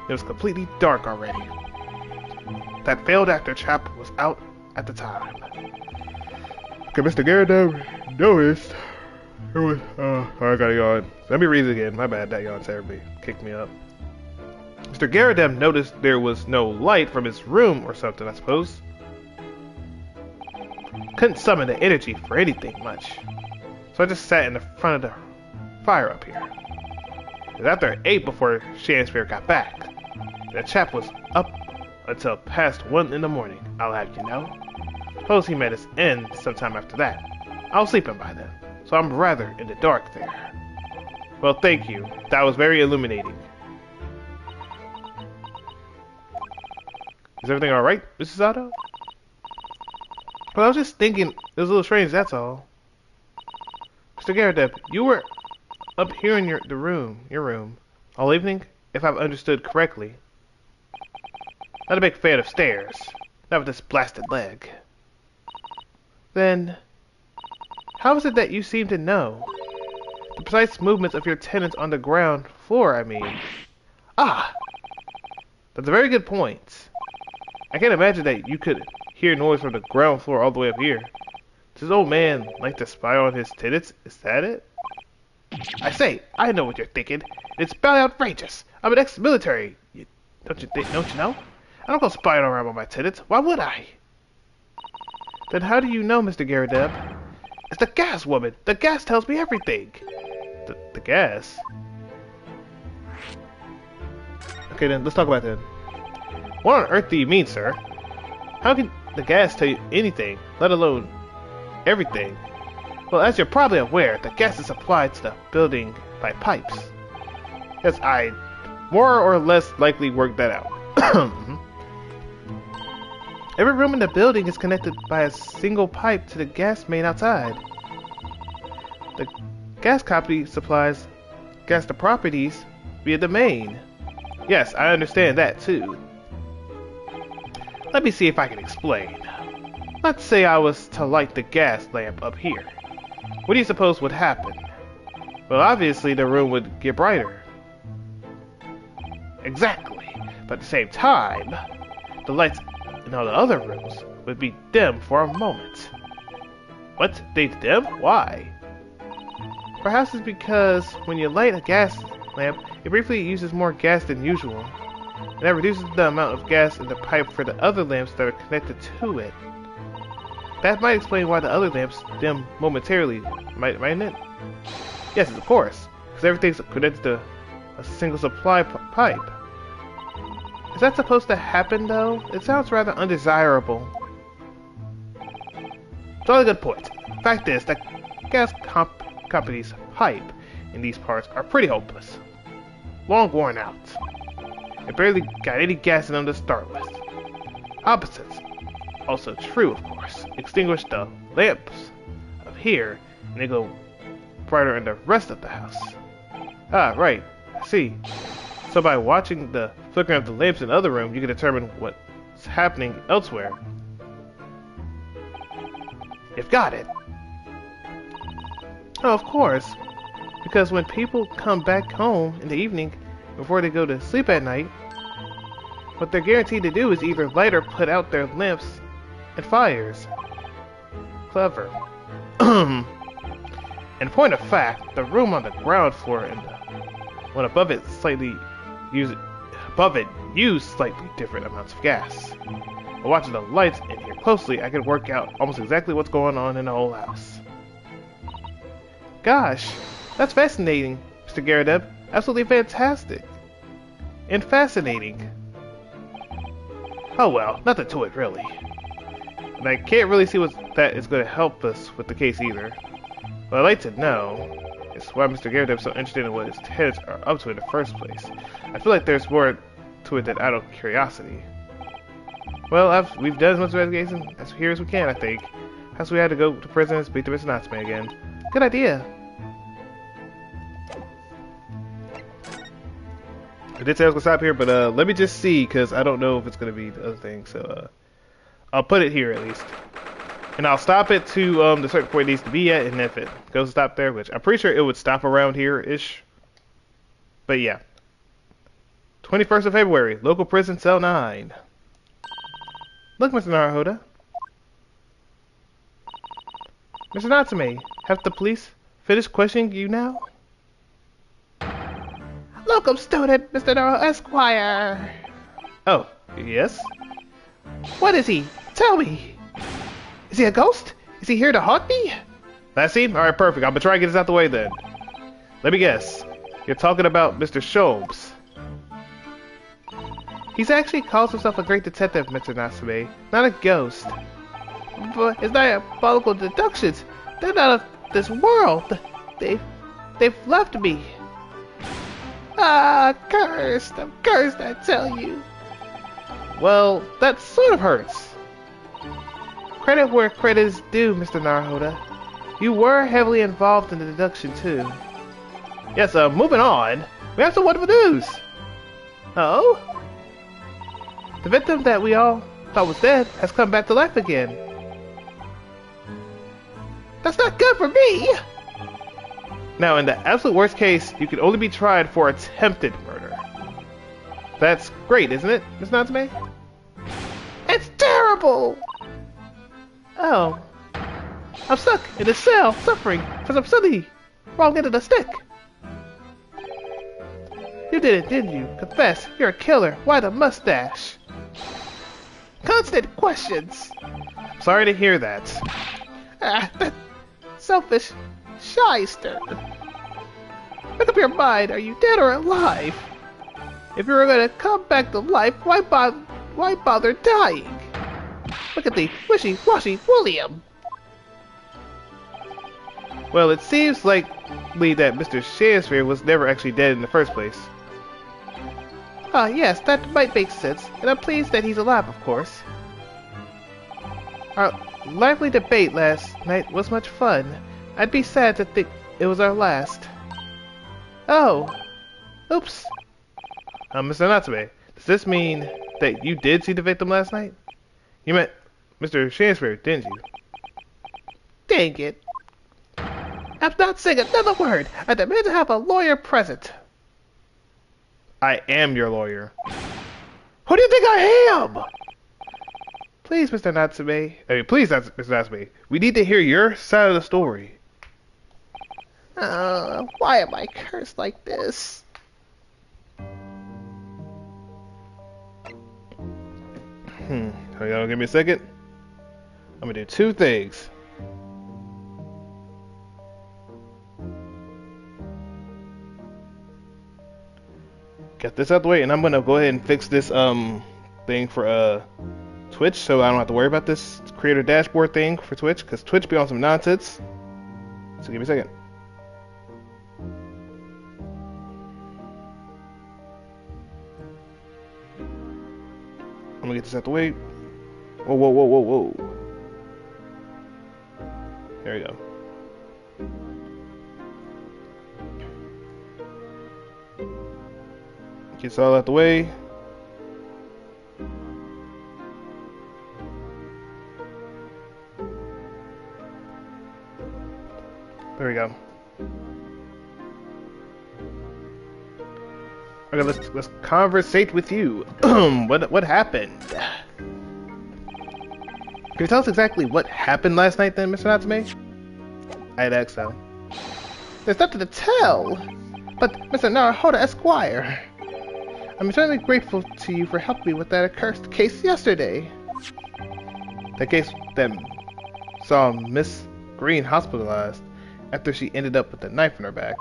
It was completely dark already. That failed actor chap was out at the time. Okay, Mr. Garrett noticed it was. I gotta yawn. Let me read it again. My bad, that yawn therapy kicked me up. Mr. Garrett noticed there was no light from his room or something, I suppose. Couldn't summon the energy for anything much. So I just sat in the front of the fire up here. It was after 8 before Shakespeare got back. The chap was up until past 1 in the morning, I'll have you know. Suppose he met his end sometime after that. I was sleeping by then, so I'm rather in the dark there. Well, thank you. That was very illuminating. Is everything alright, Mrs. Sato? Well, I was just thinking, it was a little strange, that's all. Mr. Garrett, you were up here in your room, all evening, if I've understood correctly. Not a big fan of stairs, not with this blasted leg. Then, how is it that you seem to know? The precise movements of your tenants on the ground floor, I mean. Ah! That's a very good point. I can't imagine that you could hear noise from the ground floor all the way up here. Does this old man like to spy on his tenants? Is that it? I say, I know what you're thinking. It's barely outrageous. I'm an ex-military. Don't you know? I don't go spying around on my tenants. Why would I? Then how do you know, Mr. Garrett? It's the gas woman. The gas tells me everything. The gas? Okay then, let's talk about that. What on earth do you mean, sir? How can the gas tell you anything, let alone everything? Well, as you're probably aware, the gas is supplied to the building by pipes. Yes, I more or less likely worked that out. Every room in the building is connected by a single pipe to the gas main outside. The gas company supplies gas to properties via the main. Yes, I understand that too. Let me see if I can explain. Let's say I was to light the gas lamp up here. What do you suppose would happen? Well, obviously the room would get brighter. Exactly. But at the same time, the lights in all the other rooms would be dim for a moment. What? They dim? Why? Perhaps it's because when you light a gas lamp, it briefly uses more gas than usual. And that reduces the amount of gas in the pipe for the other lamps that are connected to it. That might explain why the other lamps dim momentarily, mightn't it? Yes, of course, because everything's connected to a single supply pipe. Is that supposed to happen, though? It sounds rather undesirable. It's all a good point. Fact is, the gas company's pipe in these parts are pretty hopeless. Long worn out. It barely got any gas in them to start with. Opposites. Also true, of course. Extinguish the lamps up here, and they go brighter in the rest of the house. Ah, right. I see. So by watching the flickering of the lamps in the other room, you can determine what's happening elsewhere. You've got it. Oh, of course. Because when people come back home in the evening before they go to sleep at night, what they're guaranteed to do is either light or put out their lamps and fires. Clever. In point of fact, the room on the ground floor and the one above it use slightly different amounts of gas. By watching the lights in here closely, I can work out almost exactly what's going on in the whole house. Gosh, that's fascinating, Mr. Garadeb. Absolutely fantastic. And fascinating. Oh well, nothing to it really. And I can't really see what that is going to help us with the case either. What I'd like to know is why Mr. Garadeb is so interested in what his tenants are up to in the first place. I feel like there's more to it than out of curiosity. Well, we've done as much investigation as here as we can, I think. Perhaps we had to go to prison and speak to Mr. Natsume again. Good idea. I did say I was going to stop here, but let me just see, because I don't know if it's going to be the other thing. So I'll put it here at least. And I'll stop it to the certain point it needs to be at, and if it goes to stop there, which I'm pretty sure it would stop around here-ish. But yeah. 21st of February, local prison, cell 9. Look, Mr. Naruhodo. Mr. Natsume, have the police finished questioning you now? Locum student, Mr. Naruhodo Esquire. Oh, yes? What is he? Tell me. Is he a ghost? Is he here to haunt me? That's him? Alright, perfect. I'm gonna try and get this out the way then. Let me guess. You're talking about Mr. Sholmes. He's actually calls himself a great detective, Mr. Natsume, not a ghost. But his diabolical deductions, they're not of this world. They've left me. Ah, cursed. I'm cursed, I tell you. Well, that sort of hurts. Credit where credit is due, Mr. Naruhodo. You were heavily involved in the deduction, too. Yes, moving on. We have some wonderful news. Oh? The victim that we all thought was dead has come back to life again. That's not good for me! Now, in the absolute worst case, you could only be tried for attempted murder. That's great, isn't it, Miss Natsume? It's terrible! Oh. I'm stuck in a cell, suffering for some silly wrong end of the stick. You did it, didn't you? Confess, you're a killer. Why the mustache? Constant questions. I'm sorry to hear that. Ah, that selfish shyster. Make up your mind. Are you dead or alive? If you were going to come back to life, why why bother dying? Look at the wishy-washy William. Well, it seems likely that Mr. Shakespeare was never actually dead in the first place. Ah, yes, that might make sense, and I'm pleased that he's alive, of course. Our lively debate last night was much fun. I'd be sad to think it was our last. Oh! Oops! Mr. Natsume, does this mean that you did see the victim last night? You met Mr. Shakespeare, didn't you? Dang it! I'm not saying another word! I demand to have a lawyer present! I am your lawyer. Who do you think I am? Please, Mr. Natsume. Please, Mr. Natsume. We need to hear your side of the story. Why am I cursed like this? Hold on, give me a second. I'm gonna do two things. Get this out the way, and I'm gonna go ahead and fix this thing for Twitch, so I don't have to worry about this creator dashboard thing for Twitch, because Twitch be on some nonsense. So give me a second. I'm gonna get this out the way. Whoa, whoa, whoa, whoa, whoa. There we go. Gets all out the way. There we go. Okay, let's conversate with you. What happened? Can you tell us exactly what happened last night then, Mr. Natsume? I'd ask so. There's nothing to tell. But Mr. Naruhodo Esquire, I'm eternally grateful to you for helping me with that accursed case yesterday. The case that saw Miss Green hospitalized after she ended up with a knife in her back.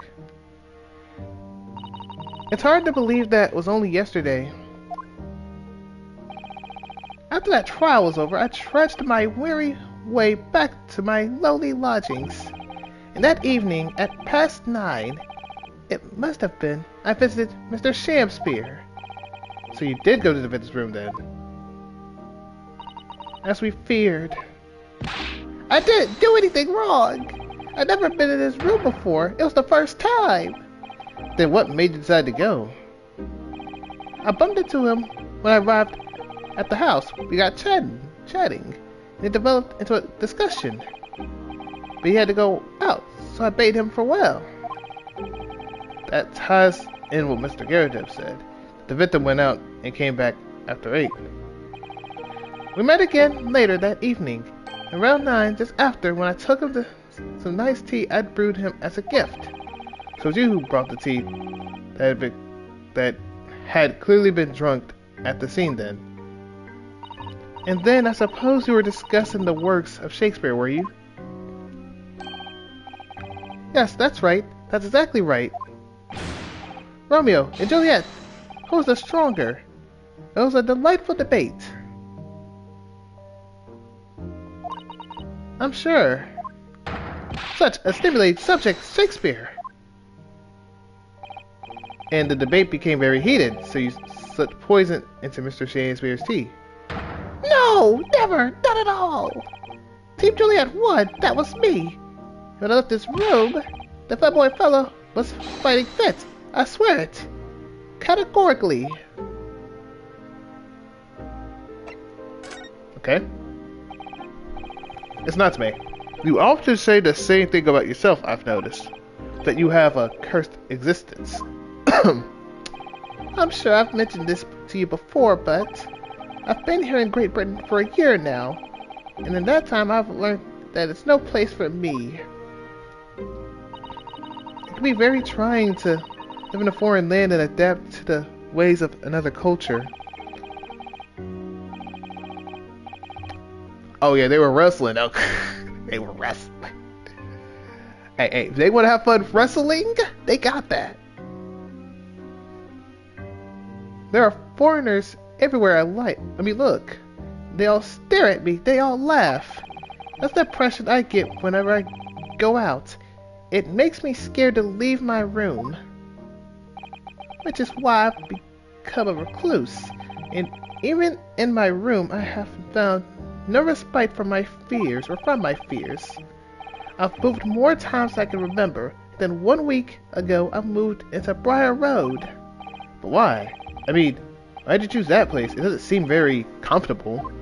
It's hard to believe that was only yesterday. After that trial was over, I trudged my weary way back to my lowly lodgings. And that evening, at past 9, it must have been, I visited Mr. Shakespeare. So you did go to the victim's room then? As we feared. I didn't do anything wrong! I'd never been in his room before. It was the first time. Then what made you decide to go? I bumped into him when I arrived at the house. We got chatting, and it developed into a discussion. But he had to go out, so I bade him farewell. That ties in what Mr. Garrett said. The victim went out and came back after 8. We met again later that evening, around 9, just after, when I took him to some nice tea I'd brewed him as a gift. So it was you who brought the tea that had clearly been drunk at the scene then. And then I suppose you were discussing the works of Shakespeare, were you? Yes, that's right. That's exactly right. Romeo and Juliet, who's the stronger? It was a delightful debate. I'm sure. Such a stimulating subject, Shakespeare. And the debate became very heated, so you slipped poison into Mr. Shakespeare's tea. No, never, not at all. Team Juliet won, that was me. When I left this room, the flamboyant fellow was fighting fit. I swear it. Categorically. Okay. It's not me. You often say the same thing about yourself, I've noticed. That you have a cursed existence. I'm sure I've mentioned this to you before, but I've been here in Great Britain for a year now, and in that time I've learned that it's no place for me. It can be very trying to live in a foreign land and adapt to the ways of another culture. Oh yeah, they were wrestling. Oh, they were wrestling. Hey, if they want to have fun wrestling, they got that. There are foreigners everywhere I mean, look. They all stare at me. They all laugh. That's the impression I get whenever I go out. It makes me scared to leave my room. Which is why I've become a recluse. And even in my room, I have found no respite from my fears. I've moved more times than I can remember. Then 1 week ago, I moved into Briar Road. But why? I mean, why'd you choose that place? It doesn't seem very comfortable.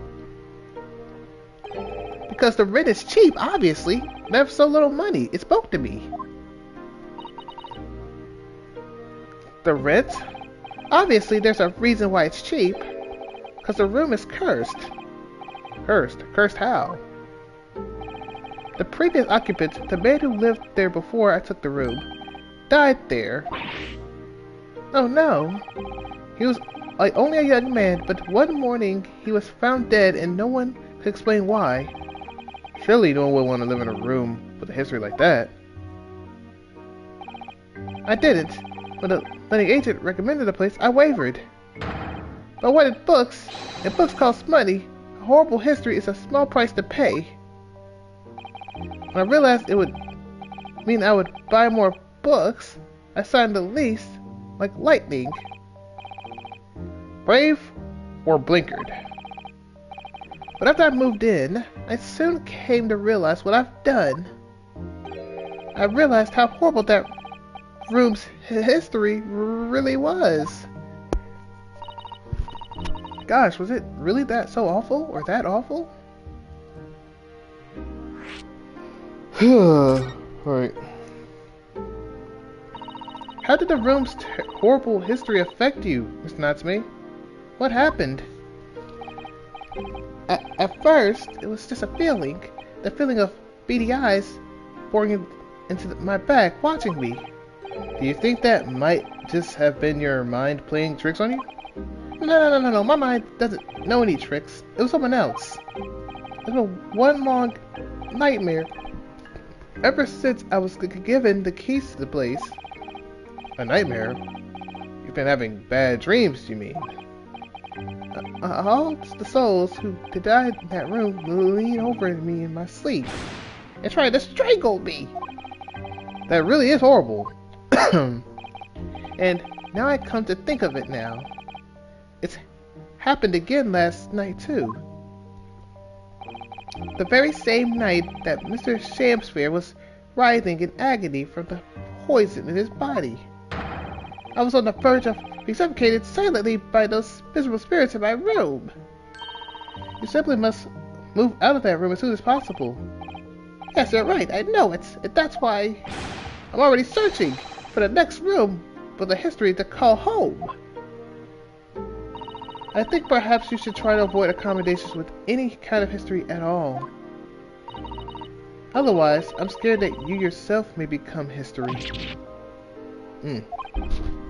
Because the rent is cheap, obviously. And I have so little money. It spoke to me. The rent? Obviously, there's a reason why it's cheap. Because the room is cursed. Cursed? Cursed how? The previous occupant, the man who lived there before I took the room, died there. Oh no. He was only a young man, but one morning he was found dead and no one could explain why. Surely no one would want to live in a room with a history like that. I didn't. When the agent recommended the place, I wavered. But I wanted books, and books cost money. A horrible history is a small price to pay. When I realized it would mean I would buy more books, I signed the lease like lightning. Brave or blinkered? But after I moved in, I soon came to realize what I've done. I realized how horrible that room's history really was. Gosh, was it really that so awful or that awful? Alright. How did the room's horrible history affect you, Mr. Natsume? What happened? At first, it was just a feeling. The feeling of beady eyes boring into my back, watching me. Do you think that might just have been your mind playing tricks on you? No. My mind doesn't know any tricks. It was someone else. It's been one long nightmare ever since I was given the keys to the place. A nightmare? You've been having bad dreams, you mean? All the souls who died in that room leaned over me in my sleep and tried to strangle me. That really is horrible. And now I come to think of it now. It's happened again last night too. The very same night that Mr. Shamsphere was writhing in agony from the poison in his body. I was on the verge of being suffocated silently by those miserable spirits in my room. You simply must move out of that room as soon as possible. Yes, you're right, I know it. That's why I'm already searching for the next room with a history to call home. I think perhaps you should try to avoid accommodations with any kind of history at all. Otherwise, I'm scared that you yourself may become history.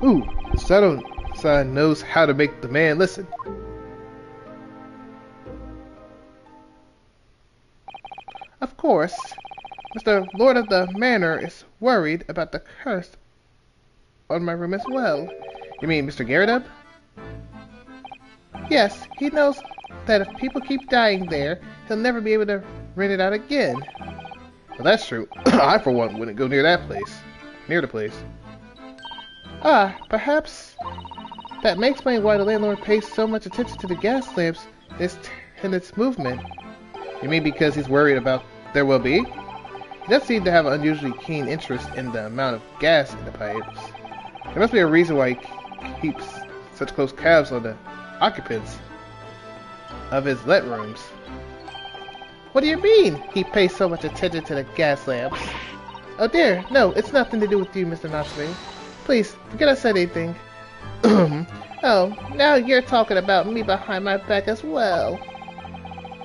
Ooh, Sato-san knows how to make the man listen. Of course, Mr. Lord of the Manor is worried about the curse on my room as well. You mean Mr. Garridub? Yes, he knows that if people keep dying there, he'll never be able to rent it out again. Well, that's true. I, for one, wouldn't go near that place. Near the place. Ah, perhaps that may explain why the landlord pays so much attention to the gas lamps and its movement. You mean because he's worried about their well-being? He does seem to have an unusually keen interest in the amount of gas in the pipes. There must be a reason why he keeps such close tabs on the occupants of his let rooms. What do you mean, he pays so much attention to the gas lamps? Oh dear, no, it's nothing to do with you, Mr. Natsume. Please, forget I said anything. Oh, now you're talking about me behind my back as well.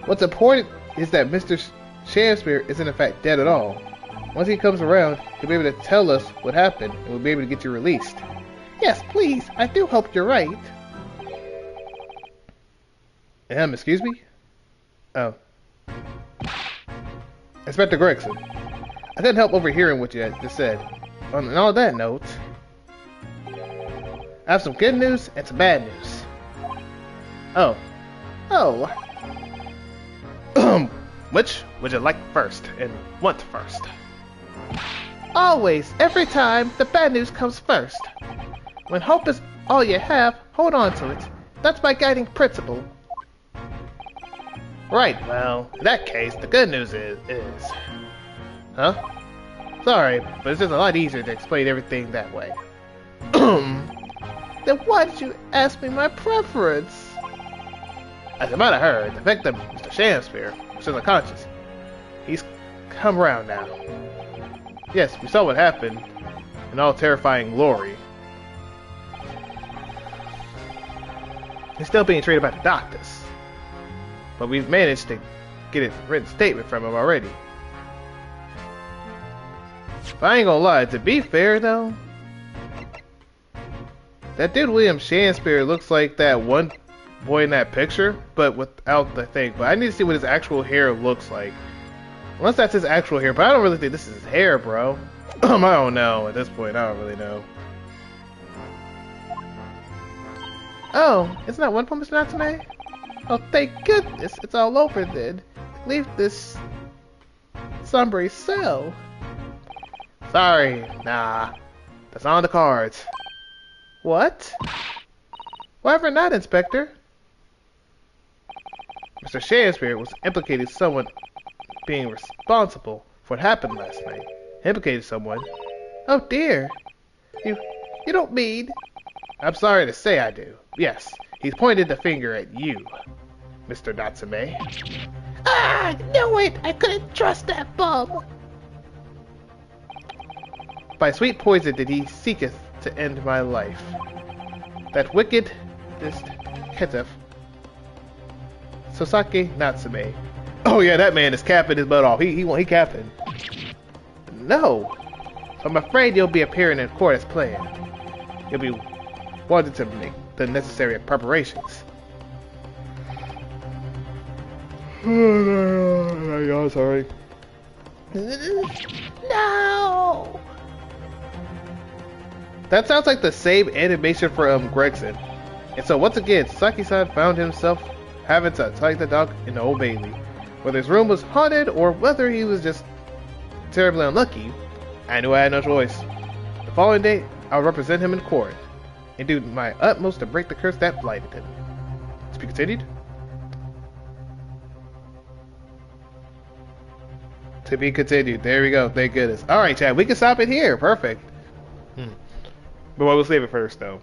What's important is that Mr. Shamsphere isn't in fact dead at all. Once he comes around, he'll be able to tell us what happened, and we'll be able to get you released. Yes, please, I do hope you're right. Excuse me? Oh. Inspector Gregson, I couldn't help overhearing what you just said. On that note, I have some good news and some bad news. Oh. Oh. Which would you like first and want first? Always, every time, the bad news comes first. When hope is all you have, hold on to it. That's my guiding principle. Right, well, in that case, the good news is... Huh? Sorry, but it's just a lot easier to explain everything that way. Then why did you ask me my preference? As you might have heard, the victim, Mr. Shakespeare, was still unconscious. He's come around now. Yes, we saw what happened in all terrifying glory. He's still being treated by the doctors. But we've managed to get a written statement from him already. But I ain't gonna lie, to be fair though, that dude William Shakespeare looks like that one boy in that picture, but without the thing. But I need to see what his actual hair looks like. Unless that's his actual hair, but I don't really think this is his hair, bro. I don't know. At this point, I don't really know. Oh, it's not one from Mr. Natsume? Oh, thank goodness, it's all over then. Leave this sombre cell. Sorry, nah. That's on the cards. What? Whatever not, Inspector. Mr. Shakespeare was implicated someone being responsible for what happened last night. Implicated someone. Oh dear. You don't mean... I'm sorry to say I do. Yes, he's pointed the finger at you, Mr. Natsume. Ah, no wait, I couldn't trust that bum. By sweet poison did he seeketh to end my life. That wicked, this Ketef, Sosake Natsume. Oh yeah, that man is capping his butt off. He capping. No, I'm afraid you'll be appearing in court as planned. You'll be wanted to make the necessary preparations. Oh, sorry. No. That sounds like the same animation for Gregson. And so once again, Saki-san found himself having to attack the dog in the Old Bailey. Whether his room was haunted or whether he was just terribly unlucky, I knew I had no choice. The following day, I would represent him in court and do my utmost to break the curse that blighted him. To be continued? To be continued. There we go. Thank goodness. Alright, Chad. We can stop it here. Perfect. But we'll save it first, though.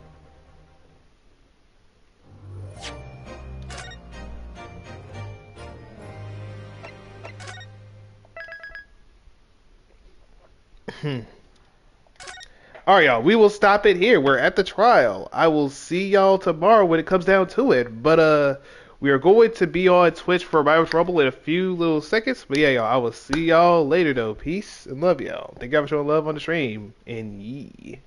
Alright, y'all. We will stop it here. We're at the trial. I will see y'all tomorrow when it comes down to it. But, we are going to be on Twitch for Bible Trouble in a few little seconds. But yeah, y'all. I will see y'all later, though. Peace and love, y'all. Thank y'all for showing love on the stream. And yee.